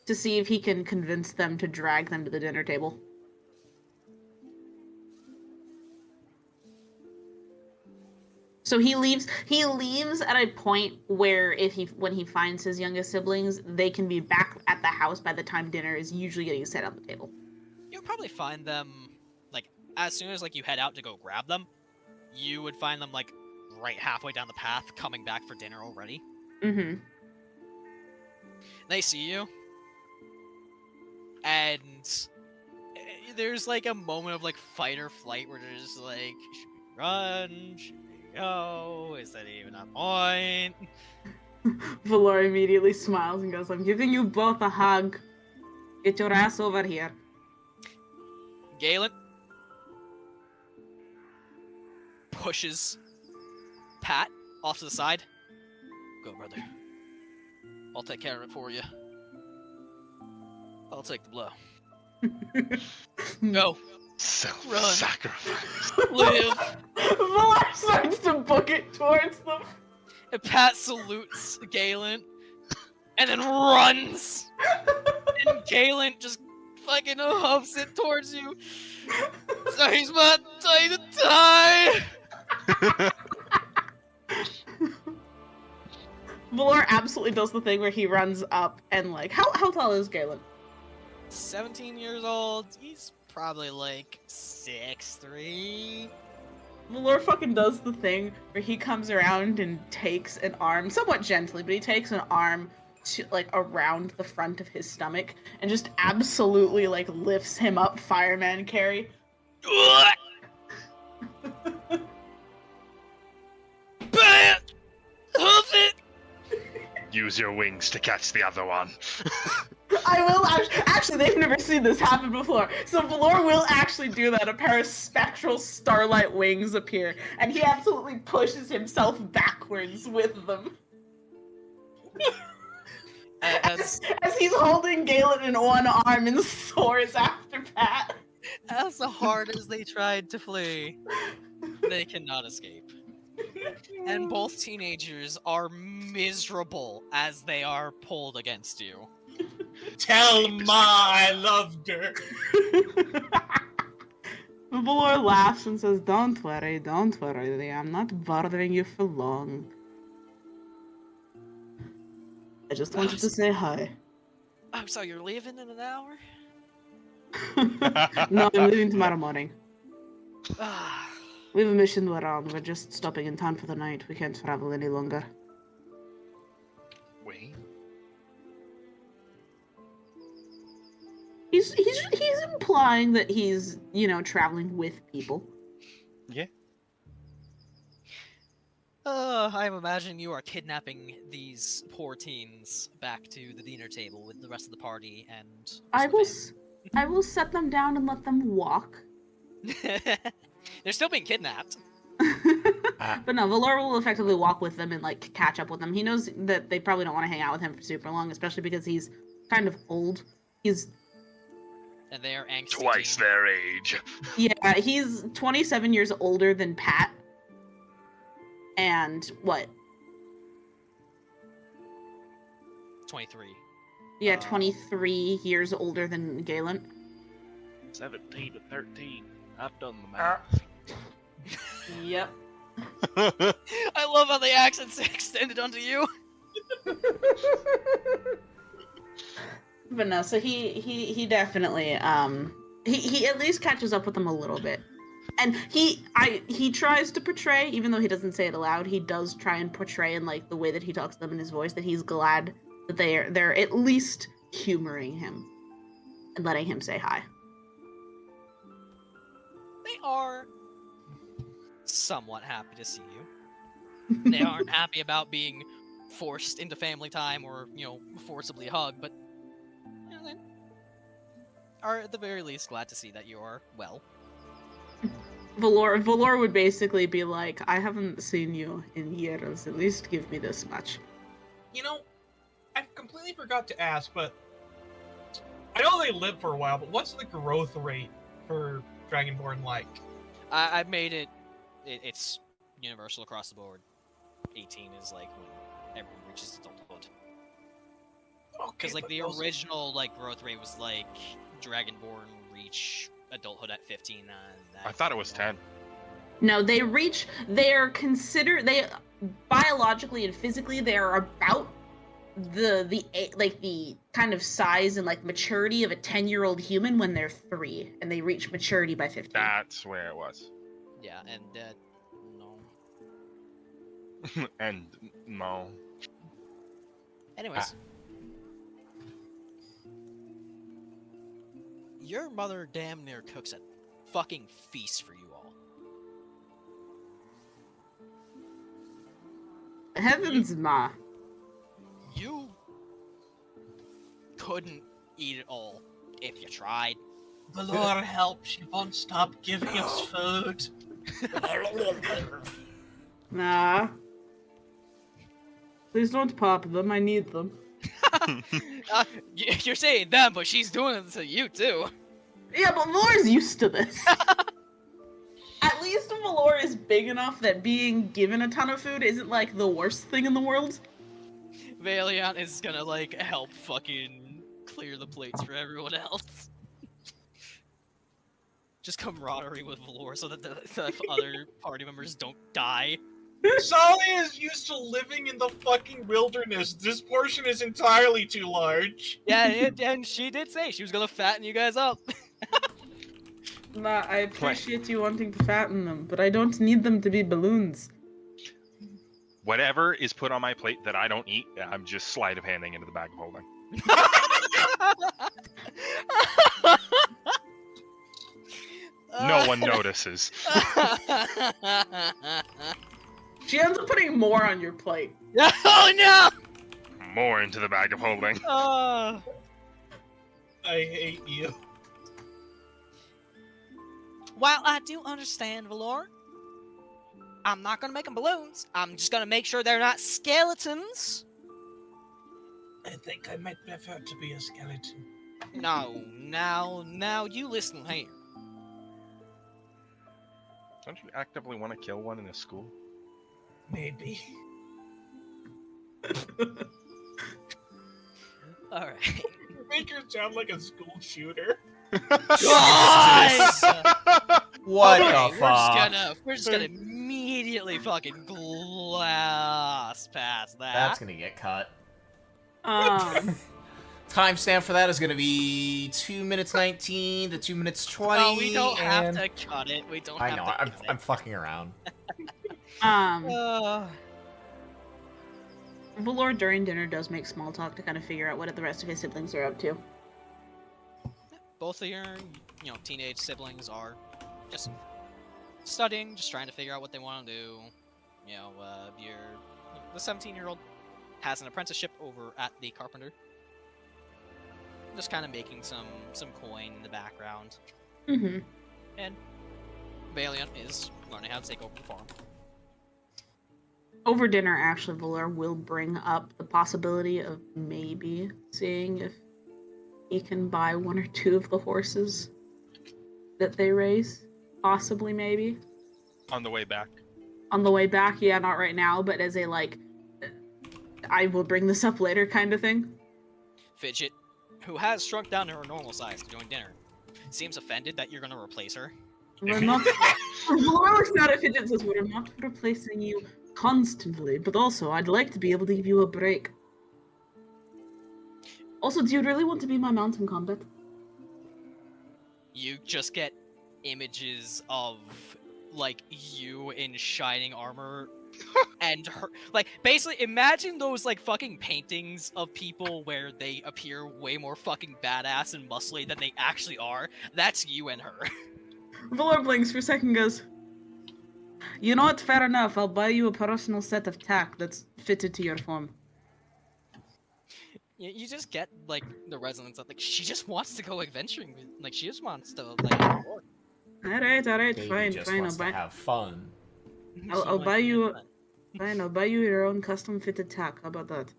to see if he can convince them to drag them to the dinner table. So he leaves at a point where when he finds his youngest siblings, they can be back at the house by the time dinner is usually getting set on the table. You'll probably find them, like, as soon as, like, you head out to go grab them, you would find them, like, right halfway down the path, coming back for dinner already. Mm-hmm. They see you, and there's, like, a moment of, like, fight or flight where they're just like, should we run? Should we go? Is that even a point? Valor immediately smiles and goes, I'm giving you both a hug. Get your ass over here. Galen pushes Pat off to the side. Go, brother. I'll take care of it for you. I'll take the blow. Go. Self-sacrifice. Live. Valor starts to book it towards them. And Pat salutes Galen and then runs. And Galen just fucking hoofs it towards you. So he's about to die. Valor absolutely does the thing where he runs up and like, how tall is Galen? 17 years old. He's probably like 6'3". Valor fucking does the thing where he comes around and takes an arm, somewhat gently, but he takes an arm to, like, around the front of his stomach and just absolutely, like, lifts him up fireman carry. Hoof it! Use your wings to catch the other one. I will actually, they've never seen this happen before, so Valor will actually do that. A pair of spectral starlight wings appear, and he absolutely pushes himself backwards with them. As he's holding Galen in one arm and soars after Pat. As hard as they tried to flee, they cannot escape. And both teenagers are miserable as they are pulled against you. Tell Ma I loved her. Valor laughs and says, don't worry, I'm not bothering you for long. I just wanted to say hi. Oh, so you're leaving in an hour? No, I'm leaving tomorrow morning. Ah, We have a mission we're on. We're just stopping in town for the night. We can't travel any longer. Wait. He's implying that he's, traveling with people. Yeah. I imagine you are kidnapping these poor teens back to the dinner table with the rest of the party and... I will set them down and let them walk. They're still being kidnapped. But no, Valor will effectively walk with them and, catch up with them. He knows that they probably don't want to hang out with him for super long, especially because he's kind of old. And they are angsty. Twice their age. Yeah, he's 27 years older than Pat. And, what? 23. Yeah, 23 years older than Galen. 17 to 13. I've done the math. Yep. I love how the accents extended onto you. But no, so he definitely he at least catches up with them a little bit. And he tries to portray, even though he doesn't say it aloud, he does try and portray in the way that he talks to them in his voice that he's glad that they're at least humoring him and letting him say hi. They are somewhat happy to see you. They aren't happy about being forced into family time or, forcibly hugged, but they are at the very least glad to see that you are well. Valor would basically be like, I haven't seen you in years, at least give me this much. I completely forgot to ask, but I know they live for a while, but what's the growth rate for Dragonborn like? I've made it's universal across the board. 18 is when everyone reaches adulthood. Because the original growth rate was Dragonborn reach adulthood at 15. I thought it was 10. No, they are considered, they biologically and physically they are about the kind of size and maturity of a 10-year-old human when they're 3, and they reach maturity by 15. That's where it was. Yeah, and no. And no. Anyways. Your mother damn near cooks a fucking feast for you all. Heavens, Ma. You couldn't eat it all if you tried. Valor help, she won't stop giving us food. Nah. Please don't pop them, I need them. You're saying them, but she's doing it to you too. Yeah, but Valor's used to this. At least Valor is big enough that being given a ton of food isn't the worst thing in the world. Valiant is gonna help fucking clear the plates for everyone else. Just camaraderie with Valor so that the other party members don't die. Tsalia is used to living in the fucking wilderness. This portion is entirely too large. Yeah, and she did say she was gonna fatten you guys up. Nah, I appreciate you wanting to fatten them, but I don't need them to be balloons. Whatever is put on my plate that I don't eat, I'm just sleight of handing into the bag of holding. No one notices. She ends up putting more on your plate. Oh no! More into the bag of holding. I hate you. While I do understand, Valor, I'm not gonna make them balloons. I'm just gonna make sure they're not skeletons. I think I might prefer to be a skeleton. No, now you listen here. Don't you actively want to kill one in a school? Maybe. All right. You make her sound like a school shooter. Guys! What Okay, the fuck? We're just gonna immediately fucking glass past that. That's gonna get cut. Timestamp for that is gonna be 2 minutes 19 to 2 minutes 20. No, we don't have and... to cut it. We don't I have know, to I'm fucking around. Valor during dinner does make small talk to kind of figure out what the rest of his siblings are up to. Both of your, teenage siblings are just studying, just trying to figure out what they want to do. The 17-year-old has an apprenticeship over at the carpenter. Just kind of making some coin in the background. Mm-hmm. And Valiant is learning how to take over the farm. Over dinner, actually, Valor will bring up the possibility of maybe seeing if he can buy 1 or 2 of the horses that they raise. Possibly, maybe. On the way back. On the way back, yeah, not right now, but as a, I will bring this up later kind of thing. Fidget, who has shrunk down to her normal size to join dinner, seems offended that you're going to replace her. We're not... Valor looks out at Fidget and says, we're not replacing you constantly, but also, I'd like to be able to give you a break. Also, do you really want to be my mount in combat? You just get images of, you in shining armor, and her, basically, imagine those, fucking paintings of people where they appear way more fucking badass and muscly than they actually are. That's you and her. Valor blinks for a second and goes, you know what, fair enough, I'll buy you a personal set of tack that's fitted to your form. You just get, the resonance of, she just wants to go adventuring. She just wants to, Alright, Baby fine, just fine, wants to have fun. I'll buy you... Fine, I'll buy you your own custom-fitted tack, how about that?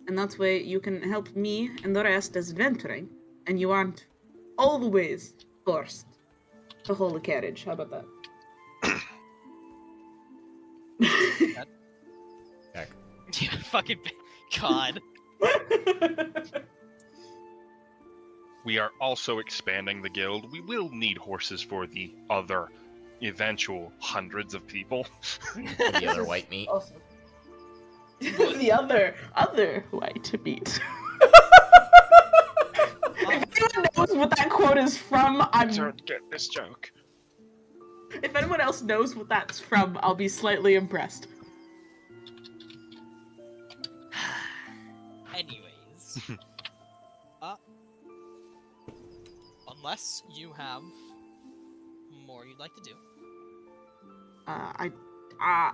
And that way you can help me and the rest as adventuring, and you aren't always forced to hold a carriage, how about that? Heck. Yeah, fucking God. We are also expanding the guild. We will need horses for the other eventual hundreds of people. The other white meat. Also. The other white meat. If anyone knows what that quote is from, I don't get this joke. If anyone else knows what that's from, I'll be slightly impressed. Anyways. Unless you have more you'd like to do.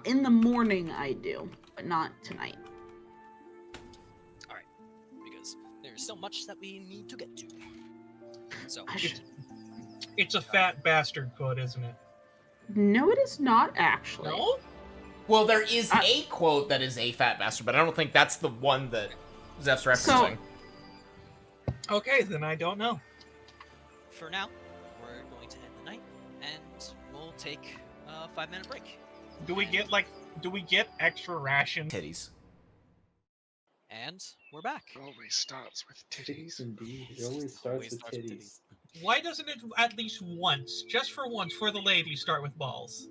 In the morning I do, but not tonight. Alright. Because there's so much that we need to get to. So It's a fat bastard quote, isn't it? No, it is not actually. No? Well, there is a quote that is a fat bastard, but I don't think that's the one that Zeph's referencing. Okay, then I don't know. for now, we're going to end the night, and we'll take a 5-minute break. Do we get extra ration? Titties. And we're back. It always starts with titties. Indeed, it always starts with titties. Why doesn't it at least once, just for once, for the ladies start with balls?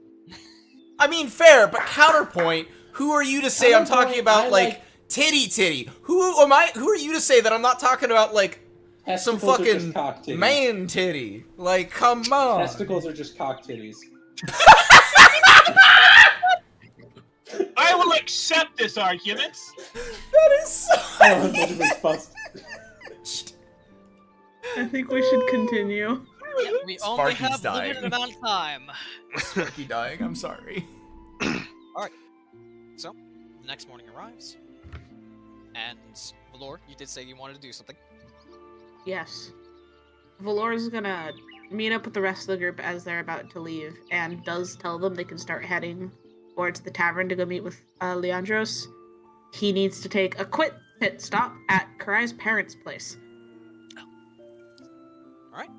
I mean, fair, but counterpoint, who are you to say I'm talking about, like, titty? Who are you to say that I'm not talking about, like, some fucking man titty? Like, come on. Testicles are just cock titties. I will accept this argument. That is so... I think we should continue. Yeah, we only Sparky's have dying. limited amount of time. Sparky dying, I'm sorry. Alright. So, the next morning arrives. And, Valor, you did say you wanted to do something. Yes. Valor's gonna meet up with the rest of the group as they're about to leave, and does tell them they can start heading towards the tavern to go meet with Leandros. He needs to take a quick pit stop at Karai's parents' place. Alright.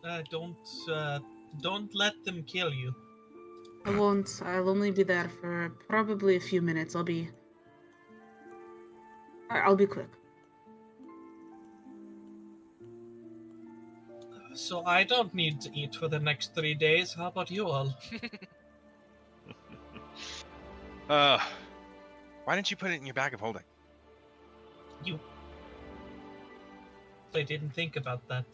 Don't let them kill you. I won't. I'll only be there for probably a few minutes. I'll be quick. So I don't need to eat for the next 3 days. How about you all? Why didn't you put it in your bag of holding? I didn't think about that.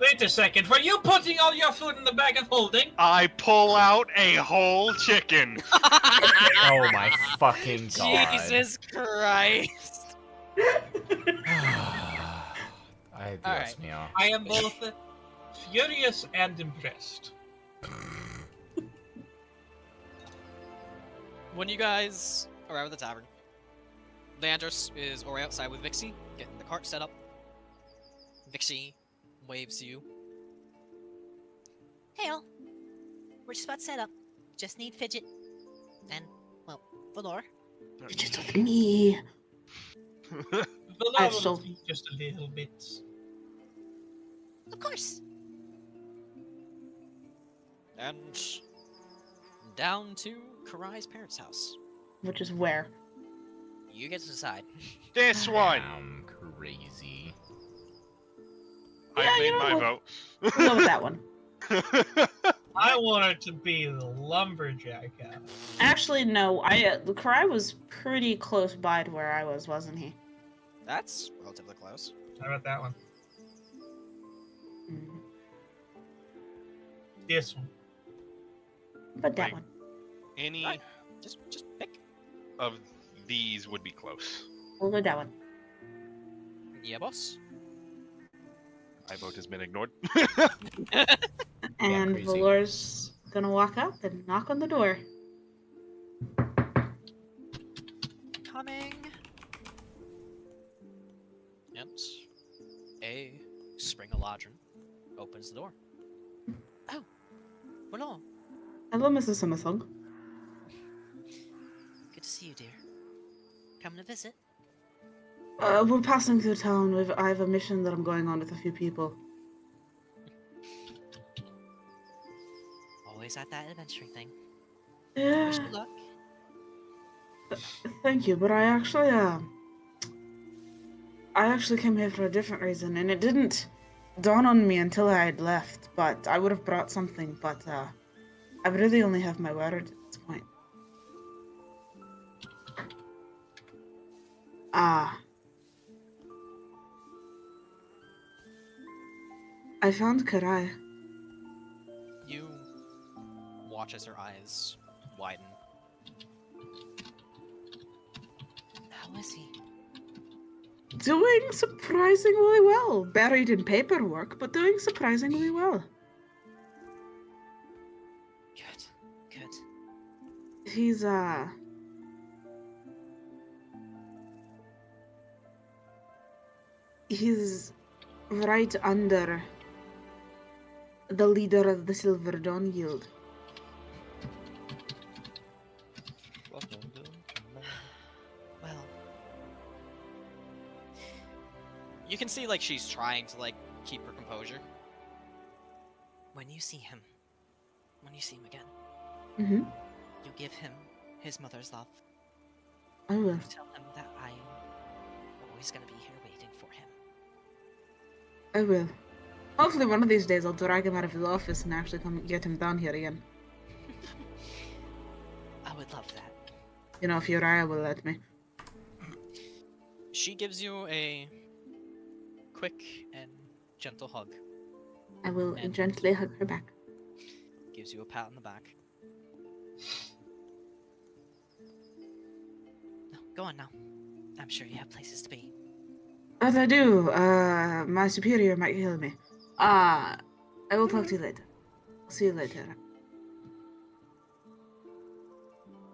Wait a second. Were you putting all your food in the bag of holding? I pull out a whole chicken. Oh my fucking god. Jesus Christ. Ay, Dios Alright. mío. I am both furious and impressed. When you guys arrive at the tavern, Leandros is already outside with Vixie, getting the cart set up. Vixie waves to you. Hey all. We're just about set up. Just need Fidget. And, well, Valor. Just with me. But I've still- just a little bit. Of course. And down to Karai's parents' house. Which is where? You get to decide. This one. I'm crazy. Yeah, I you made know my vote. We'll go with that one. I wanted to be the lumberjack house. Actually, no. Karai was pretty close by to where I was, wasn't he? That's relatively close. How about that one? Mm. This one. But that Wait. one. Any Right. Just pick. of these would be close. We'll go that one. Yeah, boss. My vote has been ignored. And crazy. Valor's gonna walk up and knock on the door. Coming. And a Springaladron opens the door. Oh. Valor. Hello, Mrs. Summersong. Good to see you, dear. Coming to visit? We're passing through town. I have a mission that I'm going on with a few people. Always at that adventuring thing. Yeah. Wish you luck. Thank you, but I actually came here for a different reason, and it didn't dawn on me until I had left. But I would have brought something, but I really only have my word at this point. I found Karai. You watch as her eyes widen. How is he? Doing surprisingly well. Buried in paperwork, but doing surprisingly well. Good. Good. He's right under the leader of the Silver Dawn Guild. Well, You can see like she's trying to like keep her composure. when you see him again, Mm-hmm. you give him his mother's love. I will. You tell him that I am always gonna be here waiting for him. I will. Hopefully one of these days I'll drag him out of his office and actually come get him down here again. I would love that. You know, if Uriah will let me. She gives you a quick and gentle hug. I will And- gently hug her back. Gives you a pat on the back. No, go on now. I'm sure you have places to be. As I do, my superior might kill me. I will talk to you later. See you later.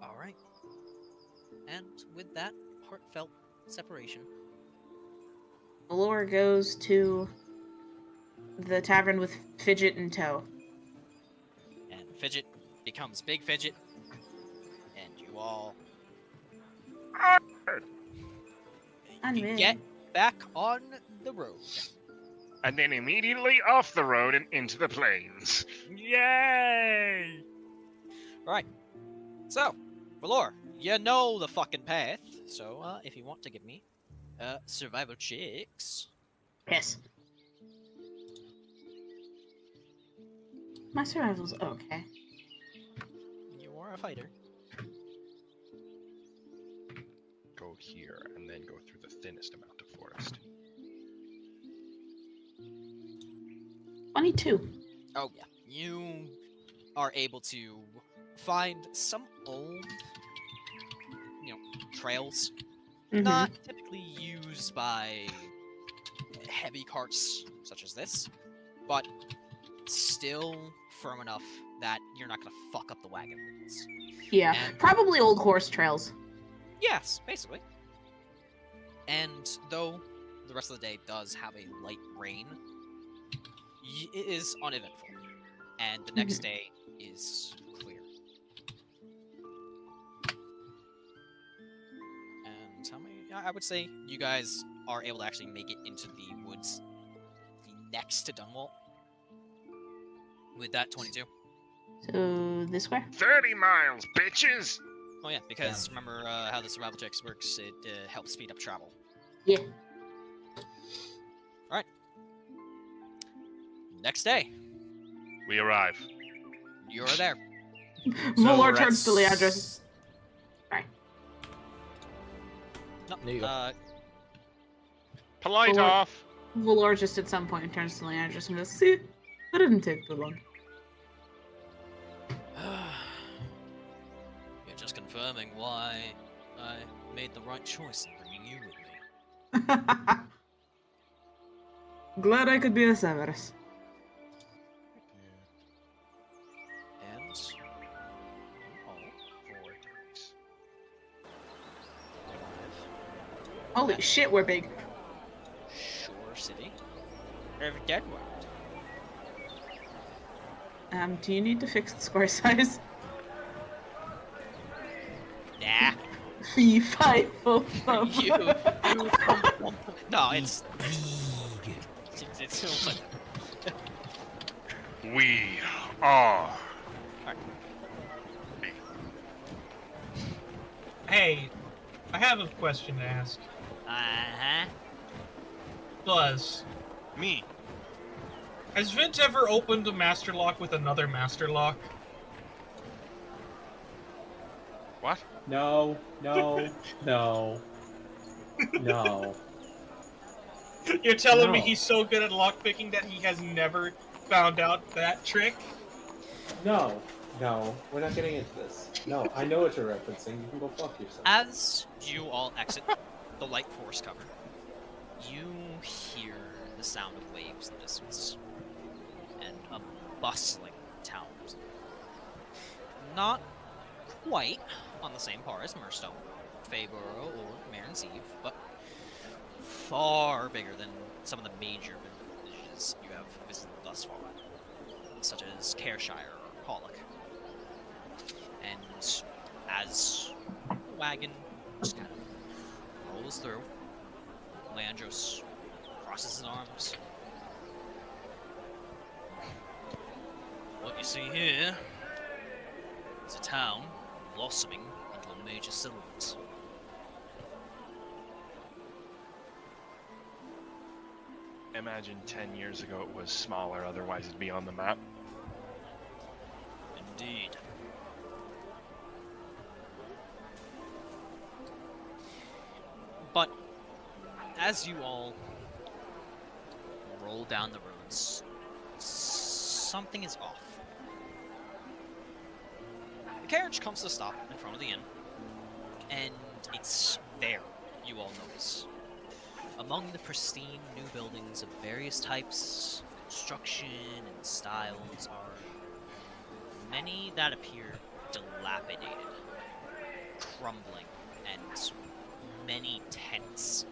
Alright. And with that heartfelt separation, Valor goes to the tavern with Fidget in tow. and Fidget becomes Big Fidget, and you all I'm you in. get back on the road. And then immediately off the road and into the plains. Yay! Right. So, Valor, you know the fucking path. So, if you want to give me survival checks. Yes. My survival's okay. You are a fighter. Go here and then go through the thinnest amount of forest. 22. Oh, yeah. You are able to find some old, trails. Not typically used by heavy carts such as this, but still firm enough that you're not going to fuck up the wagon wheels. Yeah, And- probably old horse trails. Yes, basically. And though the rest of the day does have a light rain, it is uneventful. And the next day is clear. And how many? I would say you guys are able to actually make it into the woods next to Dunwall. With that 22. So, this way? 30 miles, bitches! Oh yeah, because remember how the survival checks works, it helps speed up travel. Yeah. Alright. Next day. We arrive. You're there. Valor turns to Leandros. No, There you go. Polite Valor- off. Valor just at some point turns to Leandros and goes, see, that didn't take too long. You're just confirming why I made the right choice in bringing you with me. Glad I could be a Severus. And all 4 days. Holy shit, we're big. Shore City of Deadwood. Do you need to fix the square size? Nah. Fee, fi, fo, fum. No, it's so much. We are. Hey, I have a question to ask. Uh-huh. Buzz, Me. has Vint ever opened a master lock with another master lock? What? No, no, no, no. You're telling me No. he's so good at lockpicking that he has never found out that trick? No, no, we're not getting into this. No, I know what you're referencing. You can go fuck yourself. As you all exit the light force cover, you hear the sound of waves in the distance and a bustling town. Not quite on the same par as Murstone, Fayborough, or Marin's Eve, but far bigger than some of the major villages you have visited thus far, such as Careshire or Pollock. And as the wagon just kind of rolls through, Leandros crosses his arms. What you see here is a town blossoming into a major settlement. Imagine 10 years ago it was smaller, otherwise it'd be on the map. Indeed. But as you all roll down the roads, something is off. The carriage comes to a stop in front of the inn, and it's there, you all notice. Among the pristine new buildings of various types, construction, and styles are many that appear dilapidated, crumbling, and many tents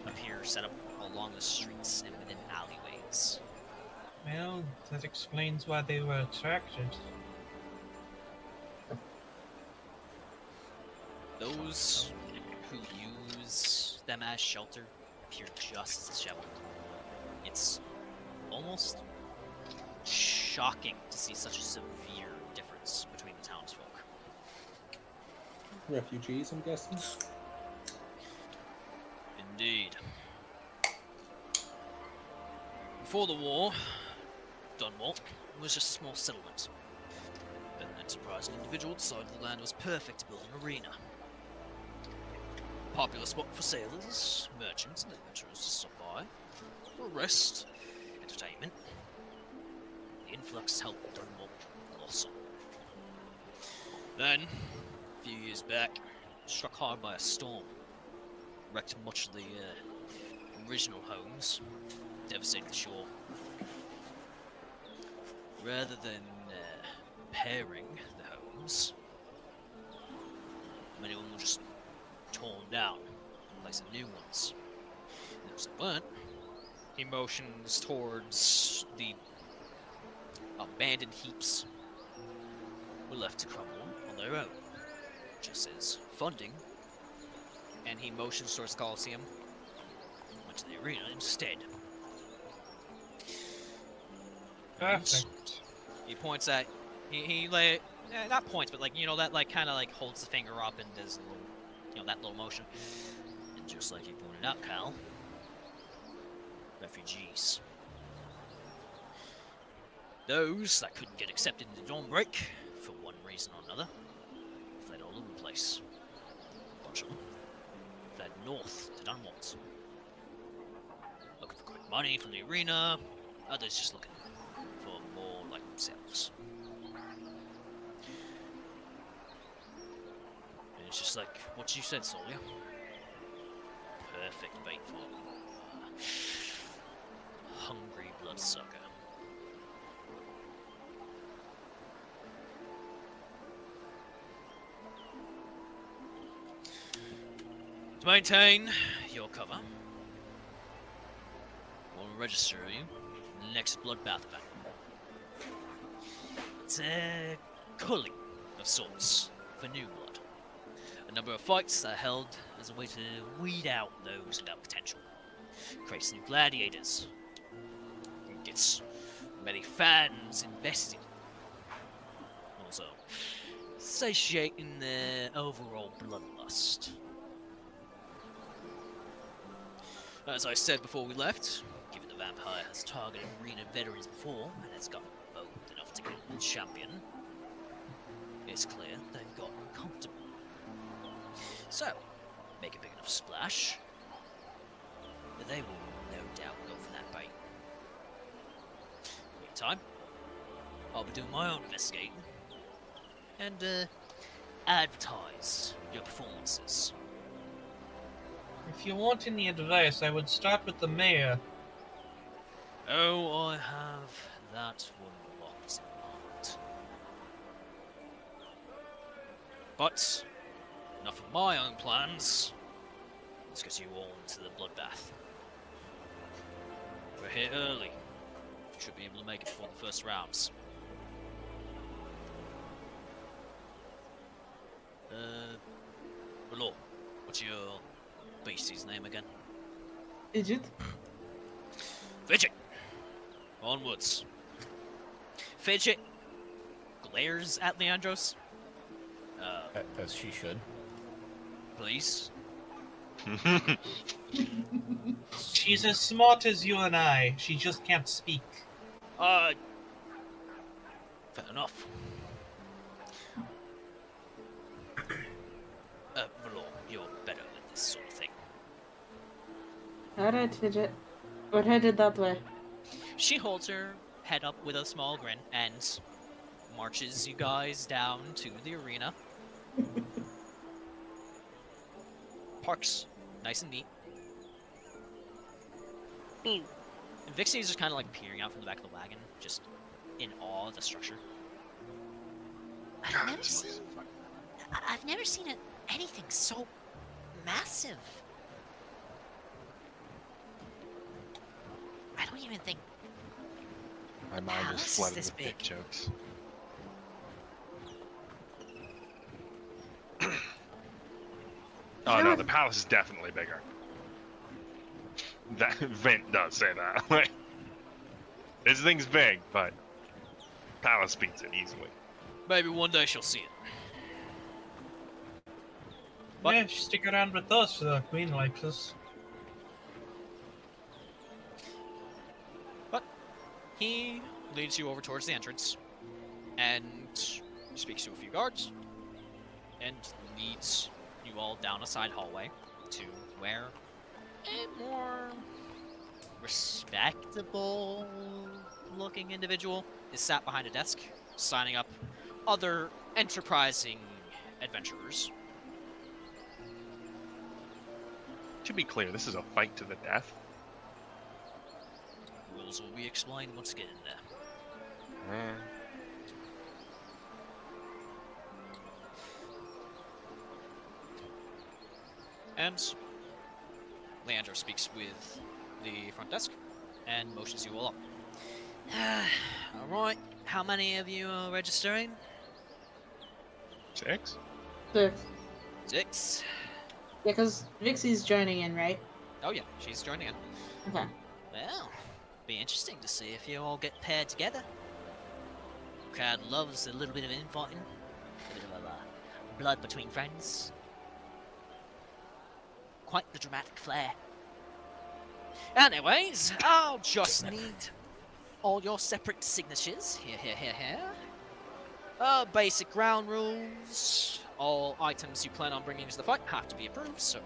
appear set up along the streets and within alleyways. Well, that explains why they were attracted. Those who use them as shelter appear just as disheveled. It's almost shocking to see such a severe difference between the townsfolk. Refugees, I'm guessing. Indeed. Before the war, Dunwalt was just a small settlement. Then an enterprising individual decided the land was perfect to build an arena. Popular spot for sailors, merchants, and adventurers to stop by for rest, entertainment. The influx helped Dunwalt blossom. Then, a few years back, struck hard by a storm, wrecked much of the original homes, devastated the shore. Rather than repairing the homes, many of them were just torn down, replacing new ones. And as they weren't, he motions towards the abandoned heaps were left to crumble on their own. Just as funding, and he motions towards the Colosseum, went to the arena instead. Perfect. He points at, he like, not points, but like, you know, that like kind of like holds the finger up and does a little, you know, that little motion. And just like you pointed out, Cal, refugees. Those that couldn't get accepted into Dawnbreak, for one reason or another, fled all over the place. A bunch of them fled north to Dunwalt, looking for quick money from the arena, others just looking for more like themselves. And it's just like what you said, Tsalia. Perfect bait for hungry bloodsucker. To maintain your cover, we'll register you in the next bloodbath event. It's a culling of sorts for new blood. A number of fights are held as a way to weed out those without potential. Creates new gladiators. Gets many fans invested. Also, satiating their overall bloodlust. As I said before we left, given the vampire has targeted arena veterans before and has gotten bold enough to kill the champion, it's clear they've gotten comfortable. So, make a big enough splash, but they will no doubt go for that bait. Meantime, I'll be doing my own investigating and advertise your performances. If you want any advice, I would start with the mayor. Oh, I have that one locked in mind. But enough of my own plans. Let's get you all into the bloodbath. We're here early. Should be able to make it before the first rounds. Valor, what's your beastie's name again? Fidget. Fidget! Onwards. Fidget glares at Leandros. As she should. Please. She's as smart as you and I. She just can't speak. Fair enough. Valor, you're better at this sort of thing. Alright, Fidget. We're headed that way. She holds her head up with a small grin and marches you guys down to the arena. Parks nice and neat. And Vixie is just kind of like peering out from the back of the wagon, just in awe of the structure. I've never seen anything so massive. I don't even think My mind palace is is flooded this with dick big. jokes. Oh no, the palace is definitely bigger. That Vint does say that. Like, This thing's big, but Palace beats it easily. Maybe one day she'll see it. But yeah, stick around with us. The Queen likes us. But he leads you over towards the entrance and speaks to a few guards and leads you all down a side hallway to where a more respectable looking individual is sat behind a desk signing up other enterprising adventurers. To be clear, this is a fight to the death. Rules will be explained once we get in there. And Leandro speaks with the front desk and motions you all up. Alright, how many of you are registering? 6? 6. 6. Yeah, because Vixie's joining in, right? Oh yeah, she's joining in. Okay. Well, be interesting to see if you all get paired together. Crowd loves a little bit of infighting, a bit of blood between friends. Quite the dramatic flair. Anyways, I'll just need all your separate signatures. Here. Basic ground rules. All items you plan on bringing to the fight have to be approved, so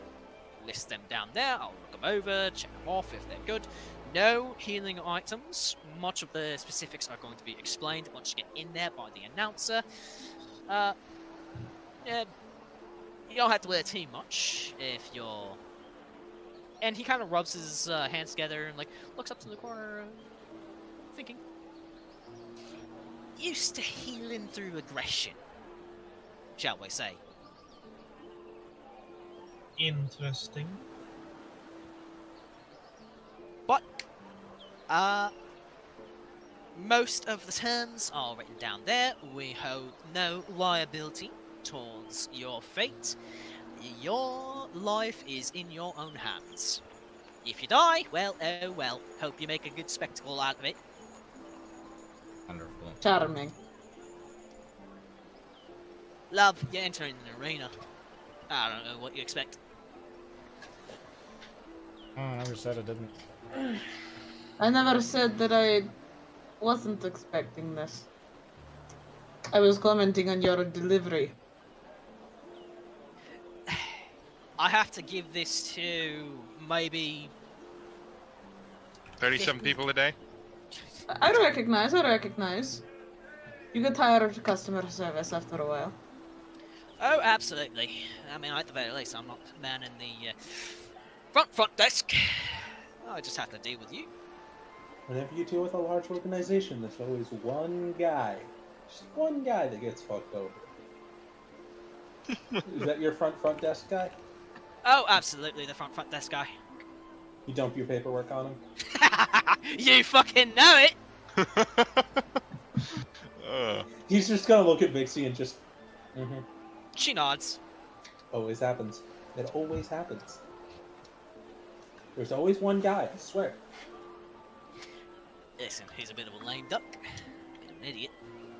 list them down there. I'll look them over, check them off if they're good. No healing items. Much of the specifics are going to be explained once you get in there by the announcer. Yeah, you don't have to wear too much if you're... And he kind of rubs his hands together and like looks up to the corner, thinking. Used to healing through aggression, shall we say. Interesting. But, most of the terms are written down there. We hold no liability towards your fate. Your life is in your own hands. If you die, well, oh well. Hope you make a good spectacle out of it. Wonderful. Charming. Love, you're entering an arena. I don't know what you expect. Oh, I never said I didn't. I never said that I wasn't expecting this. I was commenting on your delivery. I have to give this to maybe 37 people a day? I recognize. You get tired of customer service after a while. Oh, absolutely. I mean, at the very least, I'm not manning the front desk. I just have to deal with you. Whenever you deal with a large organization, there's always one guy. Just one guy that gets fucked over. Is that your front desk guy? Oh, absolutely, the front desk guy. You dump your paperwork on him? You fucking know it! He's just gonna look at Vixie and just... She nods. Always happens. It always happens. There's always one guy, I swear. Listen, he's a bit of a lame duck. A bit of an idiot.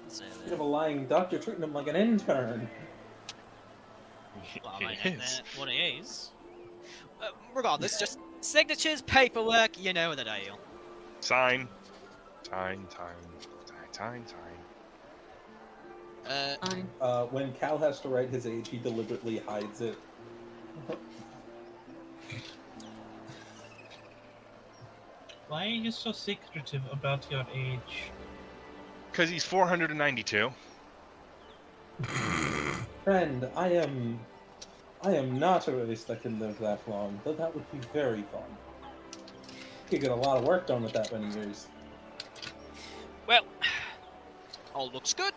So, Bit of a lying duck, you're treating him like an intern. well, I mean, what he is. Regardless, just signatures, paperwork, you know the deal. Sign. When Cal has to write his age, he deliberately hides it. Why are you so secretive about your age? Because he's 492. Friend, I am not a race that can live that long, though that would be very fun. You could get a lot of work done with that many years. Well, all looks good.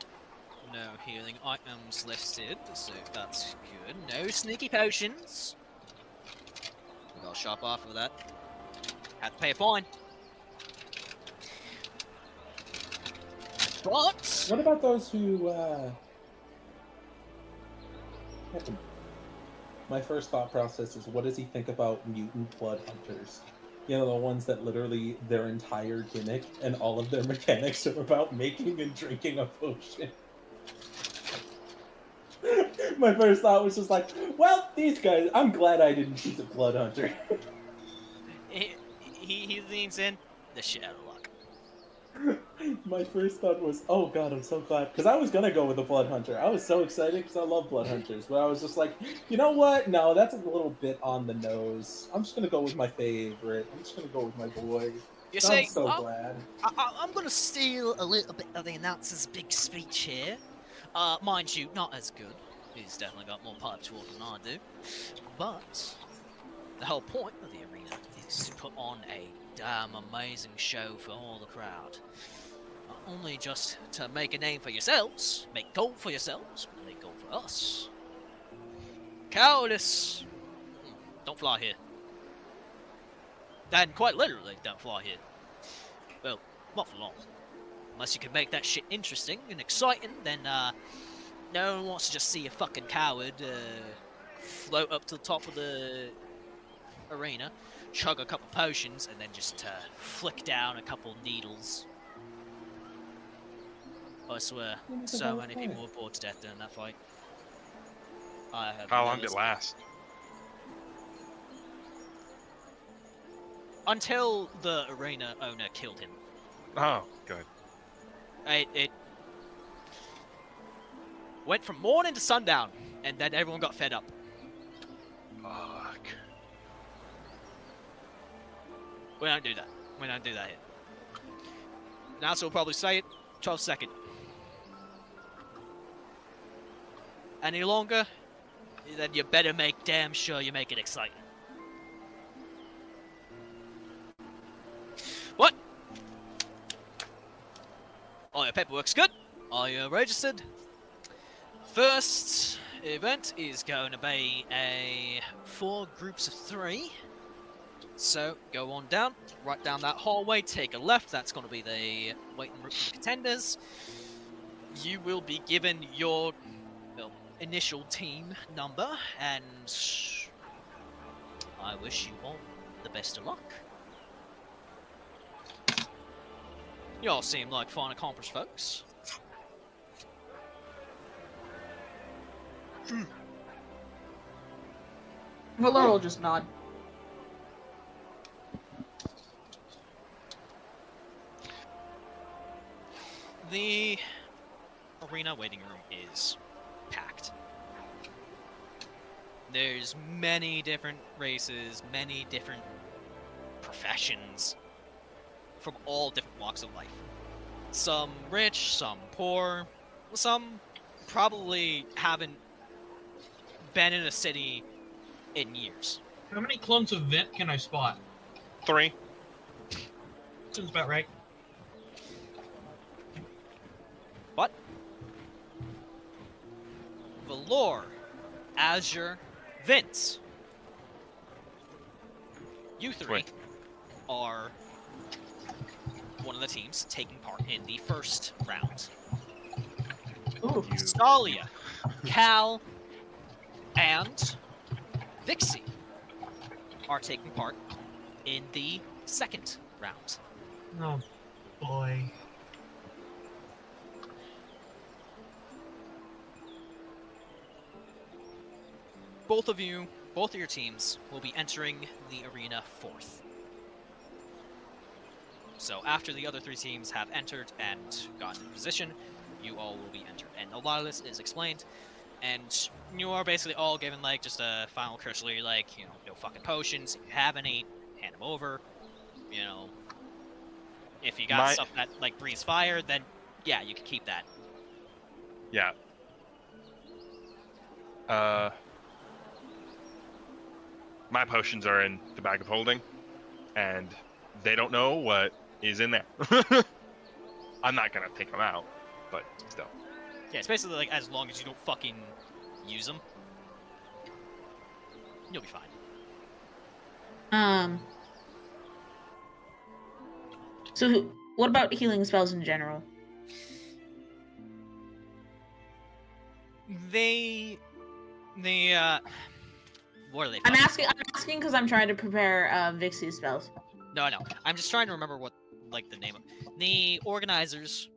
No healing items listed, so that's good. No sneaky potions. We got a sharp off of that. Had to pay a fine. But what about those who, My first thought process is, what does he think about mutant blood hunters? You know, the ones that literally their entire gimmick and all of their mechanics are about making and drinking a potion. My first thought was just like, well, these guys, I'm glad I didn't choose a Blood Hunter. He leans in. The shit out of luck. My first thought was, oh god, I'm so glad. Because I was going to go with a Blood Hunter. I was so excited because I love Blood Hunters. But I was just like, you know what? No, that's a little bit on the nose. I'm just going to go with my favorite. I'm just going to go with my boy. You I'm see, so glad. I'm gonna steal a little bit of the announcer's big speech here. Mind you, not as good. He's definitely got more pipe to than I do. But the whole point of the arena is to put on a damn amazing show for all the crowd. Not only just to make a name for yourselves, make gold for yourselves, but make gold for us. Cowardice! Don't fly here. And quite literally, don't fly here. Well, not for long. Unless you can make that shit interesting and exciting, then no one wants to just see a fucking coward float up to the top of the arena, chug a couple potions, and then just flick down a couple needles. I swear, so many people were bored to death during that fight. How long did it last? Until the arena owner killed him. Oh, good. It went from morning to sundown, and then everyone got fed up. Fuck. We don't do that. We don't do that here. Now, so we'll probably say it. 12 seconds. Any longer, then you better make damn sure you make it exciting. What? All your paperwork's good. All you registered. First event is going to be 4 groups of 3. So go on down, right down that hallway, take a left. That's going to be the waiting room for the contenders. You will be given your initial team number, and I wish you all the best of luck. You all seem like fine, accomplished folks. Valor will just nod. The arena waiting room is packed. There's many different races, many different professions from all different walks of life. Some rich, some poor, some probably haven't been in a city in years. How many clones of Vint can I spot? 3. Seems about right. What? Valor, Azure, Vince. You 3 are one of the teams taking part in the first round. Ooh. Tsalia, Cal, and Hexxy are taking part in the second round. Oh, boy. Both of your teams will be entering the arena 4th. So after the other 3 teams have entered and gotten in position, you all will be entered. And a lot of this is explained, and you are basically all given like just a final cursory, like, no fucking potions. If you have any, hand them over. If you got stuff that like breathes fire, then yeah, you can keep that. Yeah. My potions are in the bag of holding, and they don't know what is in there. I'm not gonna take them out, but still. Yeah, it's basically like as long as you don't fucking use them, you'll be fine. So what about healing spells in general? What are they? I'm asking because I'm trying to prepare Vixie's spells. No, no. I'm just trying to remember what, like, the name of... The organizers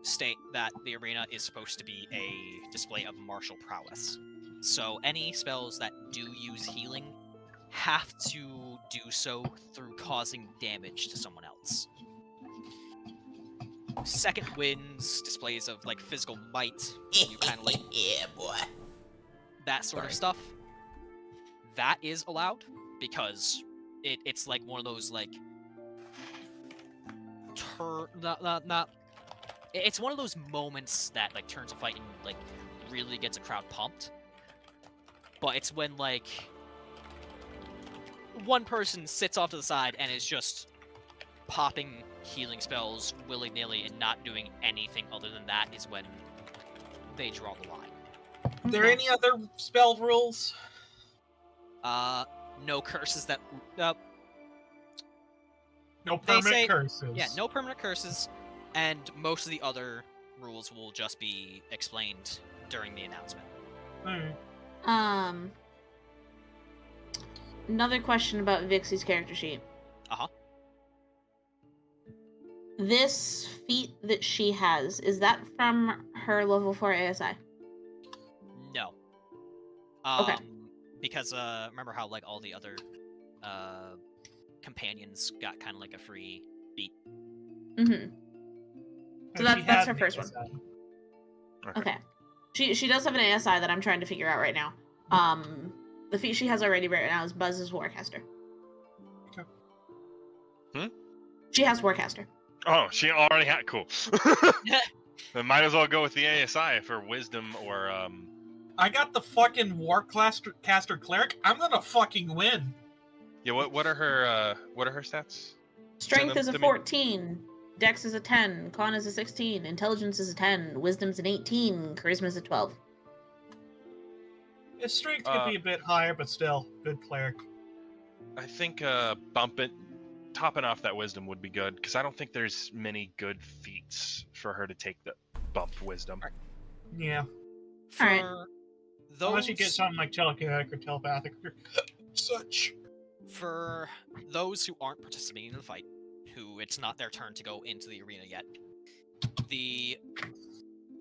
state that the arena is supposed to be a display of martial prowess. So any spells that do use healing have to do so through causing damage to someone else. Second winds, displays of, like, physical might, you kind of, like... Yeah, boy. That sort of stuff. That is allowed, because it's like one of those, like... It's one of those moments that, like, turns a fight and, like, really gets a crowd pumped. But it's when, like... one person sits off to the side and is just popping healing spells willy-nilly and not doing anything other than that is when they draw the line. Are there any other spell rules? No curses that... No permanent curses. Yeah, no permanent curses, and most of the other rules will just be explained during the announcement. Alright. Another question about Vixie's character sheet. Uh-huh. This feat that she has, is that from her level 4 ASI? No. Okay. Because, remember how, like, all the other, companions got kind of like a free beat? Mm-hmm. So And she that's has her an first one. ASI. Okay. She does have an ASI that I'm trying to figure out right now. The feat she has already right now is Buzz's Warcaster. Hmm? She has Warcaster. Oh, she already had... Cool. Then might as well go with the ASI for wisdom or, I got the fucking Warcaster Cleric. I'm gonna fucking win. Yeah, what are her stats? Strength is a to me. 14. Dex is a 10. Con is a 16. Intelligence is a 10. Wisdom's an 18. Charisma is a 12. His strength could be a bit higher, but still, good cleric. I think topping off that wisdom would be good, because I don't think there's many good feats for her to take the bump wisdom. Yeah. For Alright. those... Unless you get something like telekinetic or telepathic or such. For those who aren't participating in the fight, who it's not their turn to go into the arena yet, the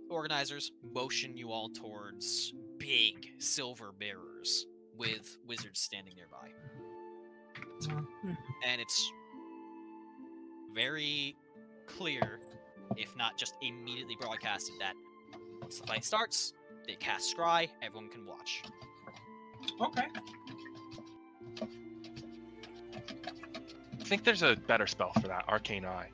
organizers motion you all towards big silver mirrors with wizards standing nearby. And it's very clear, if not just immediately broadcasted, that once the fight starts, they cast Scry, everyone can watch. Okay. I think there's a better spell for that, Arcane Eye.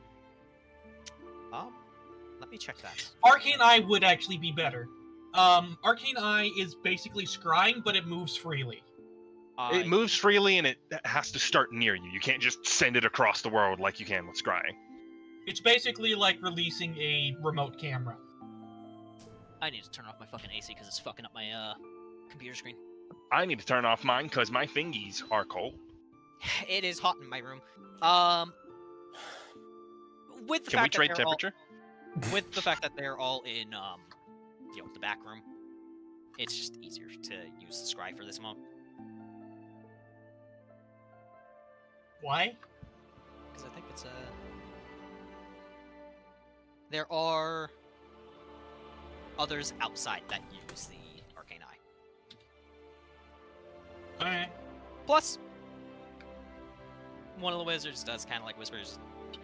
Let me check that. Arcane Eye would actually be better. Arcane Eye is basically scrying, but it moves freely. It moves freely and it has to start near you. You can't just send it across the world like you can with Scrying. It's basically like releasing a remote camera. I need to turn off my fucking AC because it's fucking up my computer screen. I need to turn off mine because my fingies are cold. It is hot in my room. With the Can we fact that trade they're temperature? with the fact that they're all in the back room, it's just easier to use the Scry for this moment. Why? Because I think it's there are others outside that use the Arcane Eye. Alright. Plus, one of the wizards does kind of like whispers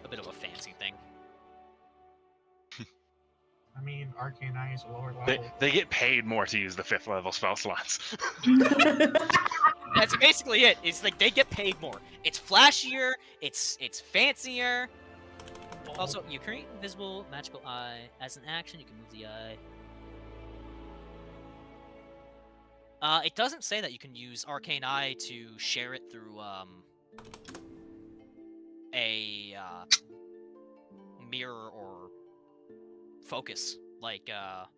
a bit of a fancy thing. I mean, Arcane Eye is a lower level. They get paid more to use the 5th level spell slots. That's basically it. It's like they get paid more. It's flashier. It's fancier. Also, you create invisible magical eye as an action. You can move the eye. It doesn't say that you can use Arcane Eye to share it through a mirror or focus like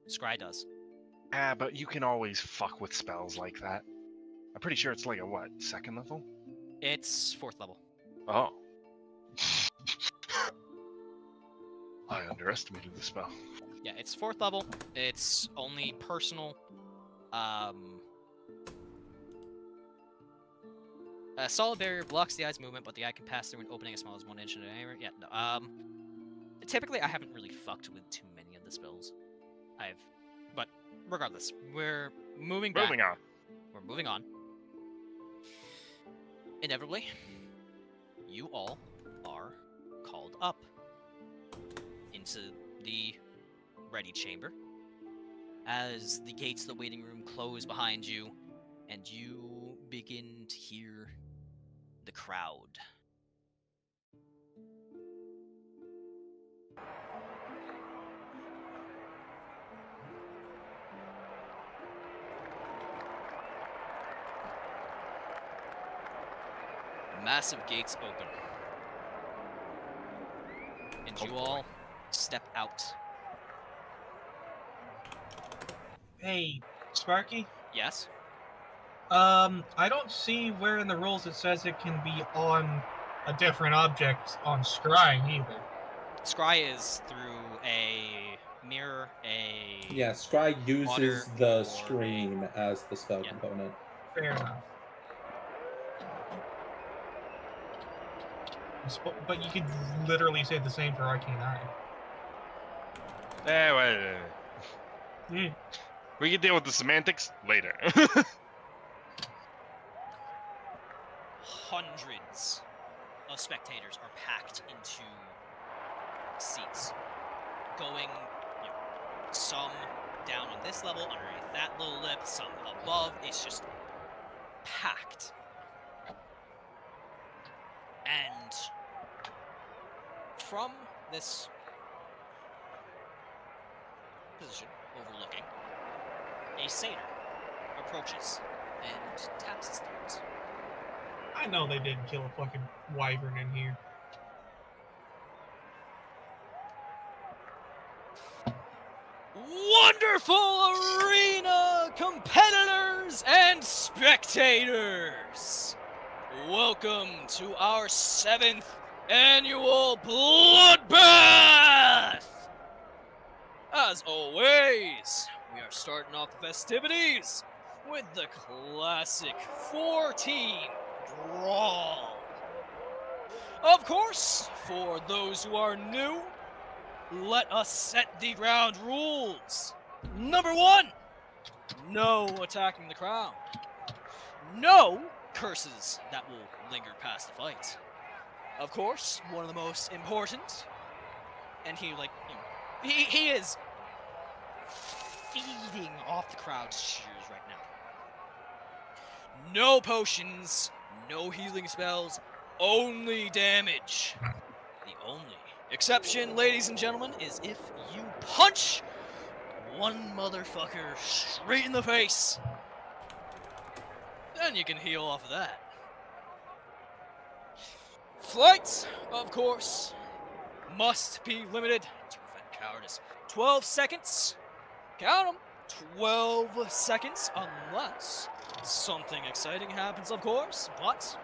Scry does. But you can always fuck with spells like that. I'm pretty sure it's like a, what, 2nd level? It's 4th level. Oh. I underestimated the spell. Yeah, it's 4th level. It's only personal. A solid barrier blocks the eye's movement, but the eye can pass through an opening as small as 1 inch in an area. Yeah, no. Typically, I haven't really fucked with too many of the spells. But regardless, we're moving back. Moving on. We're moving on. Inevitably, you all are called up into the ready chamber as the gates of the waiting room close behind you, and you begin to hear the crowd. Massive gates open. And you all step out. Hey, Sparky? Yes? I don't see where in the rules it says it can be on a different object on scrying either. Scry is through a mirror, Yeah, Scry uses the or screen as the spell component. Fair enough. But you could literally say the same for Arcane Eye. Wait. We can deal with the semantics later. Hundreds of spectators are packed into seats, going, some down on this level, underneath that little lip, some above. It's just packed. And from this position, overlooking, a satyr approaches and taps his throat. I know they didn't kill a fucking wyvern in here. Wonderful arena competitors and spectators! Welcome to our 7th annual Bloodbath! As always, we are starting off the festivities with the classic 4-team brawl. Of course, for those who are new, let us set the ground rules. Number 1, no attacking the crowd. No curses that will linger past the fight. Of course, one of the most important, and he he is feeding off the crowd's cheers right now. No potions, no healing spells, only damage. The only exception, ladies and gentlemen, is if you punch one motherfucker straight in the face. Then you can heal off of that. Flight, of course, must be limited to prevent cowardice. 12 seconds. Count them. 12 seconds, unless something exciting happens, of course. But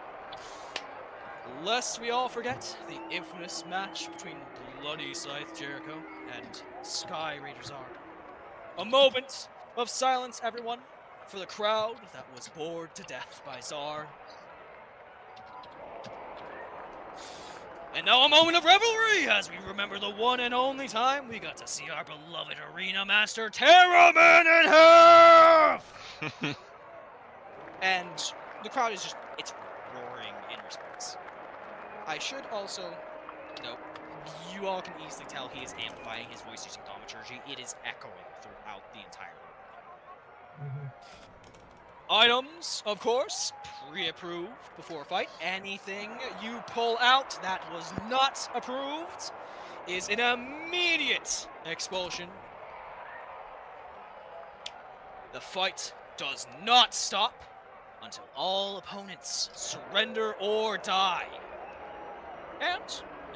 lest we all forget the infamous match between Bloody Scythe Jericho and Sky Raider Zard. A moment of silence, everyone, for the crowd that was bored to death by Zar. And now a moment of revelry as we remember the one and only time we got to see our beloved arena master tear a man in half! And the crowd is it's roaring in response. I should also note, you all can easily tell he is amplifying his voice using thaumaturgy. It is echoing throughout the entire room. Items, of course, pre-approved before fight. Anything you pull out that was not approved is an immediate expulsion. The fight does not stop until all opponents surrender or die. And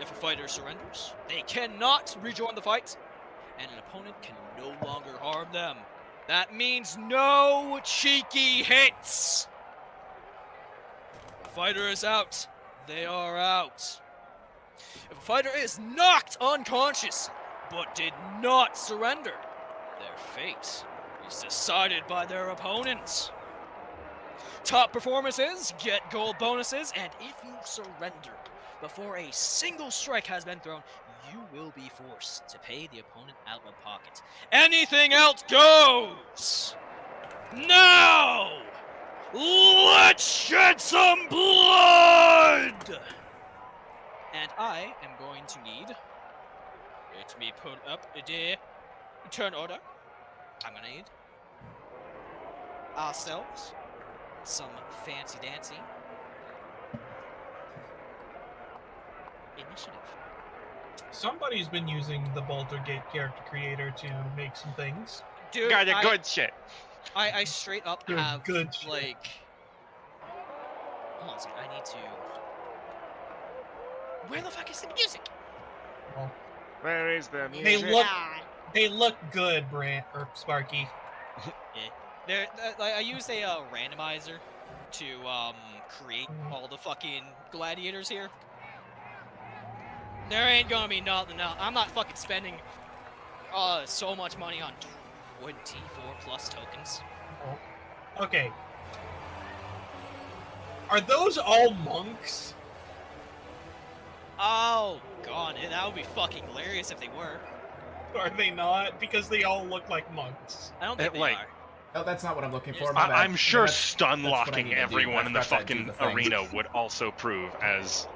if a fighter surrenders, they cannot rejoin the fight, and an opponent can no longer harm them. That means no cheeky hits! If a fighter is out, they are out. If a fighter is knocked unconscious, but did not surrender, their fate is decided by their opponent. Top performances get gold bonuses, and if you surrender before a single strike has been thrown, you will be forced to pay the opponent out of pocket. Anything else goes! Now, let's shed some blood! And I am going to need it to be put up the turn order. I'm gonna need ourselves some fancy dancy initiative. Somebody's been using the Baldur Gate character creator to make some things. Dude, Got a good shit. I straight up Good- have good shit. like. Hold on a second. I need to. Where the fuck is the music? Where is the They music? they look good, Brant or Sparky. There, like, I used a randomizer to create all the fucking gladiators here. There ain't gonna be nothing else. I'm not fucking spending so much money on 24 plus tokens. Okay. Are those all monks? Oh god, that would be fucking hilarious if they were. Are they not? Because they all look like monks. I don't think they like, are. Oh, that's not what I'm looking for. I'm sure that's stun what I locking need to do. everyone I in the forgot to do fucking the thing. arena would also prove as.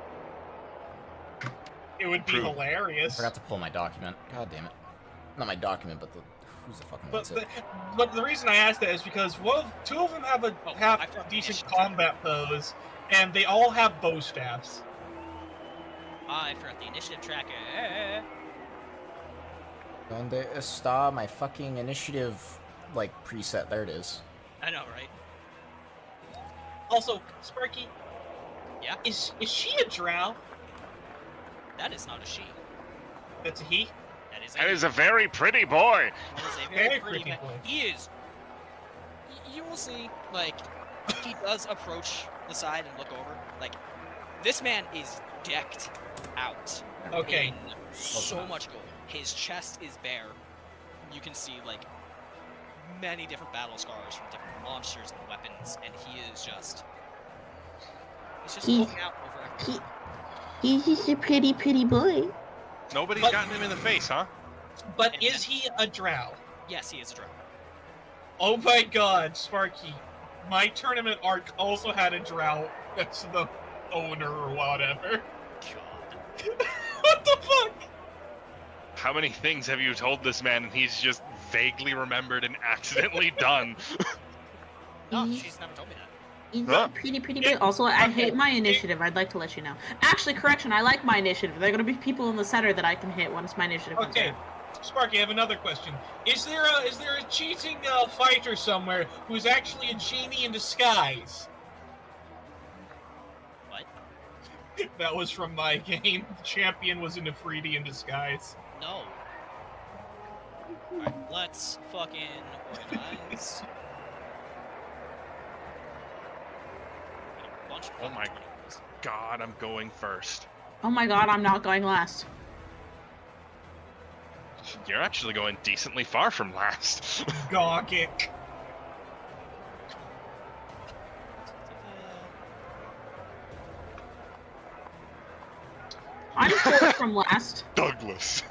It would be True. I hilarious. forgot to pull my document. God damn it. Not my document, but the who's the fucking But what's it? but the reason I asked that is because two of them have a I have forgot the decent initiative. combat pose, and they all have bow staffs. I forgot the initiative tracker. Donde está my fucking initiative like preset? There it is. I know, right? Also, Sparky. Yeah? Is she a drow? That is not a she. That's a he. That is a very pretty boy. That is a very Very pretty pretty man. boy. He is. You will see, like, he does approach the side and look over. Like, this man is decked out. Okay. In so much gold. His chest is bare. You can see, like, many different battle scars from different monsters and weapons, and he is just. He's just He's- looking out over everything. He's just a pretty, pretty boy. Nobody's But- gotten him in the face, huh? But is he a drow? Yes, he is a drow. Oh my god, Sparky. My tournament arc also had a drow that's the owner or whatever. God. What the fuck? How many things have you told this man and he's just vaguely remembered and accidentally done? No, He's- she's never told me that. He's Huh? a pretty, pretty boy. Also, I hate my initiative. I'd like to let you know. Actually, correction. I like my initiative. There are gonna be people in the center that I can hit once my initiative comes Okay, out. Sparky, I have another question. Is there a cheating fighter somewhere who's actually a genie in disguise? What? That was from my game. The champion was an Afridi in disguise. No. Alright, let's fucking organize. A bunch of Oh my fucking things. God, I'm going first. Oh my god, I'm not going last. You're actually going decently far from last. Gawkick. I'm fourth from last. Douglas.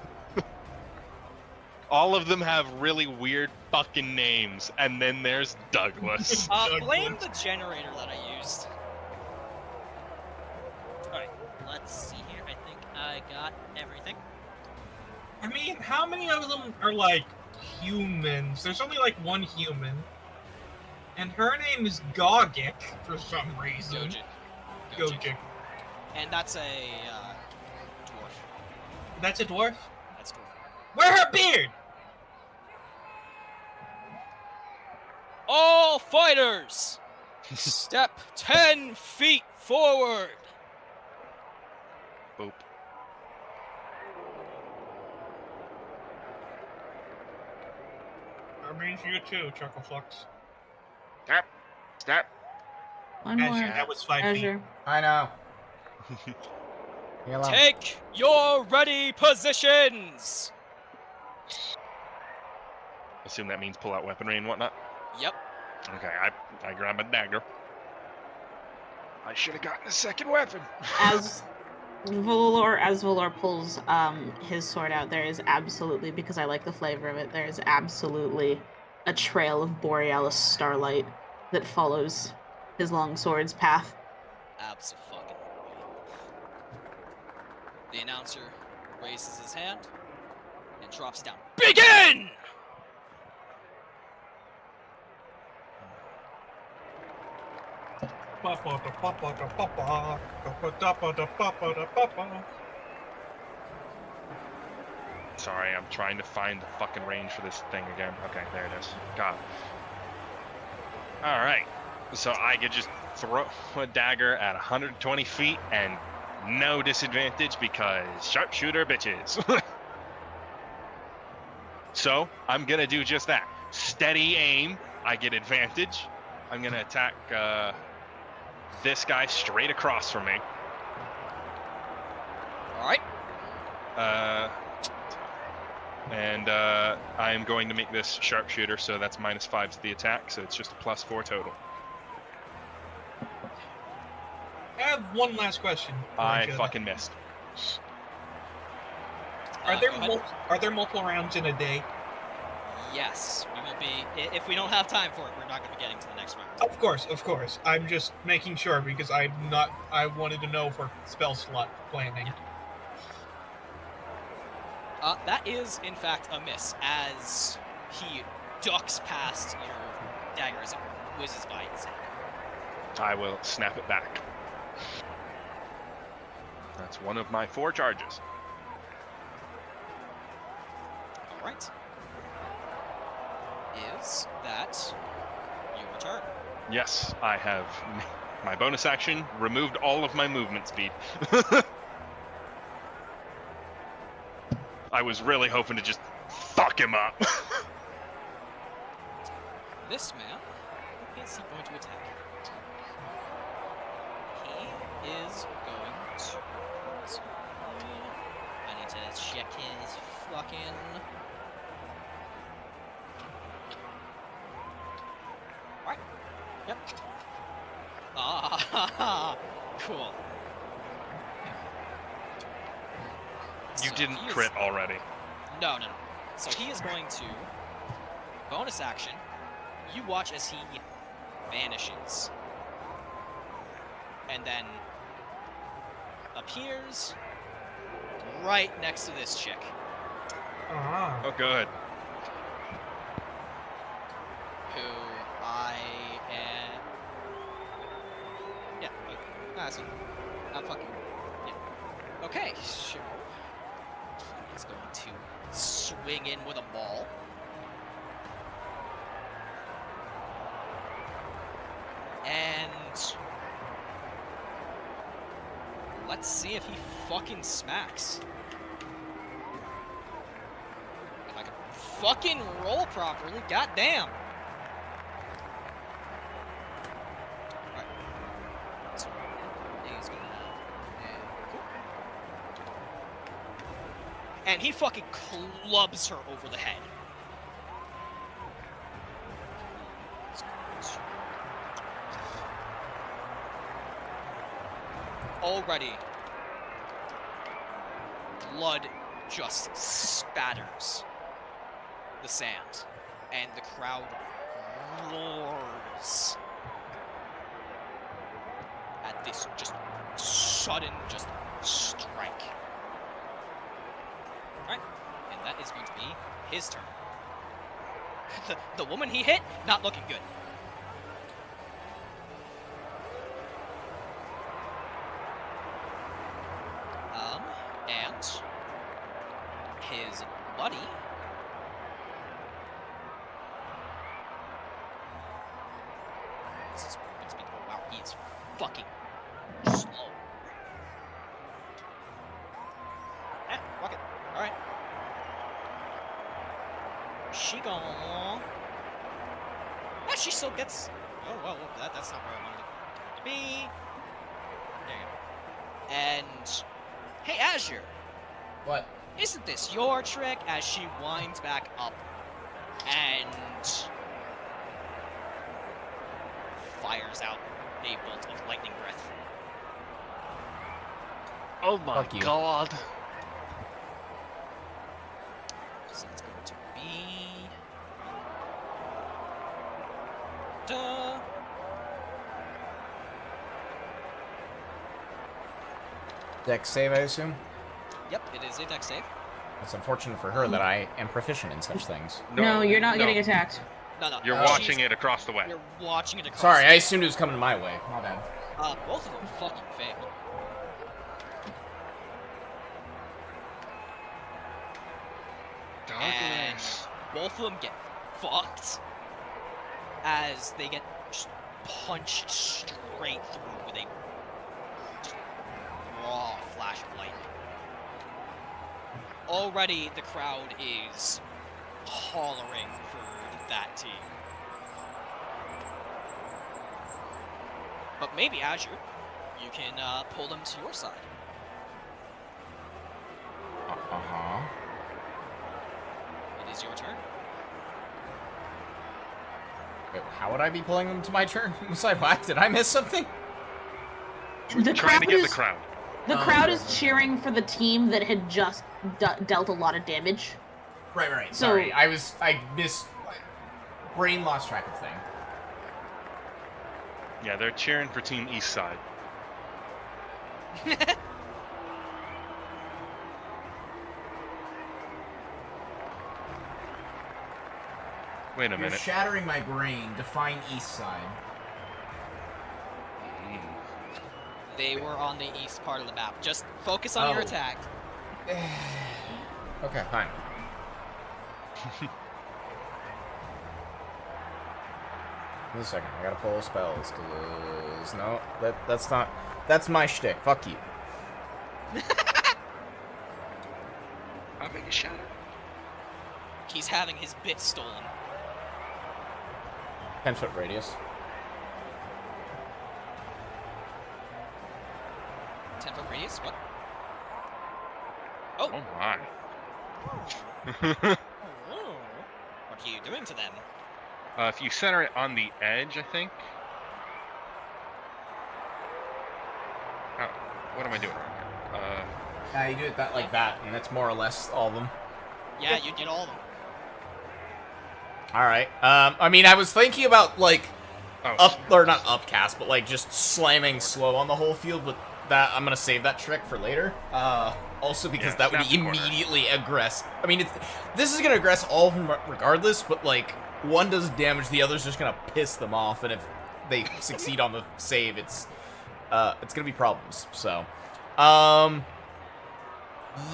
All of them have really weird fucking names, and then there's Douglas. Blame the generator that I used. Alright, let's see here. I think I got everything. I mean, how many of them are like humans? There's only like one human. And her name is Gawgick for some reason. Gojik. And that's a dwarf. That's a dwarf? That's a dwarf. Wear her beard! All fighters! Step 10 feet forward! Boop. That means you too, Chuckleflux. Step. Step. One Azure, more. that was 5 feet. Azure. I know. Leave me alone. Take your ready positions! Assume that means pull out weaponry and whatnot. Yep. Okay, I grab a dagger. I should have gotten a second weapon. As Valor pulls his sword out, there is absolutely, because I like the flavor of it, there is absolutely a trail of borealis starlight that follows his long sword's path. Abso-fucking-lutely. The announcer raises his hand and drops down. Begin! Sorry, I'm trying to find the fucking range for this thing again. Okay, there it is. God. Alright. So I could just throw a dagger at 120 feet and no disadvantage because sharpshooter bitches. So I'm gonna do just that. Steady aim. I get advantage. I'm gonna attack this guy straight across from me. Alright. And I'm going to make this sharpshooter, so that's -5 to the attack, so it's just a +4 total. I have one last question. I fucking missed. Are there multiple rounds in a day? Yes. We won't be... If we don't have time for it, we're not going to be getting to the next round. Of course. I'm just making sure because I wanted to know for spell slot planning. Yeah. That is, in fact, a miss, as he ducks past your dagger as it whizzes by his head. I will snap it back. That's one of my 4 charges. Alright. Is that your turn? Yes, I have my bonus action, removed all of my movement speed. I was really hoping to just fuck him up. This man, who is he going to attack? He is going to... I need to check his fucking... Alright. Yep. Ah, cool. You So didn't he is- crit already. No. So he is going to bonus action. You watch as he vanishes, and then appears right next to this chick. Ah. Oh, good. Who I am. Yeah. That's it. I'm fucking. Yeah. Okay. Sure. He's going to swing in with a ball. And let's see if he fucking smacks. If I can fucking roll properly, goddamn. Alright. So he's gonna have and he fucking clubs her over the head. Already, blood just spatters the sand, and the crowd roars at this just sudden strike. Alright, and that is going to be his turn. The woman he hit, not looking good. And his buddy this is movement speed. Oh wow, he is fucking slow. Fuck it. Alright. She gone. Yeah, she still gets. Oh well, that's not where I wanted it to be. There you go. And hey, Azure. What? Isn't this your trick? As she winds back up and fires out a bolt of lightning breath. Oh my Fuck you. god. So it's going to be... Duh. Dex save, I assume? Yep, it is a dex save. It's unfortunate for her that I am proficient in such things. No, you're not getting attacked. No. You're watching it across the way. You're watching it across. Sorry, I assumed it was coming my way. My bad. Both of them fucking fail. And both of them get fucked as they get just punched straight through with a raw flash of lightning. Already the crowd is hollering for that team. But maybe Azure, you can pull them to your side. Uh-huh. It is your turn. Wait, how would I be pulling them to my turn? Was I whacked? Did I miss something? The Trying to get crowd the is crowd. the Oh, crowd okay. is cheering for the team that had just dealt a lot of damage. Right. So- Sorry, I missed. Brain lost track of thing. Yeah, they're cheering for Team East Side. Wait a You're minute. shattering my brain. Define East Side. They were on the east part of the map. Just focus on your Oh. attack. Okay, fine. Wait a second, I gotta pull spells, cause no, that's not, that's my shtick. Fuck you. I'll make a shatter. He's having his bit stolen. 10-foot radius. 10-foot radius? What? Oh my. Oh. What are you doing to them? If you center it on the edge, I think. Oh, what am I doing wrong here? Yeah, you do it that like that, and that's more or less all of them. Yeah, you did all of them. All right. I mean, I was thinking about like Oh, not upcast, but like just slamming slow on the whole field. But that I'm gonna save that trick for later. Also because Yeah, that would snap the corner. immediately aggress. I mean, this is gonna aggress all of them regardless. But like one does damage, the other's just gonna piss them off, and if they succeed on the save, it's gonna be problems. So,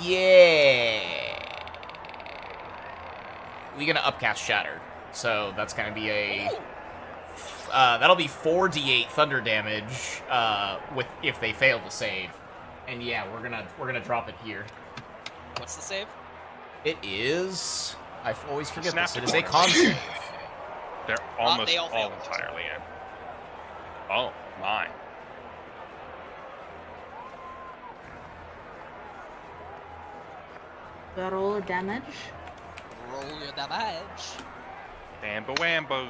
yeah. We're gonna upcast Shatter, so that's gonna be a that'll be 4d8 thunder damage with if they fail to save, and yeah, we're gonna drop it here. What's the save? It is. I always forget Snap this. It the is a corner. con save. they're almost they all all failed. entirely in. Oh my. Got roll of damage. Roll your damage. Bambo wambo.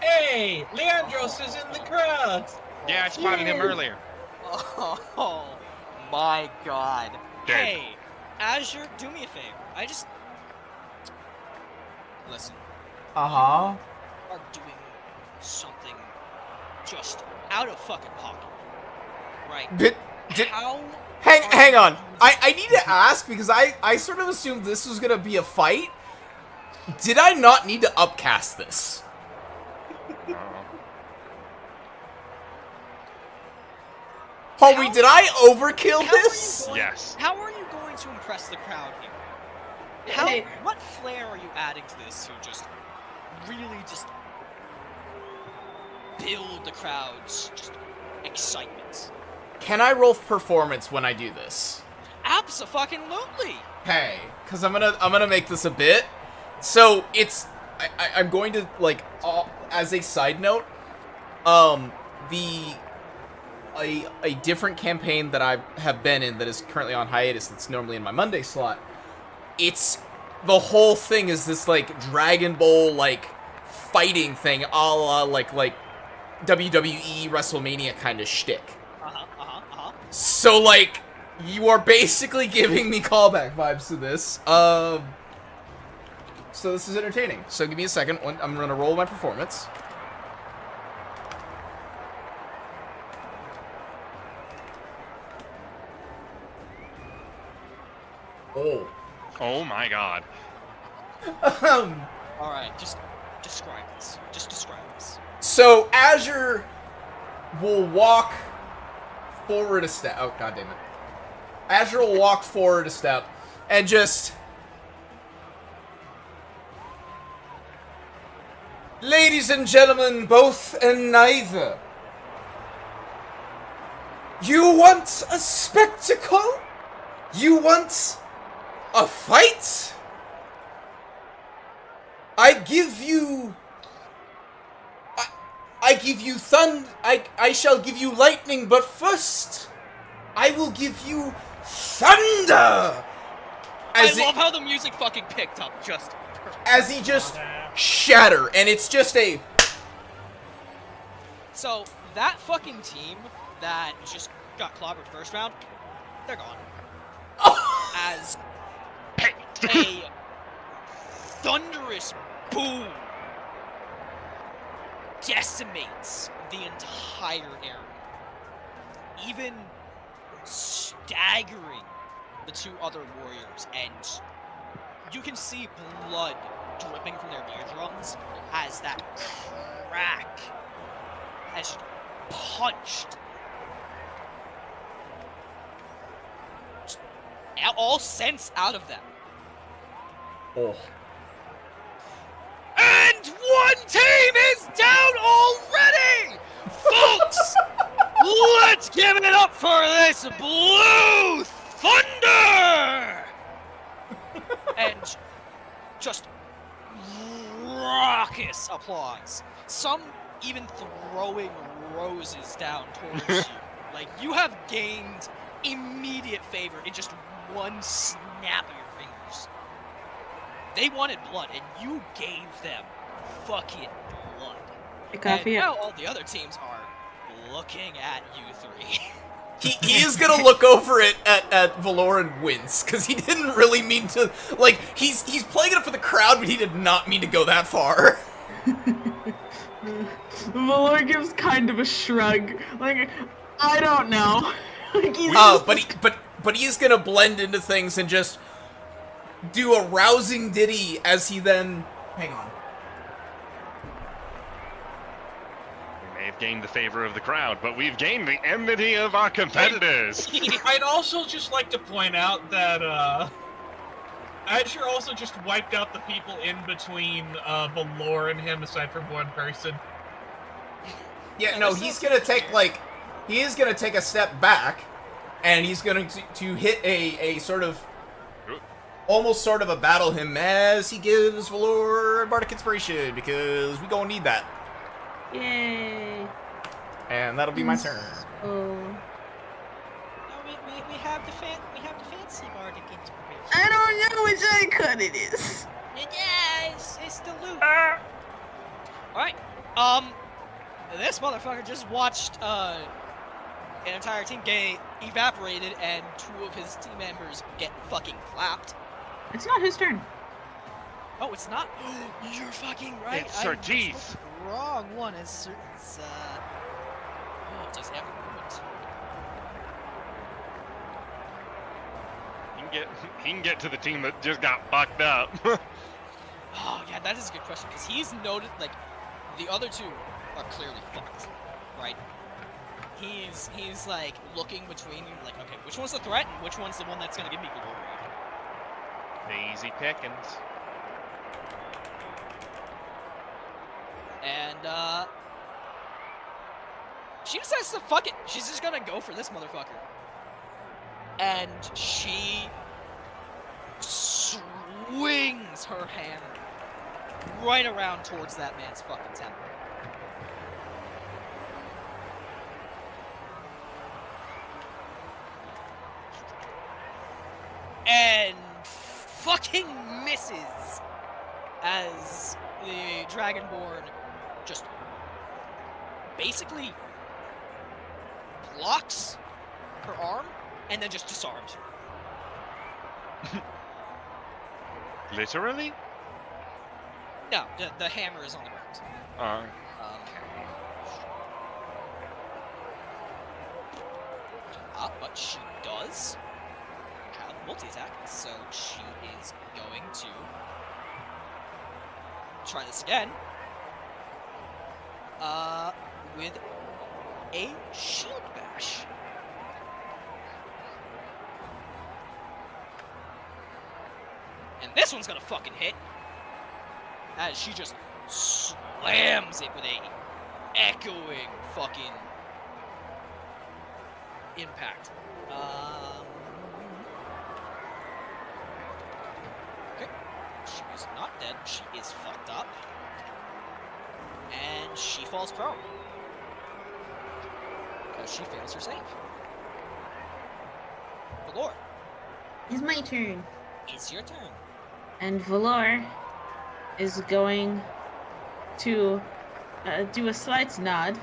Hey, Leandros is in the crowd. Yeah, I spotted him Yay. earlier. Oh my god. Dead. Hey, Azure, do me a favor. Listen, Uh-huh. are doing something just out of fucking pocket. Right? How? Hang on. I need to ask because I sort of assumed this was gonna be a fight. Did I not need to upcast this? Homie, did I overkill this? Yes. How are you going to impress the crowd here? Hey. What flair are you adding to this to just really just build the crowd's just excitement? Can I roll performance when I do this? Abso-fucking-lutely! Hey, because I'm gonna make this a bit. So it's I'm going to like as a side note, a different campaign that I have been in that is currently on hiatus that's normally in my Monday slot. It's the whole thing is this like Dragon Ball like fighting thing, a la like WWE WrestleMania kind of shtick. So, like, you are basically giving me callback vibes to this. So this is entertaining. So give me a second. I'm gonna roll my performance. Oh. Oh my god. Alright, just describe this. Just describe this. So Azure will walk forward a step. Oh, god damn it. Azure will walk forward a step and just... Ladies and gentlemen, both and neither. You want a spectacle? You want a fight? I give you thunder. I shall give you lightning, but first, I will give you thunder. I love how the music fucking picked up just as he just shatter, and it's just a. So that fucking team that just got clobbered first round, they're gone. As a thunderous boom decimates the entire area, even staggering the two other warriors, and you can see blood dripping from their eardrums as that crack has punched all sense out of them. Oh. And one team is down already! Folks, let's give it up for this Blue Thunder! And just raucous applause. Some even throwing roses down towards you. Like, you have gained immediate favor in just one snap of your fingers. They wanted blood, and you gave them fucking blood. Hey, Coffee. And now all the other teams are looking at you three. He is gonna look over it at Valor and wince, because he didn't really mean to, like, he's playing it for the crowd, but he did not mean to go that far. Valor gives kind of a shrug, like, I don't know. Like, but he's gonna blend into things and just do a rousing ditty as he then... Hang on. We may have gained the favor of the crowd, but we've gained the enmity of our competitors. I'd also just like to point out that Azure also just wiped out the people in between Valor and him, aside from one person. Yeah, no, he's gonna take, like... He is gonna take a step back, and he's going to hit a sort of... Almost sort of a battle hymn as he gives Valor Bardic Inspiration, because we gonna need that. Yay. And that'll be my turn. Oh. No, we have the fancy Bardic Inspiration. I don't know which icon it is. Yeah, it's the loot. Alright, this motherfucker just watched, an entire team get evaporated and two of his team members get fucking clapped. It's not his turn. Oh, it's not? You're fucking right. It's Sargeeth. Wrong one. It's oh, does he have a movement? He can get to the team that just got fucked up. Oh, yeah, that is a good question, because he's noted, like, the other two are clearly fucked, right? He's like, looking between, like, okay, which one's the threat and which one's the one that's gonna give me glory? Easy pickings. And, she decides to fuck it. She's just gonna go for this motherfucker. And she swings her hand right around towards that man's fucking temple. And fucking misses as the Dragonborn just basically blocks her arm and then just disarms her. Literally? No, the hammer is on the ground. But she does have multi-attack, so she is going to try this again. With a shield bash. And this one's gonna fucking hit. As she just slams it with a echoing fucking impact. Okay. She is not dead. She is fucked up. And she falls prone. Because she fails her save. Valor. It's my turn. It's your turn. And Valor is going to do a slight nod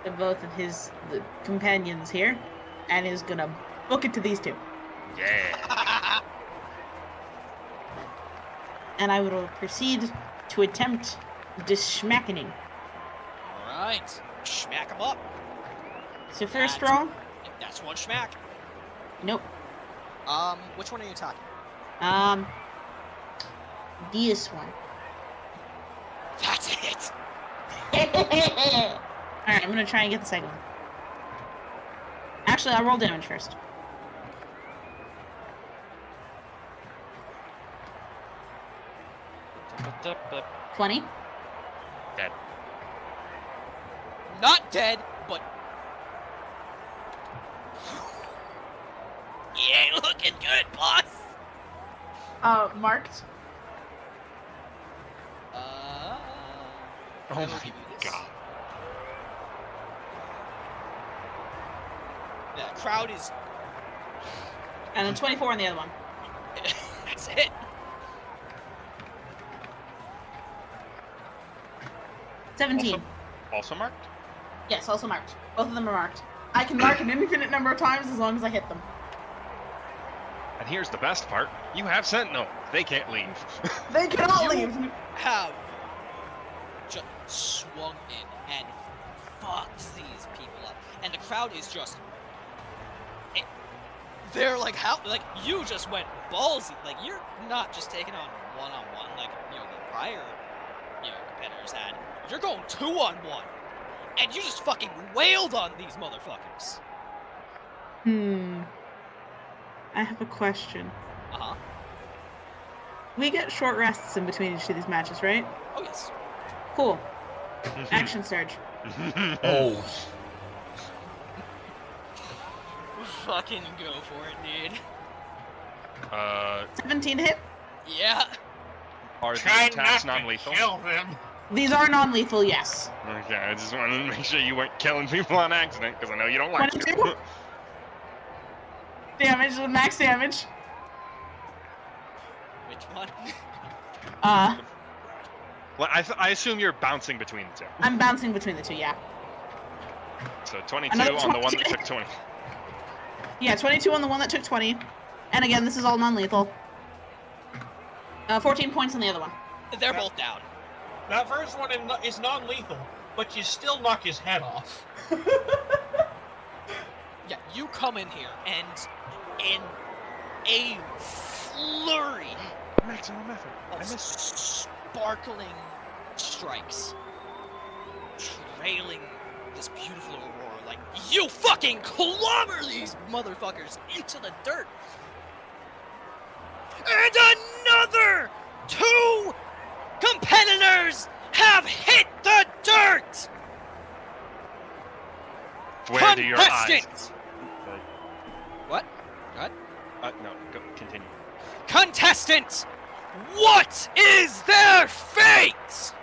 to both of his companions here, and is gonna book it to these two. Yeah. And I will proceed to attempt disschmackening. Alright. Smack him up. So first roll. That's one smack. Nope. Which one are you attacking? This one. That's it! Alright, I'm gonna try and get the second one. Actually, I'll roll damage first. Ba-da-ba. 20. Dead. Not dead, but... You ain't looking good, boss! Marked. Oh my god. The crowd is... And then 24 on the other one. That's it. $17. Also marked? Yes, also marked. Both of them are marked. I can mark an infinite number of times as long as I hit them. And here's the best part. You have Sentinel. They can't leave. They cannot leave. Have just swung in and fucked these people up. And the crowd is just... They're like, how? Like, you just went ballsy. Like, you're not just taking on one-on-one like, the prior, competitors had. You're going 2-on-1. And you just fucking wailed on these motherfuckers. I have a question. Uh-huh. We get short rests in between each of these matches, right? Oh, yes. Cool. Action surge. Oh. Fucking go for it, dude. 17 to hit. Yeah. Are Try these attacks not to non-lethal? kill them. These are non-lethal, yes. Okay, I just wanted to make sure you weren't killing people on accident, because I know you don't like 22? to. Damage with max damage. Which one? Well, I assume you're bouncing between the two. I'm bouncing between the two, yeah. So 22 Another on the one that 22. took 20. Yeah, 22 on the one that took 20. And again, this is all non-lethal. 14 points on the other one. They're both down. That first one is non-lethal, but you still knock his head off. Yeah, you come in here and in a flurry Maximum effort. I of missed. sparkling strikes, trailing this beautiful aurora, like, you fucking clobber these motherfuckers into the dirt. And another 2 competitors have hit the dirt! Where do your eyes? Contestant! What? What? No, go, continue. Contestant! What is their fate?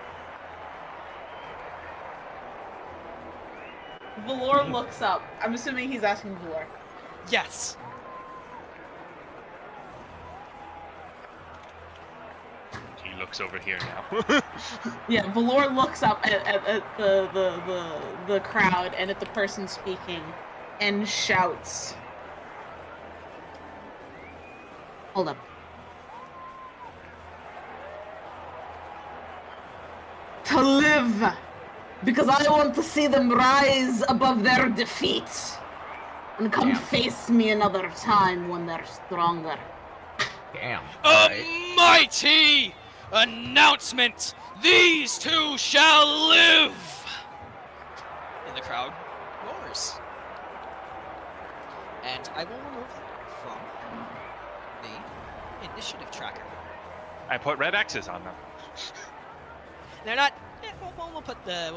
Valor looks up. I'm assuming he's asking Valor. Yes. He looks over here now. Yeah, Valor looks up at the crowd and at the person speaking and shouts. Hold up. To live! Because I want to see them rise above their defeat and come face me another time when they're stronger. Damn. A mighty announcement! These two shall live! And the crowd roars. And I will remove them from the initiative tracker. I put red X's on them. They're not. We'll put the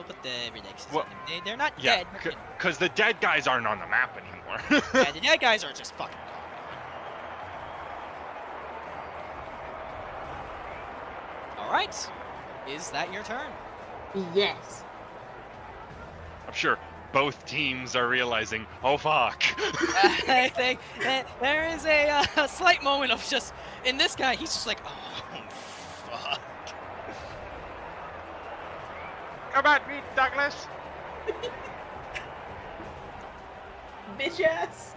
red X's on them. They're not dead. Because the dead guys aren't on the map anymore. Yeah, the dead guys are just fucking gone. Alright. Is that your turn? Yes. I'm sure both teams are realizing, oh fuck. I think there is a slight moment of just, in this guy, he's just like, oh fuck. Come at me, Douglas. Bitch ass.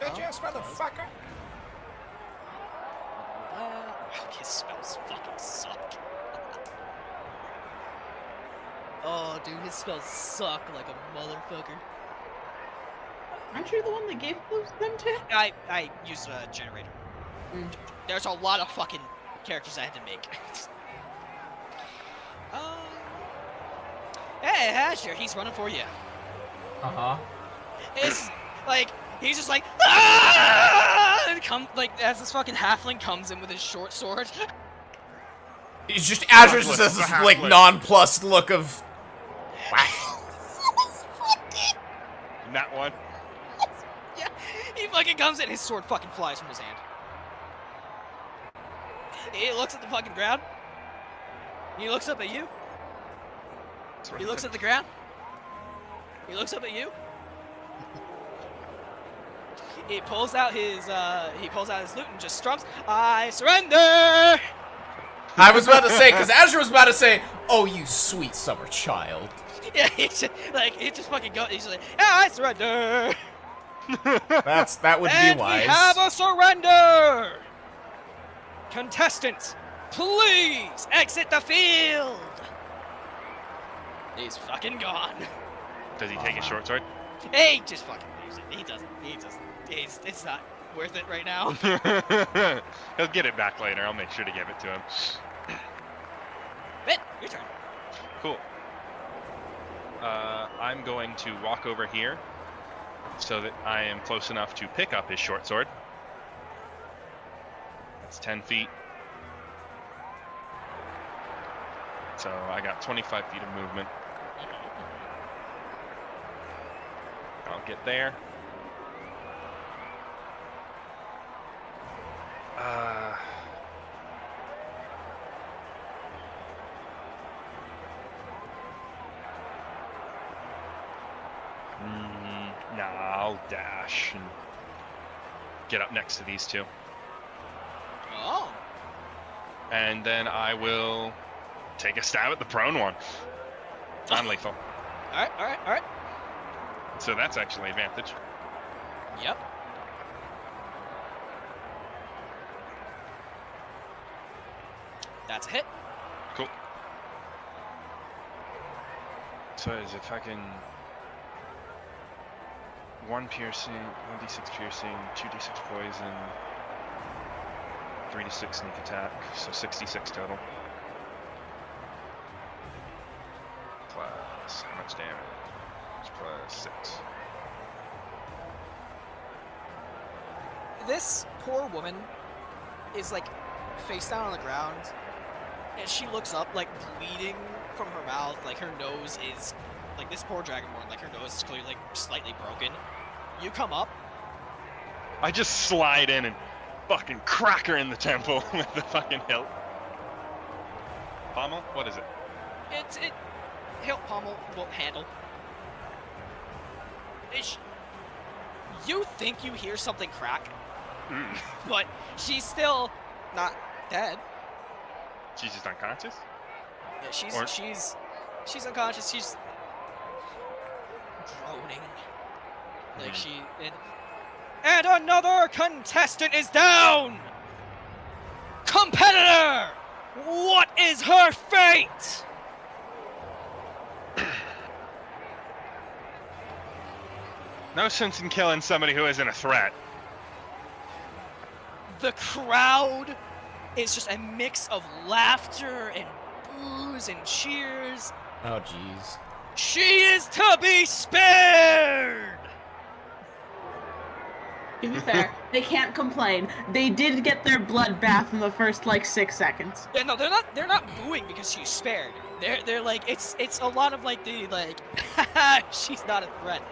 Bitch ass motherfucker. His spells fucking suck. Oh, dude, his spells suck like a motherfucker. Aren't you the one that gave them to? I used a generator. There's a lot of fucking characters I had to make. Hey, Azure, he's running for you. Uh-huh. It's like, he's just like, ah! And come, like, as this fucking halfling comes in with his short sword. He's just, Azure just has this, like, nonplussed look of... That one. Yeah, he fucking comes in, his sword fucking flies from his hand. He looks at the fucking ground. He looks up at you. He looks at the ground. He looks up at you. He pulls out his loot and just strums. I surrender. I was about to say, because Azure was about to say, "Oh, you sweet summer child." Yeah, he just fucking goes. He's like, "Yeah, I surrender." That would be wise. We have a surrender. Contestants, please exit the field. He's fucking gone. Does he take his short sword? Hey, just fucking use it. He doesn't. It's not worth it right now. He'll get it back later. I'll make sure to give it to him. Ben, your turn. Cool. I'm going to walk over here so that I am close enough to pick up his short sword. That's 10 feet. So I got 25 feet of movement. I'll get there. Nah, I'll dash and get up next to these two. Oh. And then I will take a stab at the prone one. Non-lethal. Alright. So that's actually advantage. Yep. That's a hit. Cool. So is it fucking 1 piercing, 1d6 piercing, 2d6 poison, 3d6 sneak attack, so 66 total. Plus, how much damage? Plus 6. This poor woman is like face down on the ground, and she looks up like bleeding from her mouth, like her nose is, like this poor dragonborn, like her nose is clearly like slightly broken. You come up. I just slide in and fucking crack her in the temple with the fucking hilt. Pommel? What is it? It hilt pommel will handle. You think you hear something crack, but she's still not dead. She's just unconscious? Yeah, she's Or- she's unconscious. She's droning. Like and another contestant is down. Competitor, what is her fate? No sense in killing somebody who isn't a threat. The crowd is just a mix of laughter and boos and cheers. Oh, jeez. She is to be spared! To be fair, they can't complain. They did get their blood bath in the first, like, 6 seconds. Yeah, no, they're not booing because she's spared. They're like, it's a lot of like the like, she's not a threat.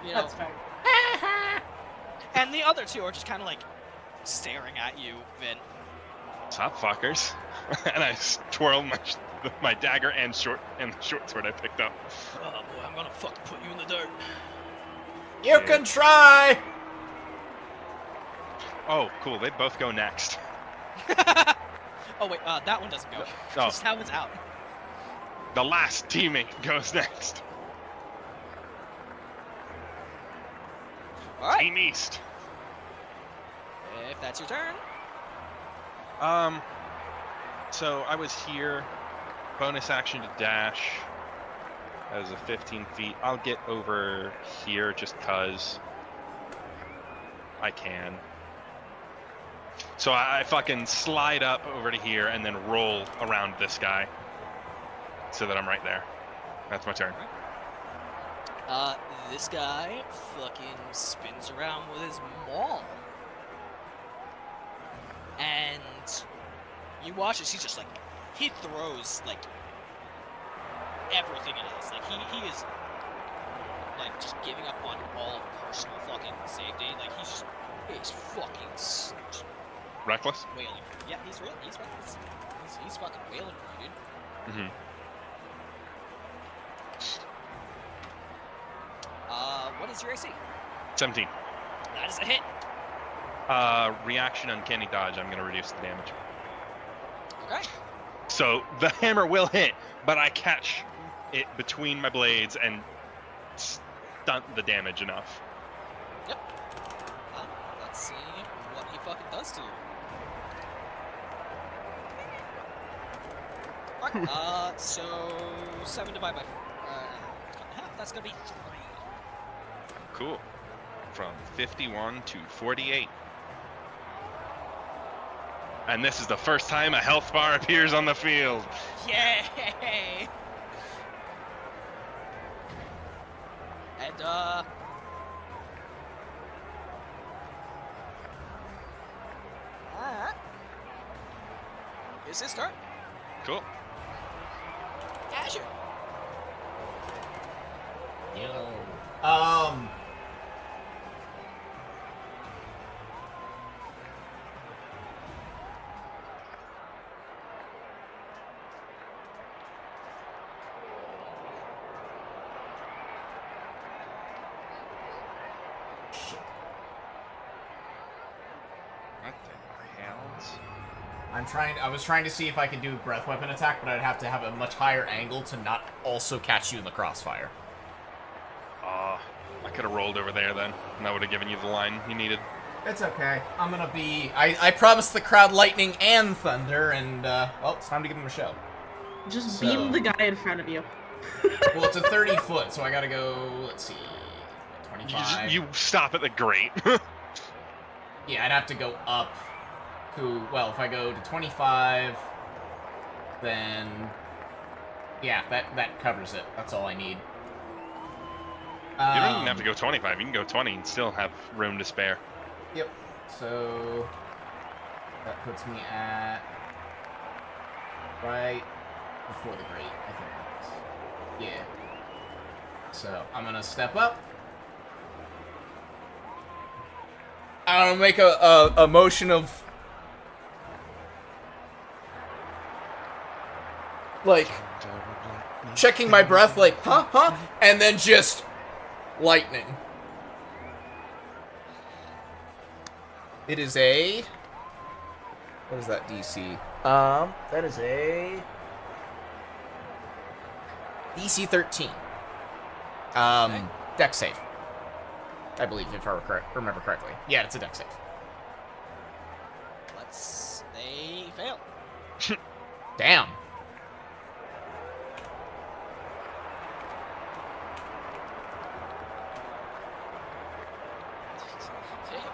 You know? That's fair. And the other two are just kind of like staring at you, Vint. What's up, fuckers? And I twirl my dagger and the short sword I picked up. Oh boy, I'm gonna fucking put you in the dirt. You can try! Oh, cool. They both go next. Oh wait, that one doesn't go. Oh. That one's out. The last teammate goes next. All right. Team East. If that's your turn. So I was here. Bonus action to dash. That was a 15 feet. I'll get over here just cause I can. So I fucking slide up over to here and then roll around this guy so that I'm right there. That's my turn. This guy fucking spins around with his maul. And you watch as he's just like, he throws like everything it is. Like he is like just giving up on all personal fucking safety. Like he's fucking Reckless? wailing. Yeah, he's reckless. He's fucking wailing for you, dude. Mm-hmm. What is your AC? 17. That is a hit. Reaction uncanny dodge. I'm gonna reduce the damage. Okay. So the hammer will hit, but I catch it between my blades and stunt the damage enough. Yep. Let's see what he fucking does to you. Alright, so 7 divided by half, that's gonna be 3. Cool. From 51 to 48. And this is the first time a health bar appears on the field. Yay! And alright. It's his turn. Cool. Azure. What the hell? I was trying to see if I could do breath weapon attack, but I'd have to have a much higher angle to not also catch you in the crossfire. I could have rolled over there then, and that would have given you the line you needed. It's okay. I'm gonna be... I promised the crowd lightning and thunder, and, well, it's time to give him a show. Just beam the guy in front of you. Well, it's a 30 foot, so I gotta go, let's see, 25. You stop at the grate. Yeah, I'd have to go up to, well, if I go to 25, then, yeah, that covers it. That's all I need. You don't even have to go 25. You can go 20 and still have room to spare. Yep. So that puts me at right before the grate, I think that is. Yeah. So I'm gonna step up. I'm gonna make a motion of like checking my breath, like huh, and then just lightning. It is a What is that DC? That is a DC 13. Okay. Dex save. I believe, if I remember correctly. Yeah, it's a dex save. They fail. Damn.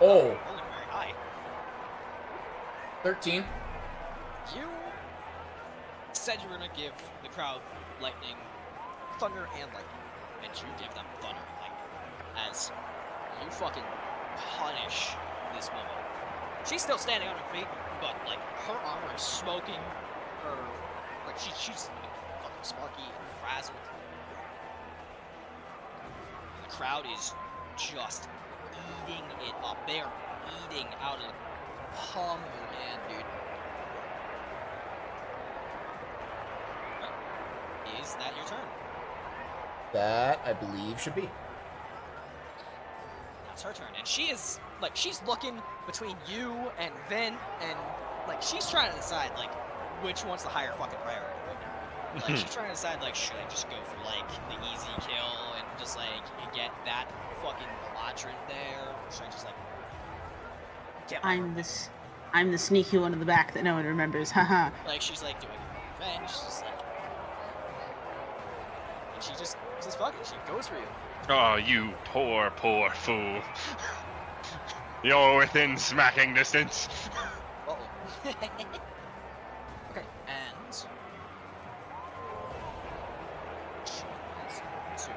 Oh. Rolling very high. 13. You said you were gonna give the crowd lightning, thunder, and lightning, and you give them thunder and lightning as you fucking punish this woman. She's still standing on her feet, but like her armor is smoking. Her like she's fucking Sparky and frazzled. And the crowd is just eating it up. They are eating out of the palm of your hand, dude. Is that your turn? That, I believe, should be. That's her turn, and she is like she's looking between you and Vint, and like she's trying to decide like which one's the higher fucking priority right now. Like she's trying to decide like should I just go for like the easy kill and just like get that fucking quadrant there, or should I just like get my I'm the sneaky one in the back that no one remembers. Haha. like she's like doing revenge, just like, and she just says fuck it, she goes for you. Oh, you poor, poor fool. You're within smacking distance. Uh-oh. Okay, and she has two.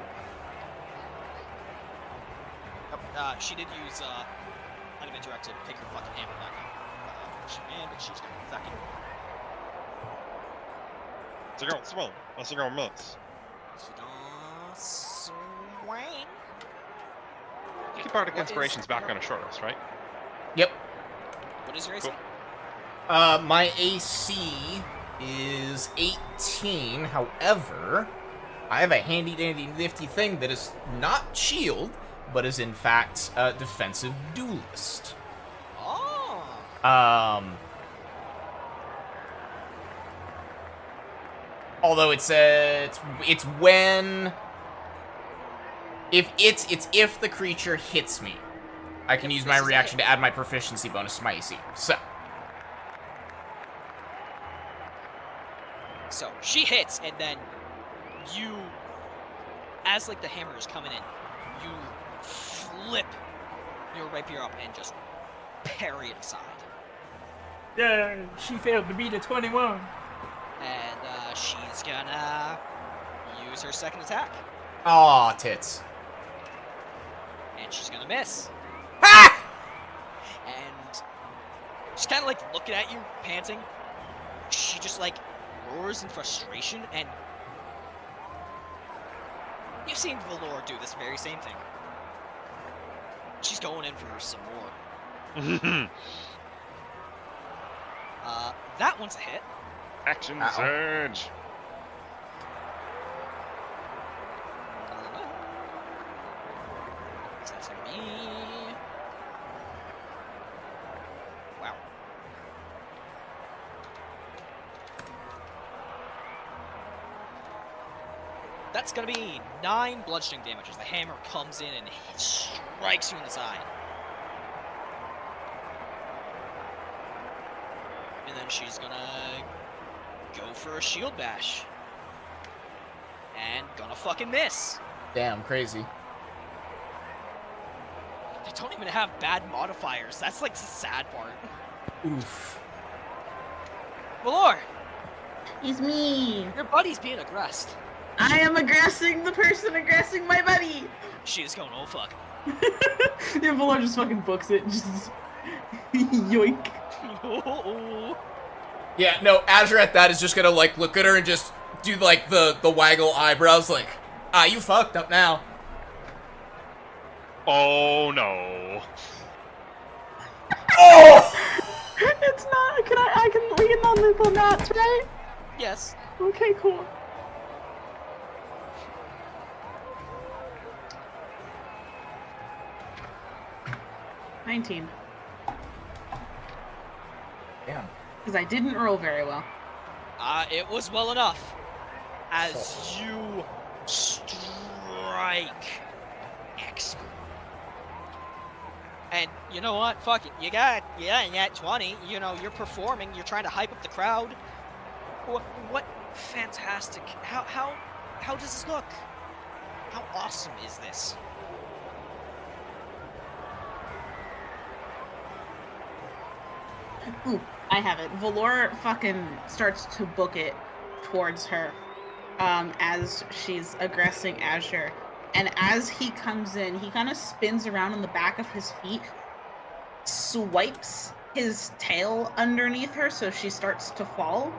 Oh, she did use item interact to pick her fucking hammer back up. She ran, but she's gonna fucking. It's a girl, swing. That's a girl miss. She don't swing. You keep Bardic Inspirations back on a short rest, right? Yep. What is your AC? Cool. My AC is 18. However, I have a handy dandy nifty thing that is not shield, but is in fact a defensive duelist. Oh. Although it's when if the creature hits me, I can use my reaction to add my proficiency bonus to my AC. So she hits, and then you, as like the hammer is coming in, you flip your rapier up and just parry it aside. Yeah, she failed to beat a 21. And she's gonna use her second attack. Aw, tits. And she's gonna miss. Ha! And she's kind of like looking at you, panting. She just like roars in frustration, and you've seen Valor do this very same thing. She's going in for some more. That one's a hit. Action surge. That's gonna be... Wow. That's gonna be 9 bludgeoning damage as the hammer comes in and strikes you in the side. And then she's gonna go for a shield bash. And gonna fucking miss. Damn, crazy. They don't even have bad modifiers. That's like the sad part. Oof. Valor! It's me! Your buddy's being aggressed. I am aggressing the person aggressing my buddy! She is going, oh fuck. Yeah, Valor just fucking books it. Just yoink. Yeah, no, Azure at that is just gonna like look at her and just do like the waggle eyebrows like, ah, you fucked up now. Oh no. Oh! It's not, I can lean on the mats, right? Yes. Okay, cool. $19. Damn. Because I didn't roll very well. It was well enough. As you strike X. And you know what? Fuck it. You got 20. You know, you're performing. You're trying to hype up the crowd. What fantastic. How does this look? How awesome is this? Ooh, I have it. Valor fucking starts to book it towards her as she's aggressing Azure. And as he comes in, he kind of spins around on the back of his feet, swipes his tail underneath her so she starts to fall,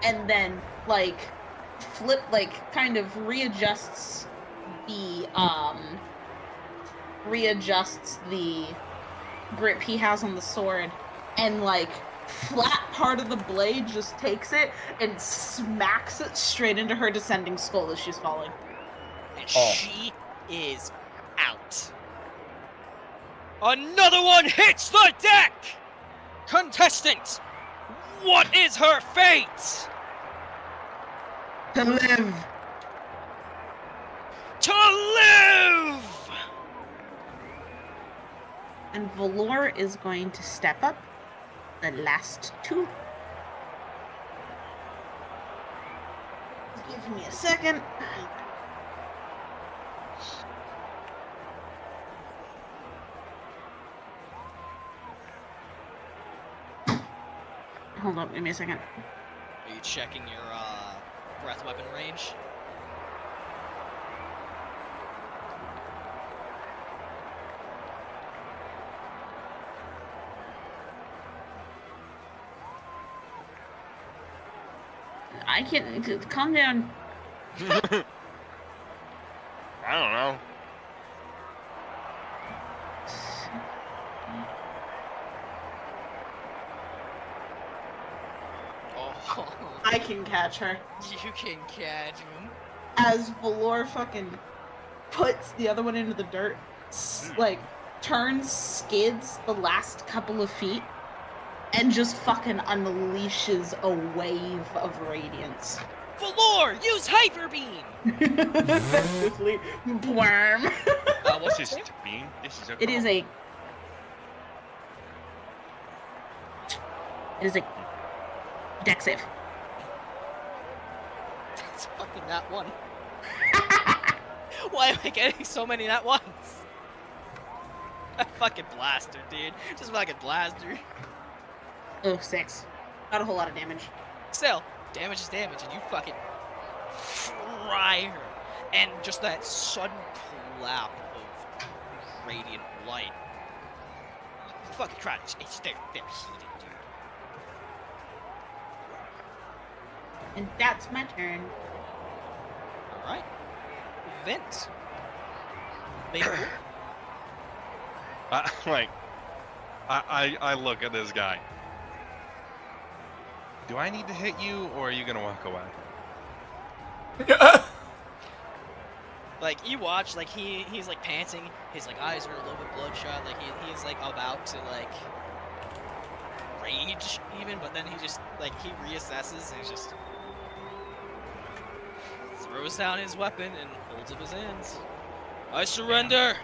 and then, like, kind of readjusts the grip he has on the sword, and, like, flat part of the blade just takes it and smacks it straight into her descending skull as she's falling. And she is out. Another one hits the deck! Contestant, what is her fate? To live. To live! And Valor is going to step up the last two. Give me a second. Hold up, give me a second. Are you checking your breath weapon range? I can't. Calm down. I don't know. Oh. I can catch her. You can catch him. As Valor fucking puts the other one into the dirt, like, turns, skids the last couple of feet, and just fucking unleashes a wave of radiance. Valor, use Hyper Beam! Effectively, bwarm. What's This his is to beam. This is a. It is a deck save. That's fucking that one. Why am I getting so many at once? Fucking blaster, dude. Just fucking blaster. Oh, 6. Not a whole lot of damage. Still, damage is damage, and you fucking fry her. And just that sudden clap of radiant light. Fucking crotch. They're heated, dude. And that's my turn. Alright. Vint. Baby. I look at this guy. Do I need to hit you, or are you gonna walk away? Like, you watch, like, he's like panting, his like eyes are a little bit bloodshot, like he's like about to like rage even, but then he just like he reassesses and he just throws down his weapon and holds up his hands. I surrender.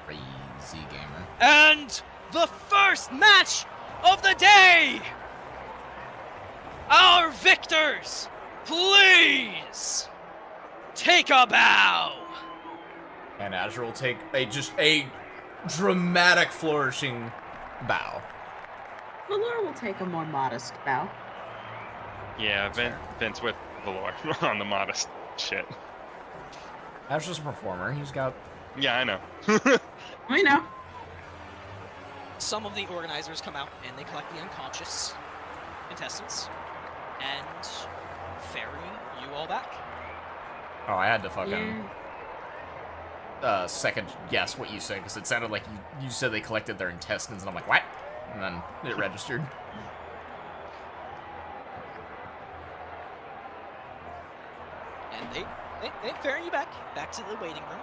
Crazy gamer. And the first match of the day! Our victors, please take a bow! And Azure will take a dramatic flourishing bow. Valor will take a more modest bow. Yeah, Vint's with Valor on the modest shit. Azure's a performer. He's got. Yeah, I know. We know. Some of the organizers come out and they collect the unconscious contestants and ferry you all back. Oh, I had to fucking second guess what you said because it sounded like you said they collected their intestines, and I'm like, what? And then it registered. And they ferry you back to the waiting room.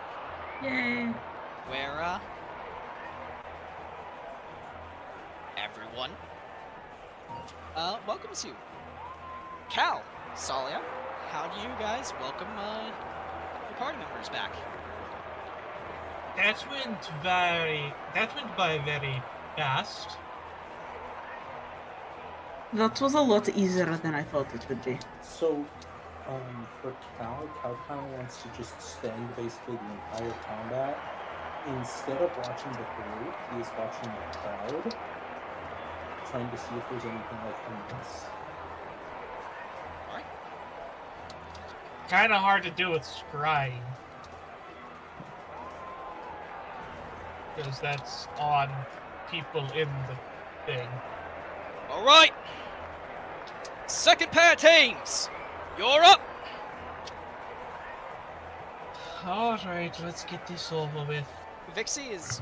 Yay. Where everyone welcome to Cal, Tsalia. How do you guys welcome your party members back? That went by very fast. That was a lot easier than I thought it would be. So, for Cal kind of wants to just spend basically the entire combat. Instead of watching the group, he is watching the crowd, trying to see if there's anything like amiss. Alright. Kind of hard to do with scrying. Because that's on people in the thing. Alright! Second pair of teams! You're up! Alright, let's get this over with. Vixie is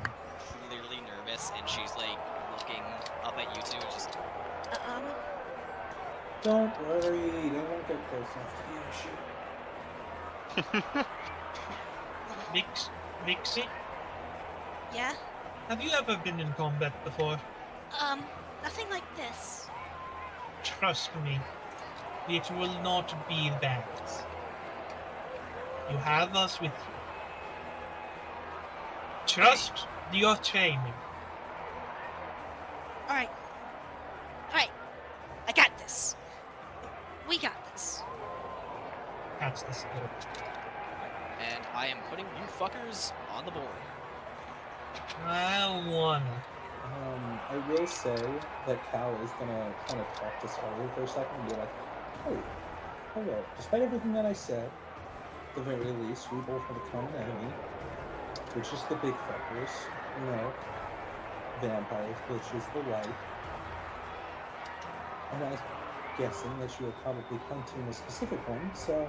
clearly nervous, and she's like looking up at you two, just. Don't worry, they won't get close enough to you. Vixie? Yeah? Have you ever been in combat before? Nothing like this. Trust me, it will not be that. You have us with you. Trust your training. Alright. Alright. I got this. We got this. That's the spirit. And I am putting you fuckers on the board. I wanna. I will say that Cal is gonna kind of talk to Sparky for a second and be like, "Hey, hello. Despite everything that I said, at the very least, we both have a common enemy, which is the big fuckers, you know, vampires, which is the light. And I was guessing that you were probably hunting a specific one, so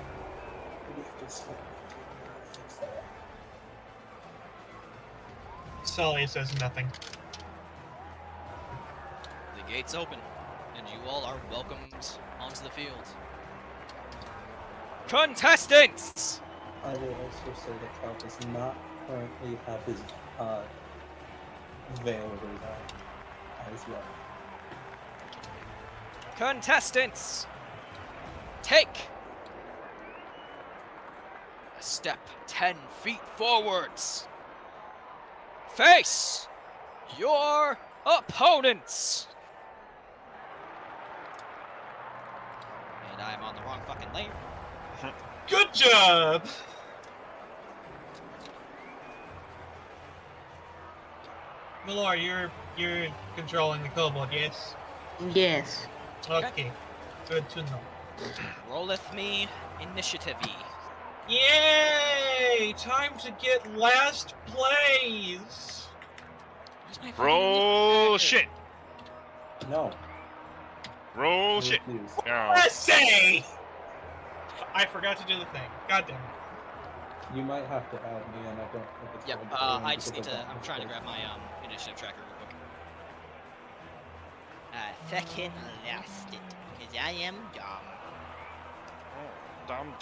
maybe I just fix that." Tsalia says nothing. The gates open, and you all are welcomed onto the field. Contestants! I will also say that Cal does not currently have his veil over his eye as well. Contestants! Take a step 10 feet forwards. Face your opponents! And I'm on the wrong fucking lane. Good job! Valor, you're controlling the kobold, yes? Yes. Okay. Good to know. Rolleth me initiative-y. Yay! Time to get last place! Roll shit. No. Roll shit. No. Essay! I forgot to do the thing. God damn it. You might have to add me, and I don't think it's Yep, going to I just need to. I'm trying to grab my initiative tracker real quick. Fucking lost it, because I am dumb. Dumb.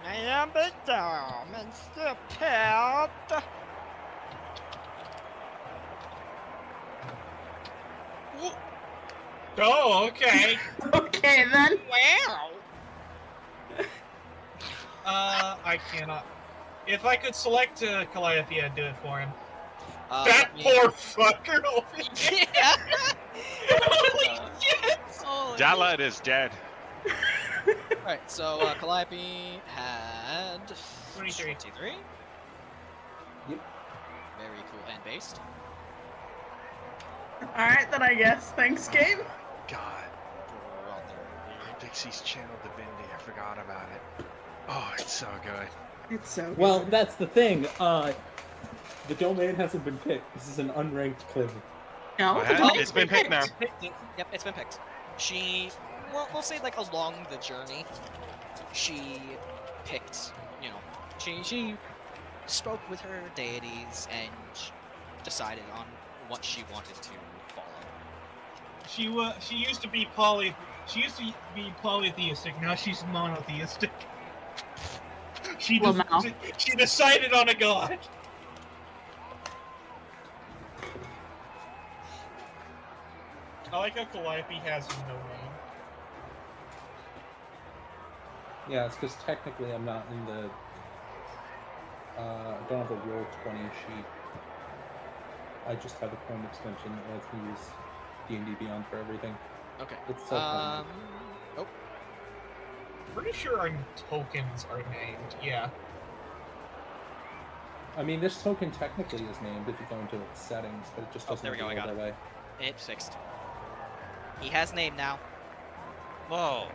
I am dumb and stupid. Oh, okay. Okay then. Wow. I cannot. If I could select Calliope, I'd do it for him. That poor fucker over here. Yeah. Holy shit! Dala is dead. Alright, so Calliope had 23. 23. Yep. Very cool and based. Alright then, I guess. Thanks, game. God. Dixie's channel Divinity. I forgot about it. Oh, it's so good. It's so good. Well, that's the thing. The domain hasn't been picked. This is an unranked clip. No, It's been picked now. Yep, it's been picked. She, well, we'll say like along the journey, she picked, you know, she spoke with her deities and decided on what she wanted to follow. She used to be polytheistic. Now she's monotheistic. She decided on a god. I like how Calliope has no name. Yeah, it's because technically I'm not in the. I don't have a Roll20 sheet. I just have a Chrome extension that lets me use D&D Beyond for everything. Okay. It's self-funded. Oh. Pretty sure our tokens are named. Yeah. I mean, this token technically is named if you go into its settings, but it just doesn't there we go, I got that it. way. It's fixed. He has name now. Whoa.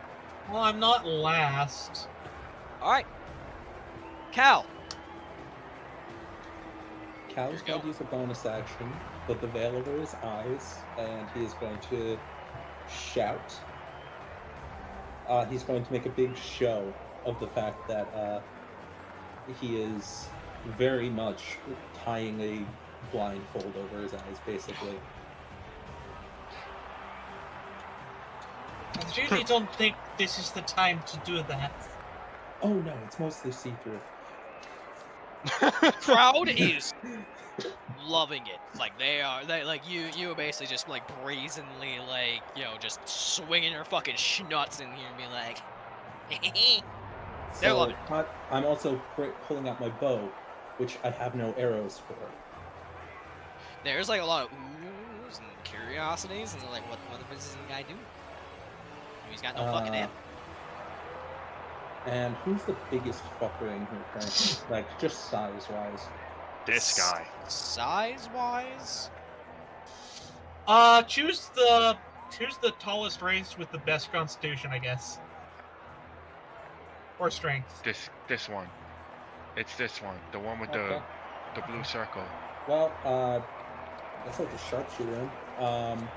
Well, I'm not last. Alright. Cal. Cal's going to use a bonus action, put the veil over his eyes, and he is going to shout. He's going to make a big show of the fact that he is very much tying a blindfold over his eyes, basically. I really don't think this is the time to do that. Oh no, it's mostly see-through. Crowd is loving it. Like they like you are basically just like brazenly like, you know, just swinging your fucking schnuts in here and being like they're loving it. I'm also pulling out my bow, which I have no arrows for. There's like a lot of oohs and curiosities and like what the business is this guy do? He's got no fucking amp. And who's the biggest fucker in here currently? Like, just size-wise. This guy. Size-wise? Choose the tallest race with the best constitution, I guess. Or strength. This one. It's this one. The one with the blue circle. Well, I guess I'll just sharpshooter him.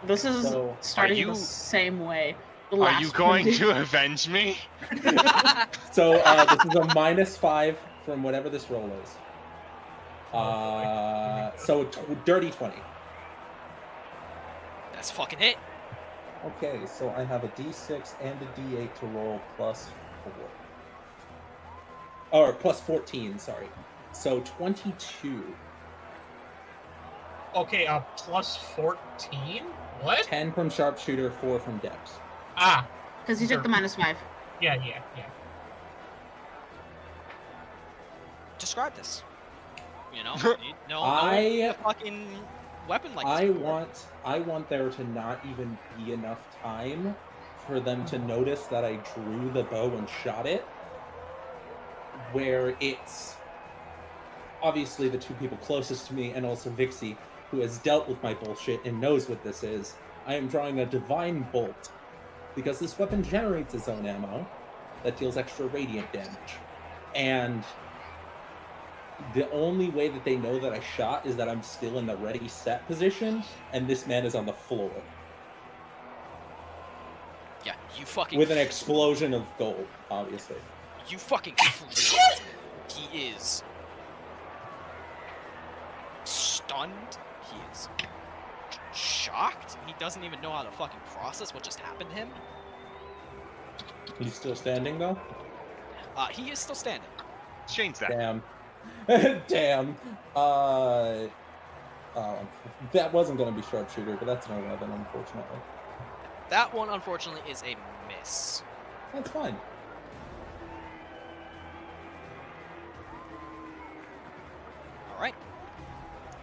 This is starting the same way. Are you going to avenge me? So this is a -5 from whatever this roll is. So dirty 20. That's fucking hit. Okay, so I have a D6 and a D8 to roll +4. Or +14, sorry. So 22. Okay, +14? What? 10 from sharpshooter, 4 from dex. Ah. Because you took the -5. Yeah. Describe this. You know, no fucking weapon like this. I want there to not even be enough time for them to notice that I drew the bow and shot it. Where it's obviously the two people closest to me and also Vixie, who has dealt with my bullshit and knows what this is. I am drawing a divine bolt because this weapon generates its own ammo that deals extra radiant damage. And the only way that they know that I shot is that I'm still in the ready set position and this man is on the floor. Yeah, you fucking... With an explosion of gold, obviously. You fucking... He is... stunned. He is... shocked. He doesn't even know how to fucking process what just happened to him. He's still standing, though? He is still standing. Change that. Damn. Damn. That wasn't going to be sharpshooter, but that's an 11, unfortunately. That one, unfortunately, is a miss. That's fine. Alright.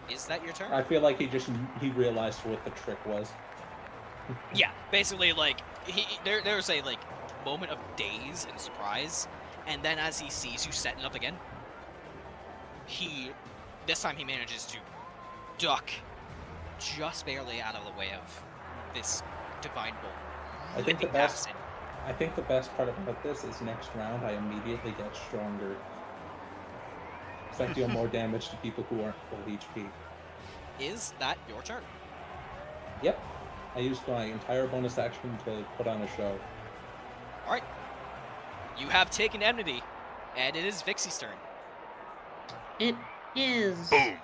Is that your turn? I feel like he realized what the trick was. Yeah, basically, like, there's a, like, moment of daze and surprise, and then as he sees you setting up again, this time he manages to duck just barely out of the way of this divine bolt. I think the best part about this is next round I immediately get stronger. Because I deal more damage to people who aren't full HP. Is that your turn? Yep. I used my entire bonus action to put on a show. Alright. You have taken enmity, and it is Vixie's turn. It is. Boom.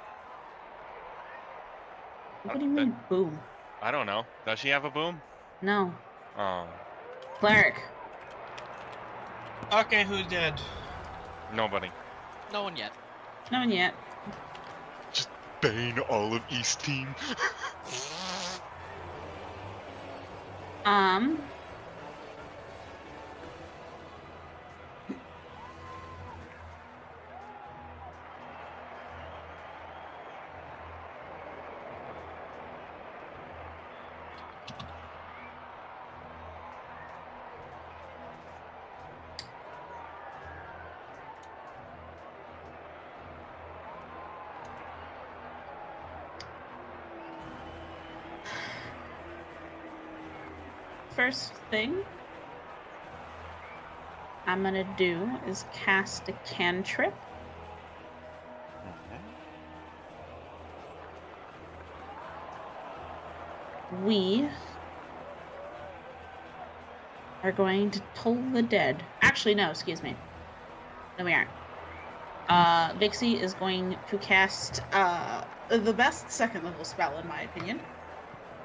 What do you mean, boom? I don't know. Does she have a boom? No. Oh. Cleric. Okay, who's dead? Nobody. No one yet. No one yet. Just bane all of East team. First thing I'm gonna do is cast a cantrip. We are going to toll the dead. Actually, no, excuse me. No, we aren't. Vixie is going to cast the best second level spell, in my opinion.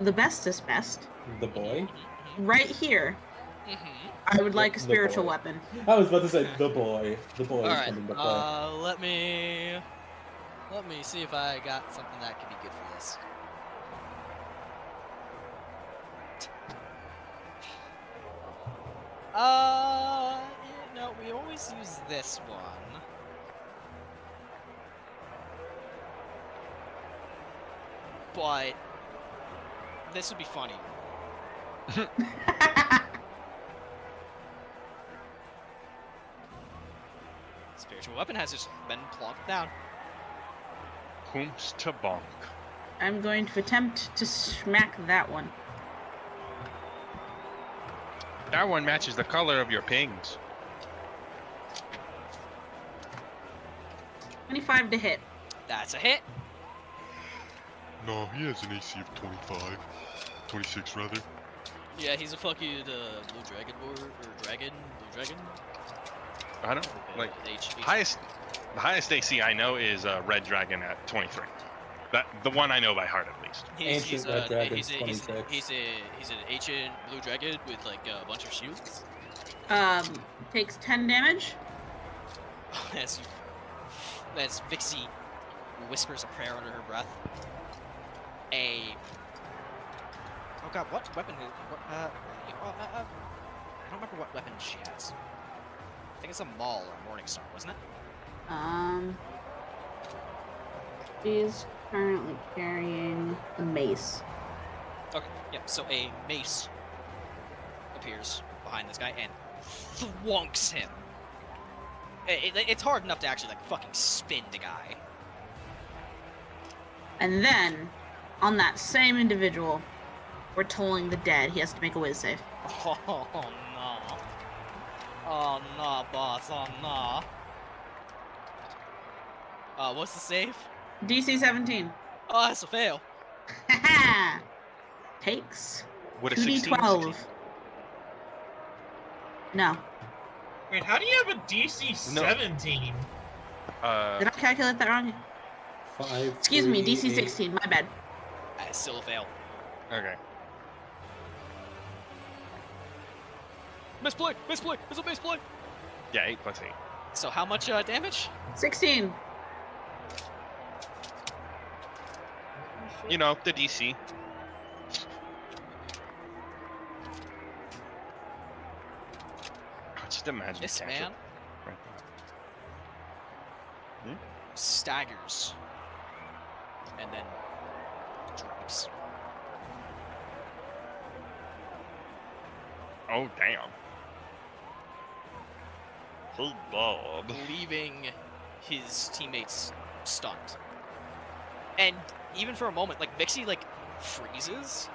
The bestest best. The boy? Right here. I would like a spiritual weapon. I was about to say the boy. The boy is Alright, coming to play. let me see if I got something that could be good for this. No, we always use this one. But this would be funny. Spiritual weapon has just been plonked down. Whomst to bonk. I'm going to attempt to smack that one. That one matches the color of your pings. 25 to hit. That's a hit. No, he has an AC of 25. 26 rather. Yeah, he's a fucking blue dragon or dragon, blue dragon. I don't like the highest AC I know is red dragon at 23. That the one I know by heart at least. He's an ancient blue dragon with like a bunch of shields. Takes 10 damage. As Vixie whispers a prayer under her breath. Oh god, what weapon is... I don't remember what weapon she has. I think it's a Maul or Morningstar, wasn't it? She's currently carrying a mace. Okay, yeah, so a mace appears behind this guy and thwunks him. It's hard enough to actually, like, fucking spin the guy. And then, on that same individual, we're tolling the dead. He has to make a whiz save. Oh, no. Oh, no, boss. Oh, no. What's the save? DC 17. Oh, that's a fail. Haha! Takes Would a 2d12. No. Wait, how do you have a DC 17? Did I calculate that wrong? 5, Excuse me, 3, DC 8. 16. My bad. That's still a fail. Okay. Misplay! Misplay! It's a misplay! Yeah, 8 plus 8. So how much damage? 16. You know, the DC. Just imagine This cantrip man right there. staggers and then drops. Oh, damn. Oh, Bob. Leaving his teammates stunned. And even for a moment, like, Vixie, like, freezes.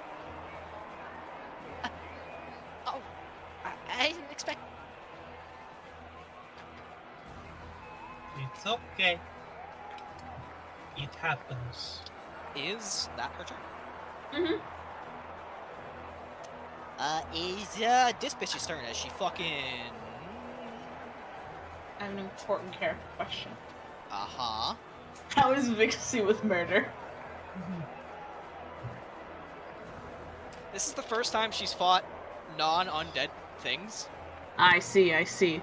I didn't expect. It's okay. It happens. Is that her turn? Mm-hmm. Is this bitch's turn as she fucking... I have an important character question. Uh-huh. How is Vixie with murder? This is the first time she's fought non-undead things. I see, I see.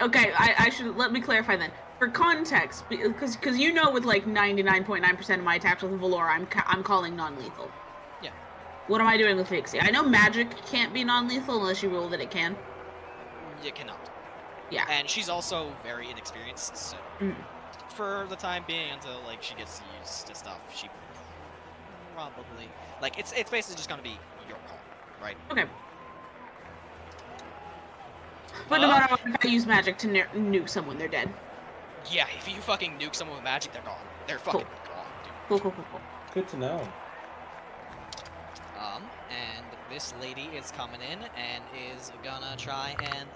Okay, I should, let me clarify then. For context, because you know with like 99.9% of my attacks with Valor, I'm calling non-lethal. Yeah. What am I doing with Hexxy? I know magic can't be non-lethal unless you rule that it can. You cannot. Yeah. And she's also very inexperienced, so for the time being, until like she gets used to stuff, she probably like it's basically just gonna be your call, right? Okay. But no matter what, if I use magic to nuke someone, they're dead. Yeah, if you fucking nuke someone with magic, they're gone. They're fucking gone, dude. Cool. Good to know. And this lady is coming in and is gonna try and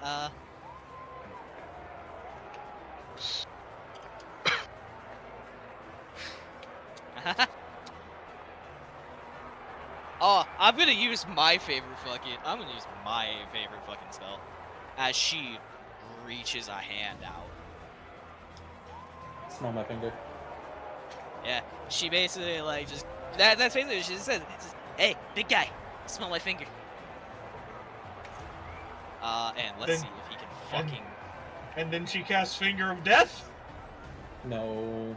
oh, I'm gonna use my favorite fucking spell as she reaches a hand out. Smell my finger. Yeah, she basically like just that's basically what she says. Hey, big guy, smell my finger. And let's see if he can fucking. And then she casts Finger of Death? No,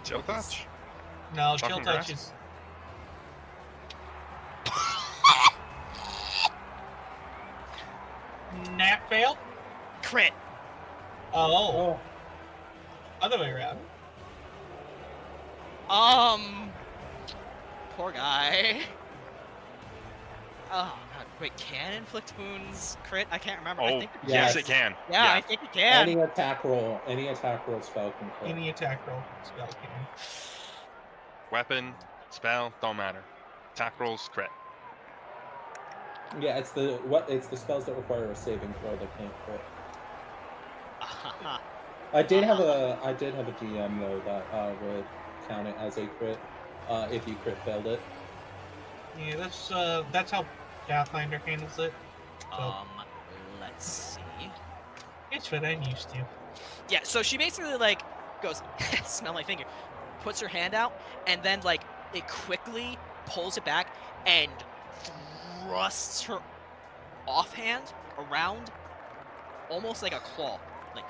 Chill touch? No, Chill Chill Touch is... Nat fail? Crit. Oh. Other way around. Poor guy. Oh god, wait, can inflict wounds crit? I can't remember. I think yes, it can. Yeah, I think it can. Any attack roll spell can crit. Any attack roll spell can. Weapon, spell, don't matter. Attack rolls, crit. Yeah, it's the spells that require a saving throw that can't crit. I did have a GM though that would count it as a crit if you crit failed it. Yeah, that's how Pathfinder handles it. So. Let's see. It's what I'm used to. Yeah, so she basically like goes, smell my finger, puts her hand out, and then like it quickly pulls it back and thrusts her offhand around almost like a claw, like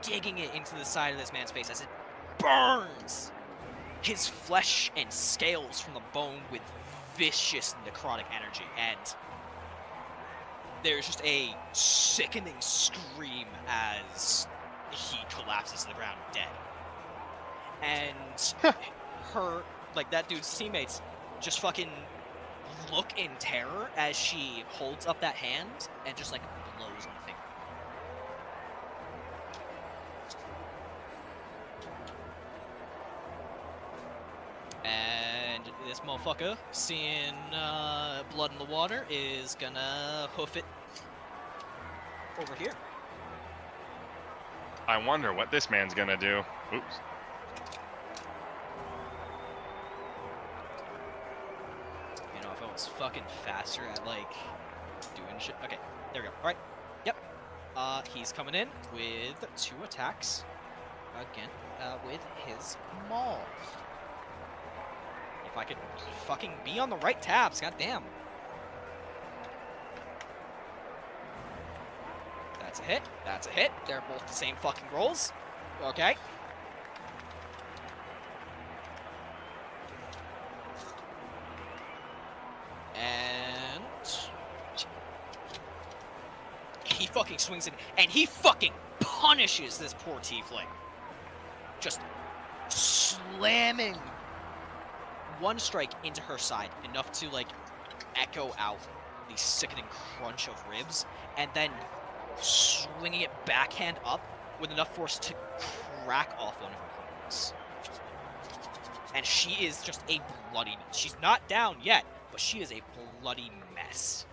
digging it into the side of this man's face as it burns his flesh and scales from the bone with vicious necrotic energy, and there's just a sickening scream as he collapses to the ground dead. And her, like that dude's teammates, just fucking look in terror as she holds up that hand and just like blows on the finger. And this motherfucker, seeing blood in the water, is gonna hoof it over here. I wonder what this man's gonna do. Oops. You know, if I was fucking faster at like doing shit. Okay, there we go. All right. Yep. He's coming in with 2 attacks again with his maul. If I could fucking be on the right tabs, goddamn. That's a hit. That's a hit. They're both the same fucking rolls. Okay. And he fucking swings it, and he fucking punishes this poor tiefling. Just slamming one strike into her side, enough to like echo out the sickening crunch of ribs, and then swinging it backhand up with enough force to crack off one of her horns. And she is just a bloody mess. She's not down yet, but she is a bloody mess.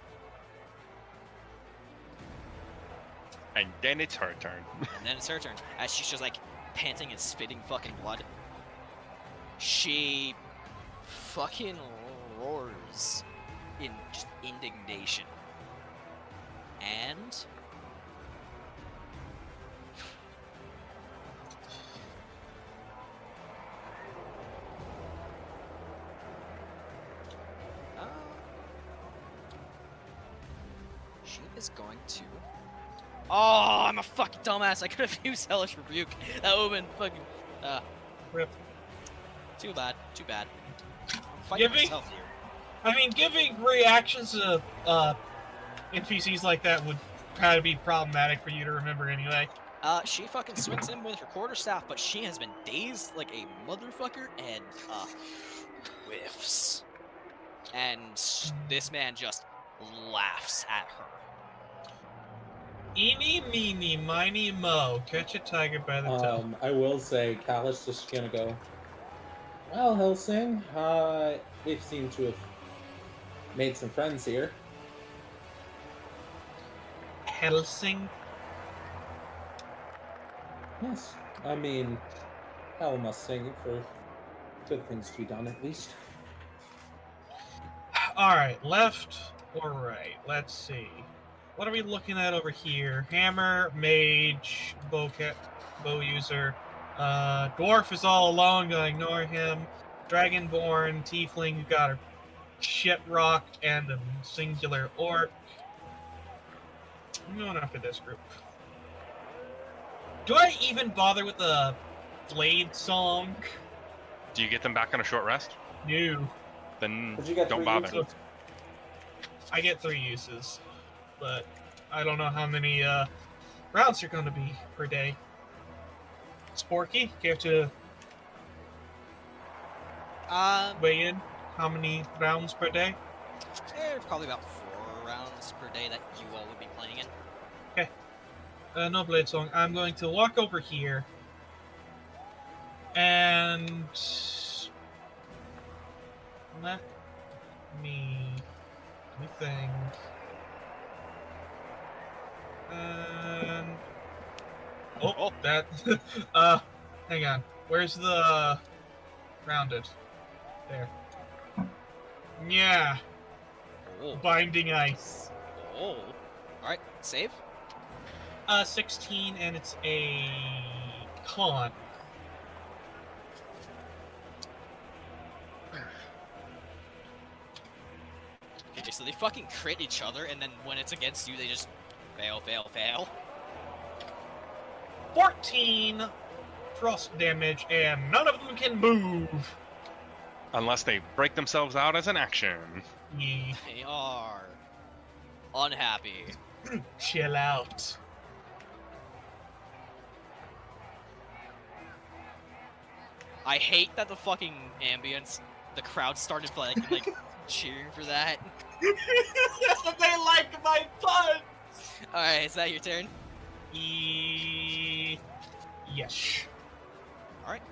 And then it's her turn. And then it's her turn, as she's just like panting and spitting fucking blood. She fucking roars in just indignation. And she is going to... Oh, I'm a fucking dumbass. I could have used Hellish Rebuke. That would have been fucking... Rip. Too bad. Too bad. Fighting myself here. I mean, giving reactions to NPCs like that would kind of be problematic for you to remember anyway. She fucking swings in with her quarterstaff, but she has been dazed like a motherfucker and whiffs. And this man just laughs at her. Eeny, meeny, miny, mo. Catch a tiger by the toe. I will say, Cal is just gonna go, well, Helsing, we seem to have made some friends here. Helsing? Yes, I mean, Hell must sing for good things to be done, at least. Alright, left or right? Let's see. What are we looking at over here? Hammer, mage, bow user. Dwarf is all alone, gonna ignore him. Dragonborn, tiefling, who got her shit rocked, and a singular orc. I'm going after this group. Do I even bother with the Blade song? Do you get them back on a short rest? No. Then you get don't 3 bother. uses? I get 3 uses, but I don't know how many rounds are going to be per day. Sparky, care to weigh in? How many rounds per day? Probably about 4 rounds per day that you all would be playing in. Okay. No Blade Song. I'm going to walk over here. And let me think. And oh, that. Hang on. Where's the rounded? There. Yeah. Oh. Binding ice. Oh. Alright, save. 16, and it's a con. Okay, so they fucking crit each other, and then when it's against you, they just fail, fail, fail. 14 frost damage, and none of them can move. Unless they break themselves out as an action. Yeah. They are unhappy. Chill out. I hate that the fucking ambience, the crowd started like cheering for that. They like my puns! Alright, is that your turn? Yes. Alright.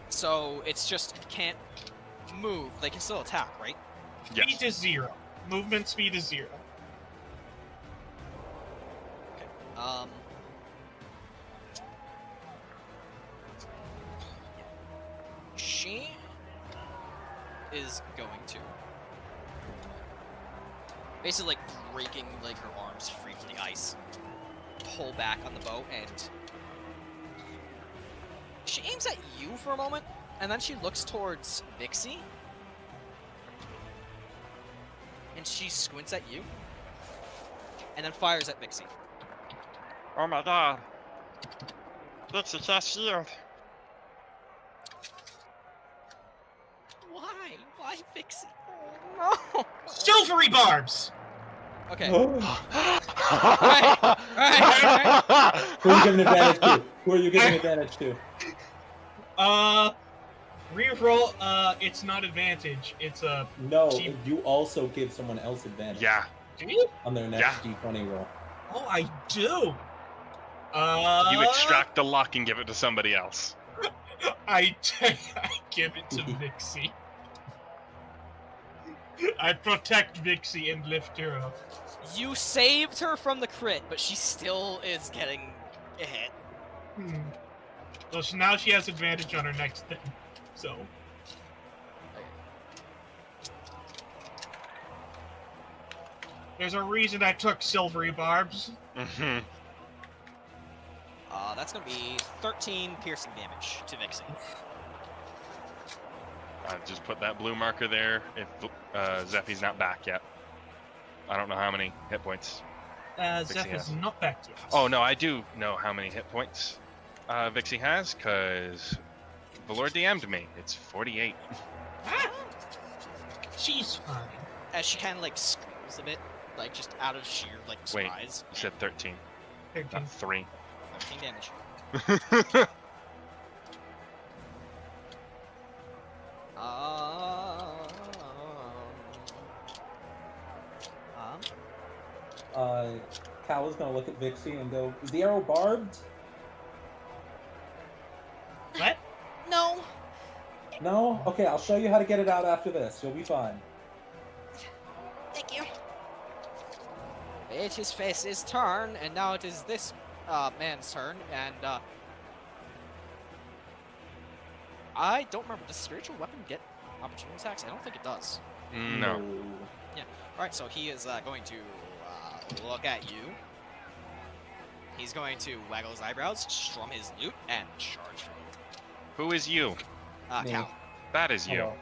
So it's just can't move. They can still attack, right? Yes. Speed is 0. Movement speed is 0. Okay. She is going to basically like breaking like her arms free from the ice, pull back on the bow, and she aims at you for a moment, and then she looks towards Vixie, and she squints at you, and then fires at Vixie. Oh my god. Vixie cast shield. Why Vixie? Oh, no! Silvery barbs! Okay. Alright. Who are you giving advantage to? Who are you giving advantage to? Reroll, it's not advantage, it's a... No, you also give someone else advantage. Yeah. Do you? On their next D20 roll. Oh, I do! You extract the luck and give it to somebody else. I give it to Vixie. I protect Vixie and lift her up. You saved her from the crit, but she still is getting a hit. So now she has advantage on her next thing. So. There's a reason I took silvery barbs. Mm-hmm. That's gonna be 13 piercing damage to Vixie. Just put that blue marker there if Zephy's not back yet. I don't know how many hit points. Zeph is not back yet. Oh no, I do know how many hit points. Vixie has, because Valor DM'd me. It's 48. She's fine. As she kind of like screams a bit, like just out of sheer like Wait, surprise. you said 13. 13. Not 3. 13 damage. Cal is gonna look at Vixie and go, "Is the arrow barbed?" What? No. No? Okay, I'll show you how to get it out after this. You'll be fine. Thank you. It is Face's turn, and now it is this man's turn, and I don't remember. Does spiritual weapon get opportunity attacks? I don't think it does. No. Yeah. All right. So he is going to look at you. He's going to waggle his eyebrows, strum his lute, and charge for you. Who is you? Me. Cal. That is you. Hello.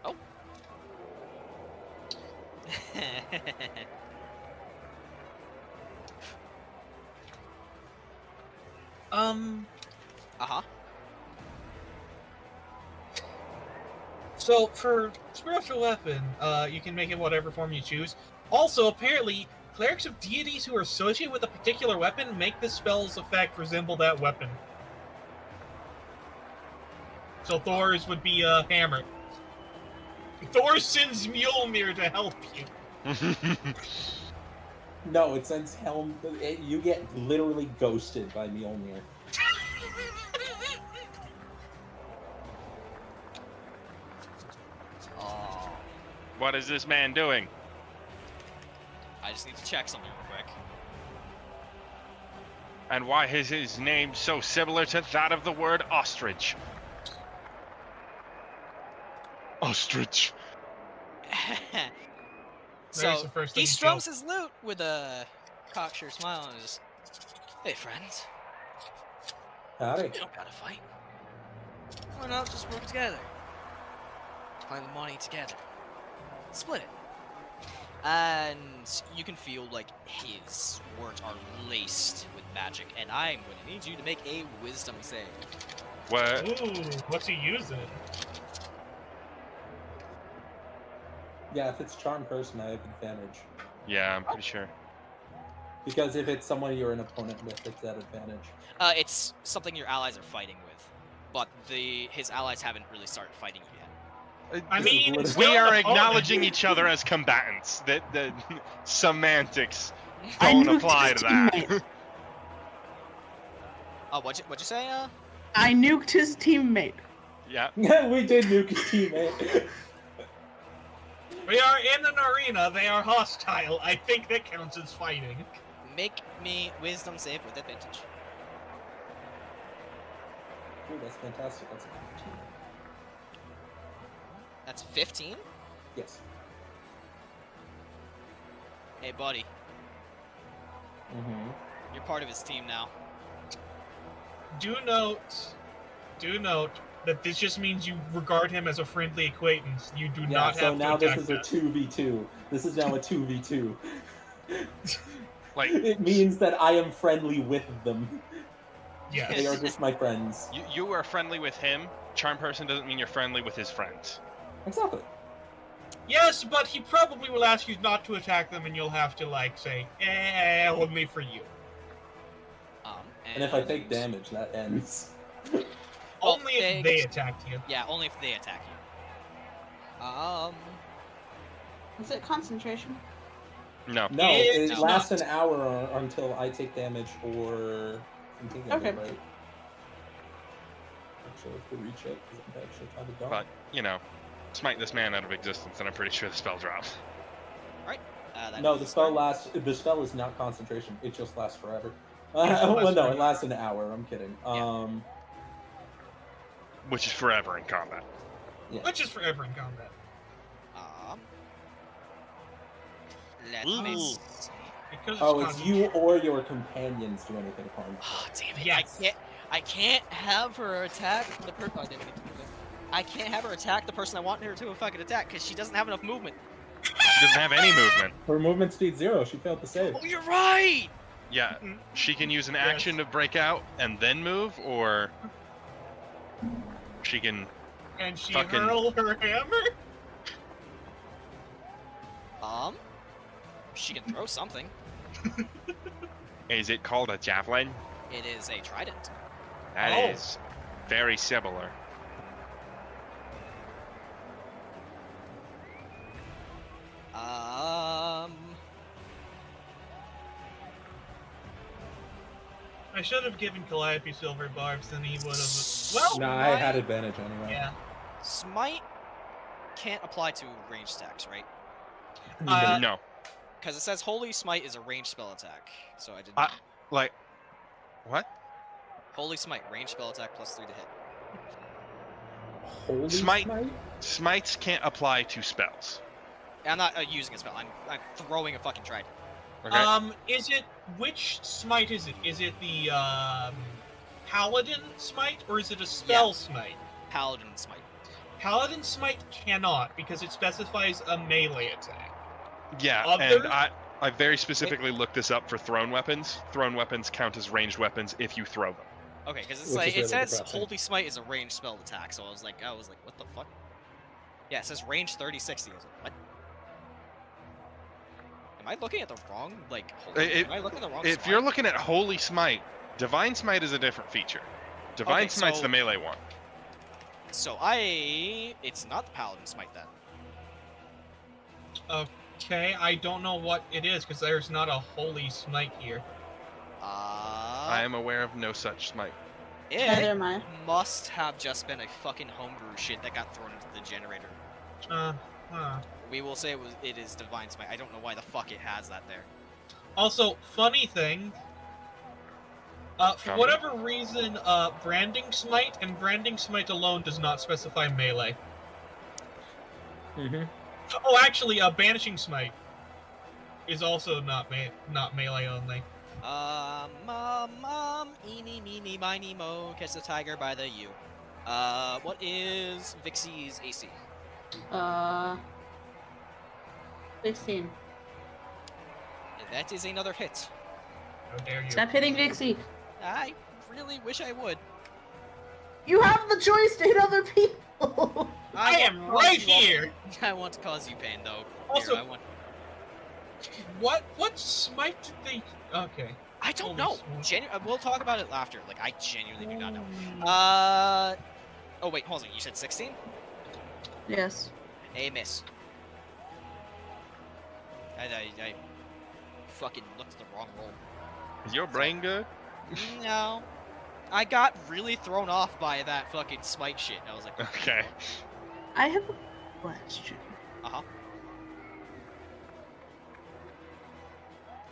Oh. Uh-huh. So for spiritual weapon, you can make it whatever form you choose. Also, apparently, clerics of deities who are associated with a particular weapon make the spell's effect resemble that weapon. So Thor's would be a hammer. Thor sends Mjolnir to help you. No, it sends Helm. You get literally ghosted by Mjolnir. What is this man doing? I just need to check something real quick. And why is his name so similar to that of the word ostrich? Ostrich. So the first he thing you strums his lute with a cocksure smile and is, "Hey friends, Howdy. we don't gotta fight. Why not just work together? Find the money together. Split it." And you can feel like his words are laced with magic, and I'm going to need you to make a wisdom save. What? Ooh, what's he using? Yeah, if it's charm person, I have advantage. Yeah, I'm pretty sure. Because if it's someone you're an opponent with, it's at advantage. It's something your allies are fighting with, but his allies haven't really started fighting you yet. I mean, it's We still are an opponent. acknowledging each other as combatants. The semantics I don't knew apply his to that. teammate. What'd you say? I nuked his teammate. Yeah. We did nuke his teammate. We are in an arena. They are hostile. I think that counts as fighting. Make me wisdom save with advantage. Ooh, that's fantastic. That's a 15. That's 15? Yes. Hey, buddy. Mm-hmm. You're part of his team now. Do note that this just means you regard him as a friendly acquaintance. You do Yeah, not so have now to this attack is a them. 2v2. This is now a 2v2. Like, It means that I am friendly with them. Yes. They are just my friends. you are friendly with him. Charm person doesn't mean you're friendly with his friends. Exactly. Yes, but he probably will ask you not to attack them, and you'll have to, like, say, only for you. And if I take damage, that ends. Only if they attack you. Yeah, only if they attack you. Is it concentration? No. No, it It's lasts not. an hour until I take damage or something like that, Okay. right? Actually, if we recheck, because I'm actually kind of dumb. But, you know, smite this man out of existence, and I'm pretty sure the spell drops. Right. No, the spell lasts. The spell is not concentration. It just lasts forever. just Well, lasts no, it forever. lasts an hour. I'm kidding. Which is forever in combat. Yeah. Which is forever in combat. Let Ooh. me see. Because Oh, it's concentration. you or your companions do anything upon you. Oh, damn it. Yes. I can't have her attack the person. Oh, I didn't mean to do that. I can't have her attack the person I want her to fucking attack because she doesn't have enough movement. She doesn't have any movement. Her movement speed 0. She failed to save. Oh, you're right! Yeah, she can use an action to break out and then move, or she can. And she fucking... hurl her hammer? She can throw something. Is it called a javelin? It is a trident. That is very similar. I should have given Calliope silver barbs, then he would have. Well, Nah, I had advantage anyway. Yeah. Smite can't apply to ranged attacks, right? No. Because it says Holy Smite is a ranged spell attack, so I didn't. Like, what? Holy Smite, ranged spell attack +3 to hit. Holy Smite? Smites can't apply to spells. I'm not using a spell. I'm throwing a fucking trident. Okay. Is it which smite is it? Is it the paladin smite or is it a spell smite? Paladin smite. Paladin smite cannot because it specifies a melee attack. Yeah, and I very specifically looked this up for thrown weapons. Thrown weapons count as ranged weapons if you throw them. Okay, because it's like it says Holy Smite is a ranged spell attack, so I was like, what the fuck? Yeah, it says range 30-60. I was like, what? Am I looking at the wrong am I looking at the wrong? If you're looking at Holy Smite, Divine Smite is a different feature. Divine Smite's the melee one. So it's not the Paladin Smite then. Okay, I don't know what it is because there's not a Holy Smite here. I am aware of no such smite. It must have just been a fucking homebrew shit that got thrown into the generator. We will say it is Divine Smite. I don't know why the fuck it has that there. Also, funny thing, for whatever reason, Branding Smite and Branding Smite alone does not specify melee. Oh, actually, Banishing Smite is also not melee only. Eeny, meeny, miny, mo, catch the tiger by the U. What is Vixie's AC? 16. That is another hit. How dare you. Stop hitting Vixie. I really wish I would. You have the choice to hit other people. I am right here. I want to cause you pain, though. Also, Here, what smite did they? Okay. I don't know. We'll talk about it after. Like, I genuinely do not know. Oh wait, hold on. You said 16? Yes. A miss. I fucking looked at the wrong roll. Is your brain good? No. I got really thrown off by that fucking smite shit. I was like, okay. I have a question.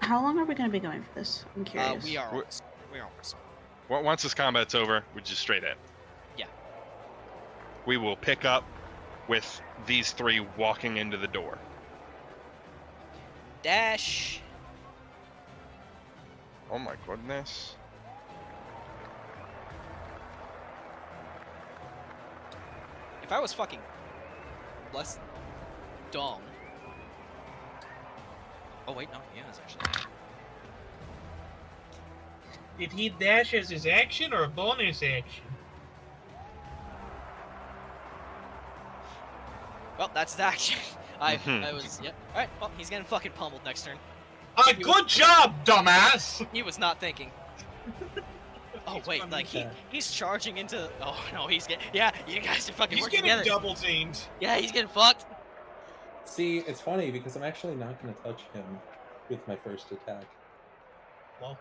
How long are we going to be going for this? I'm curious. We are almost. Once this combat's over, we're just straight in. Yeah. We will pick up with these three walking into the door. Dash. Oh my goodness. If I was fucking less dumb. Oh wait, no, he is actually. Did he dash as his action or a bonus action? Well, that's the action. I was, yep. Alright, well, he's getting fucking pummeled next turn. Good job, dumbass! He was not thinking. Oh, wait, like, he's charging into... Oh, no, he's getting... Yeah, you guys are fucking working together. He's getting double-teamed. Yeah, he's getting fucked. See, it's funny because I'm actually not going to touch him with my first attack. Well.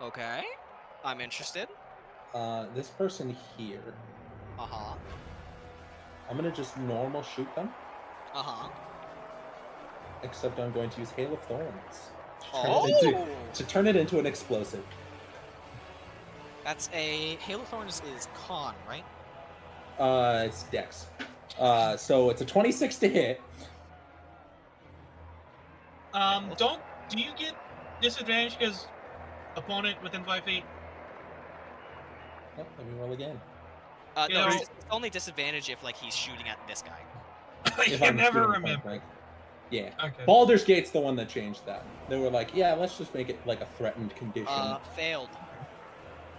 Okay. I'm interested. This person here. Uh-huh. I'm going to just normal shoot them. Uh-huh. Except I'm going to use Hail of Thorns. To turn it into an explosive. That's a... Hail of Thorns is con, right? It's Dex. So it's a 26 to hit. Do you get disadvantage because opponent within 5 feet? Oh, let me roll again. No, it's only disadvantage if like he's shooting at this guy. I If can I'm never shooting remember. point blank. Yeah. Okay. Baldur's Gate's the one that changed that. They were like, yeah, let's just make it like a threatened condition. Failed.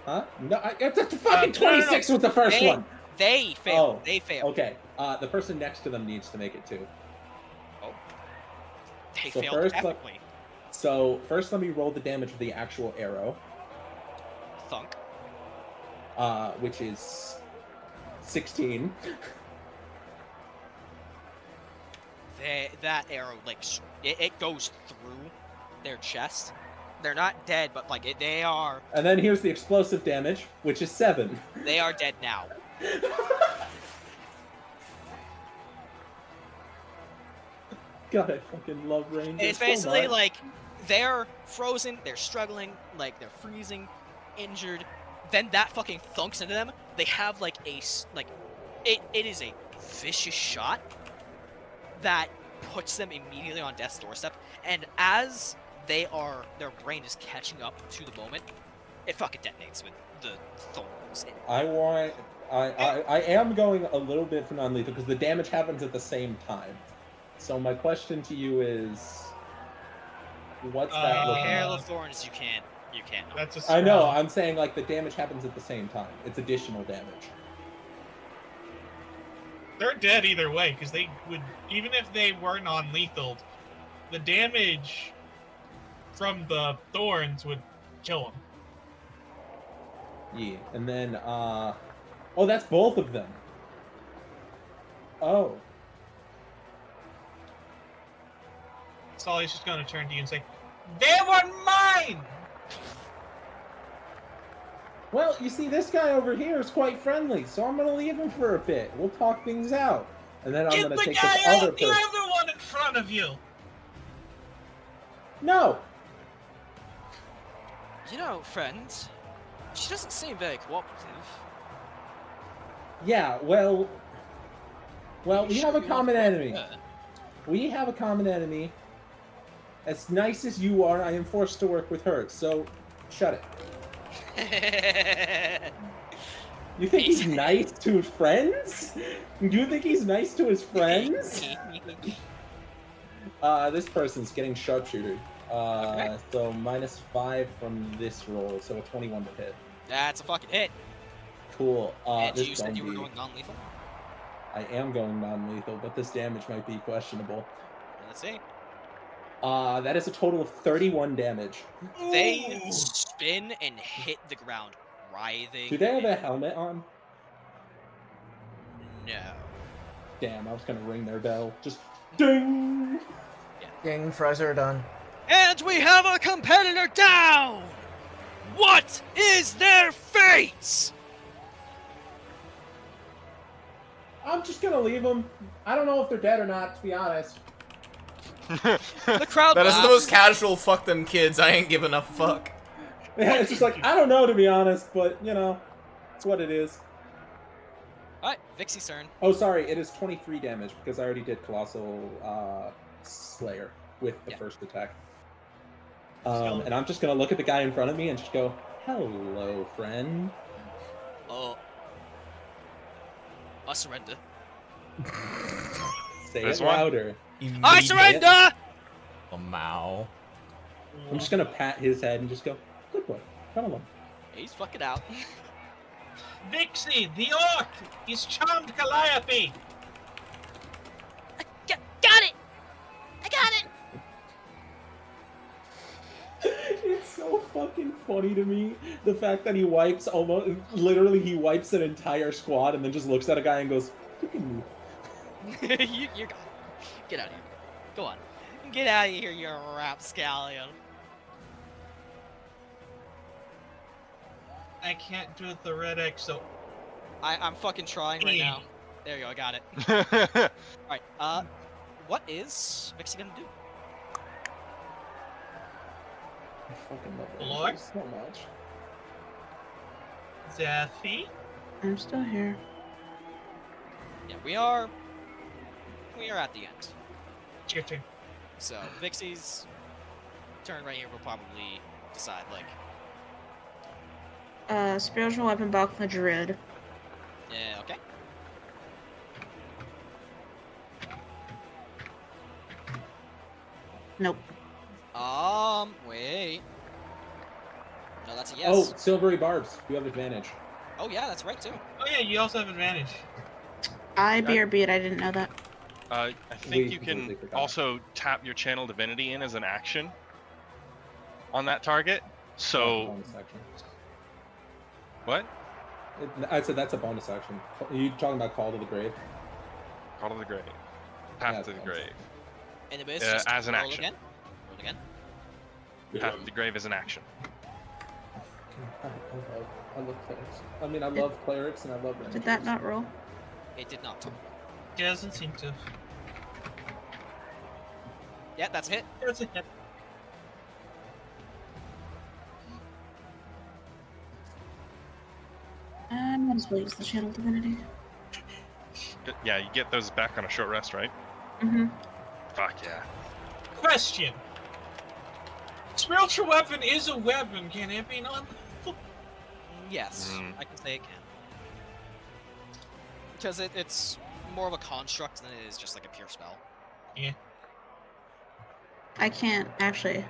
Huh? No, it's a fucking 26 was the first one. They failed. Oh, They failed. Okay. The person next to them needs to make it too. Oh. They So failed first, epically. So first, let me roll the damage of the actual arrow. Thunk. Which is 16. That arrow, like, it goes through their chest. They're not dead, but like they are. And then here's the explosive damage, which is 7. They are dead now. God, I fucking love Rangers. It's basically like they're frozen, they're struggling, like they're freezing, injured. Then that fucking thunks into them. They have like it is a vicious shot that puts them immediately on death's doorstep. And as their brain is catching up to the moment, it fucking detonates with the thorns. I am going a little bit for non-lethal because the damage happens at the same time. So my question to you is, what's that looking Hail like? of Thorns, you can't. That's a I know. spell. I'm saying like the damage happens at the same time. It's additional damage. They're dead either way, because they would, even if they were non-lethal, the damage from the thorns would kill them. Yeah, and then oh, that's both of them. Oh. Sally's just gonna turn to you and say, "They were mine!" Well, you see, this guy over here is quite friendly, so I'm gonna leave him for a bit. We'll talk things out, and then I'm Get gonna the take guy this other out! The person. other one in front of you! No. You know, friend, she doesn't seem very cooperative. Yeah, well, we have a common enemy. Yeah. We have a common enemy. As nice as you are, I am forced to work with her, so shut it. You think he's nice to his friends? Do you think he's nice to his friends? This person's getting sharpshooter. Okay. So -5 from this roll, so a 21 to hit. That's a fucking hit. Cool. And This you said you were Gumby- going non-lethal? I am going non-lethal, but this damage might be questionable. Let's see. That is a total of 31 damage. They spin and hit the ground, writhing. Do they have a helmet on? No. Damn, I was gonna ring their bell. Just ding! Ding, fries are done. And we have a competitor down! What is their fate? I'm just gonna leave them. I don't know if they're dead or not, to be honest. The crowd That is the laughs. most casual fuck them kids. I ain't giving a fuck. Yeah, it's just like, I don't know, to be honest, but, you know, it's what it is. Alright, Vixie's turn. Oh, sorry, it is 23 damage, because I already did Colossal Slayer with the first attack. And I'm just gonna look at the guy in front of me and just go, hello, friend. Oh. I surrender. Say This it one? louder. I surrender! Mao. I'm just gonna pat his head and just go, good boy, come along. He's fucking out. Vixie, the orc! He's charmed Calliope! Got it! I got it! It's so fucking funny to me, the fact that he wipes literally he wipes an entire squad and then just looks at a guy and goes, you can move. You're gone. Get out of here. Go on. Get out of here, you rapscallion. I can't do the red X, so I'm fucking trying right now. There you go, I got it. Alright, what is Vixie gonna do? I fucking love Lord? Rangers so much. Zephy? I'm still here. Yeah, we are at the end. It's your turn. So, Vixie's turn right here will probably decide, like... Spiritual weapon block from the druid. Yeah, okay. Nope. Wait. No, that's a yes. Oh, silvery barbs. You have advantage. Oh, yeah, that's right, too. Oh yeah, you also have advantage. I BRB it, I didn't know that. I think you can also tap your channel divinity in as an action on that target. So. Bonus action. What? I said that's a bonus action. Are you talking about Call to the Grave? Call to the Grave. Path to the Grave. Anyways, as an roll action. Again. Roll again. Path to the Grave is an action. I love clerics. I mean, I love clerics and I love rangers. Did that not roll? It did not. It doesn't seem to. Yeah, that's a hit. That's a hit. I might as well use the channel divinity. Yeah, you get those back on a short rest, right? Mm-hmm. Fuck yeah. Question. Spiritual weapon is a weapon. Can it be non? Yes, I can say it can. Because it's more of a construct than it is just like a pure spell. Yeah. I can't actually.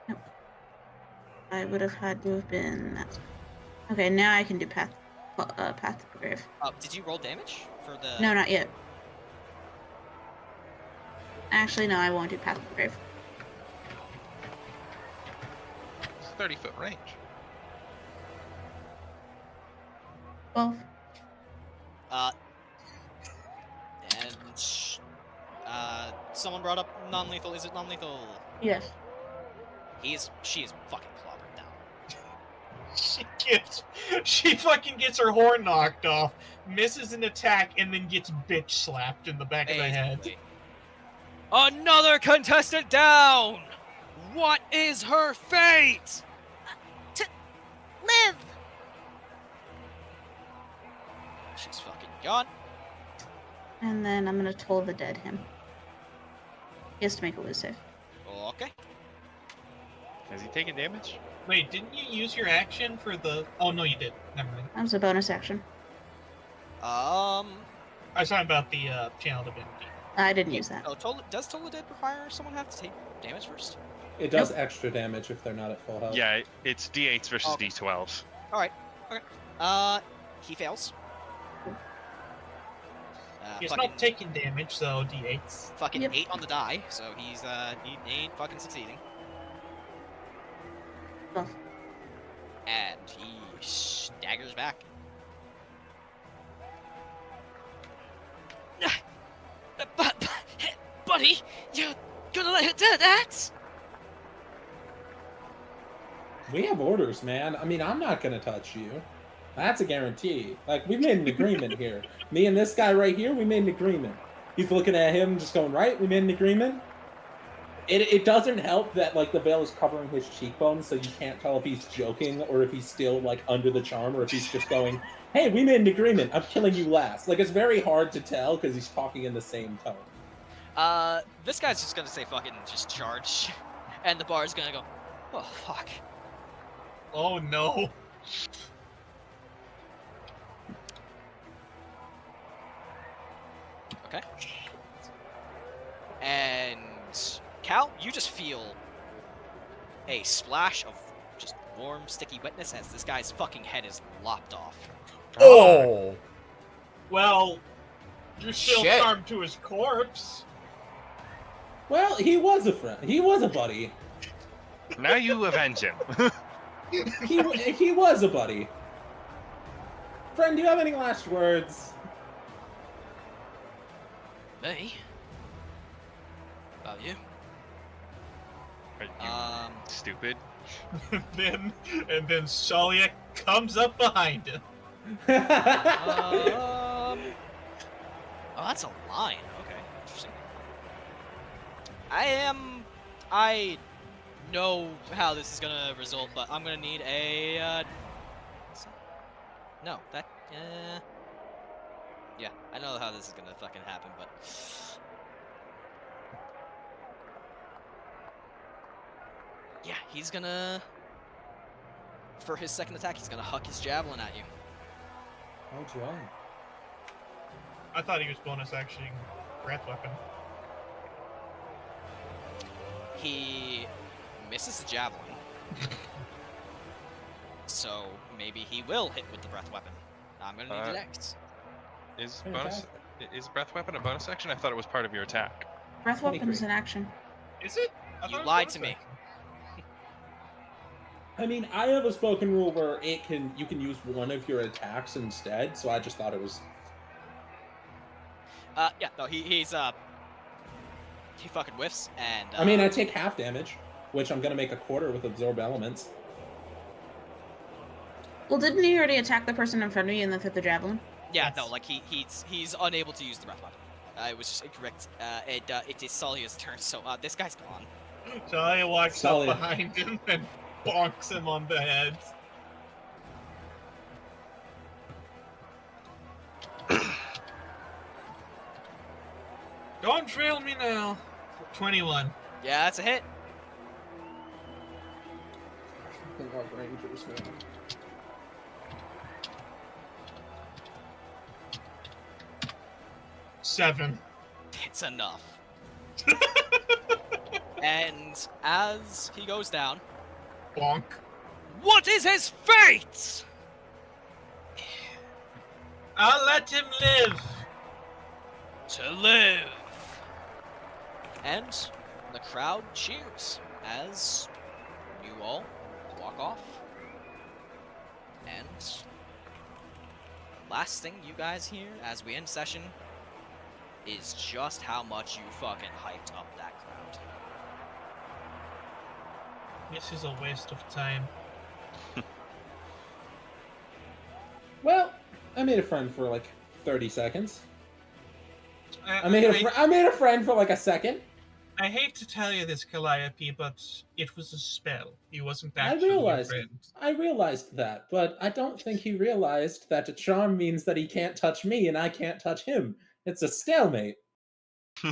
Nope. I would have had to have been that. Okay, now I can do path to the grave. Did you roll damage for the? No, not yet. Actually, no, I won't do path to the grave. It's 30-foot range. 12. And someone brought up non-lethal. Is it non-lethal? Yes. She is fucking clobbered down. She fucking gets her horn knocked off, misses an attack, and then gets bitch slapped in the back of the head. Another contestant down! What is her fate? To live! She's fucking gone. And then I'm gonna Toll the Dead him. He has to make a will save. Okay. Has he taken damage? Wait, didn't you use your action for the... Oh, no, you did. Never mind. That was a bonus action. I was talking about the channel divinity. I didn't use that. Oh, does Toll the Dead require someone have to take damage first? It does extra damage if they're not at full health. Yeah, it's D8s versus D12s. Alright. Okay. He fails. He's not taking damage, so D8s. Fucking 8 on the die, so he ain't fucking succeeding. Oh. And he staggers back. Buddy, you're gonna let her do that? We have orders, man. I mean, I'm not gonna touch you. That's a guarantee. Like, we made an agreement here. Me and this guy right here, we made an agreement. He's looking at him, just going, right? We made an agreement. It doesn't help that, like, the veil is covering his cheekbones, so you can't tell if he's joking or if he's still, like, under the charm, or if he's just going, hey, we made an agreement. I'm killing you last. Like, it's very hard to tell because he's talking in the same tone. This guy's just gonna say fucking just charge. And the bar's gonna go, oh, fuck. Oh, no. Okay. And Cal, you just feel a splash of just warm, sticky wetness as this guy's fucking head is lopped off. Oh! Well, you're still charmed to his corpse. Well, he was a friend. He was a buddy. Now you avenge him. he was a buddy. Friend, do you have any last words? Me? About you? Are you stupid? and then Tsalia comes up behind him. Oh, that's a line. Okay, interesting. I know how this is gonna result, but I'm gonna need a, no, that, yeah, I know how this is gonna fucking happen, but... Yeah, he's gonna... For his second attack, he's gonna huck his javelin at you. Oh, joy. I thought he was bonus actioning breath weapon. He misses the javelin. So maybe he will hit with the breath weapon. I'm gonna need an X. Is breath weapon a bonus action? I thought it was part of your attack. Breath weapon's an action. Is it? You lied to me. I mean, I have a spoken rule where you can use one of your attacks instead, so I just thought it was... Yeah, no, he fucking whiffs, and... I mean, I take half damage, which I'm gonna make a quarter with Absorb Elements. Well, didn't he already attack the person in front of you and then hit the javelin? Yeah, Yes. no, like, he's unable to use the breath weapon. It was just incorrect. It is Tsalia's turn, so, this guy's gone. Tsalia walks up Tsalia. behind him and bonks him on the head. Don't trail me now. 21. Yeah, that's a hit. I think our Rangers win. Seven. It's enough. And as he goes down... Bonk. What is his fate? I'll let him live. To live. And the crowd cheers as you all walk off. And last thing you guys hear as we end session is just how much you fucking hyped up that crowd. This is a waste of time. Well, I made a friend for like 30 seconds. I I made a friend for like a second. I hate to tell you this, Calliope, but it was a spell. He wasn't I actually realized. a friend. I realized that, but I don't think he realized that a charm means that he can't touch me and I can't touch him. It's a stalemate. So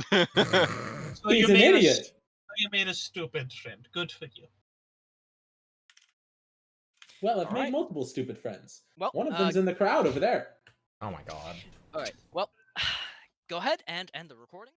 He's an idiot. You made a stupid friend. Good for you. Well, I've All made right. multiple stupid friends. Well, One of them's in the crowd over there. Oh my god. Alright, well, go ahead and end the recording.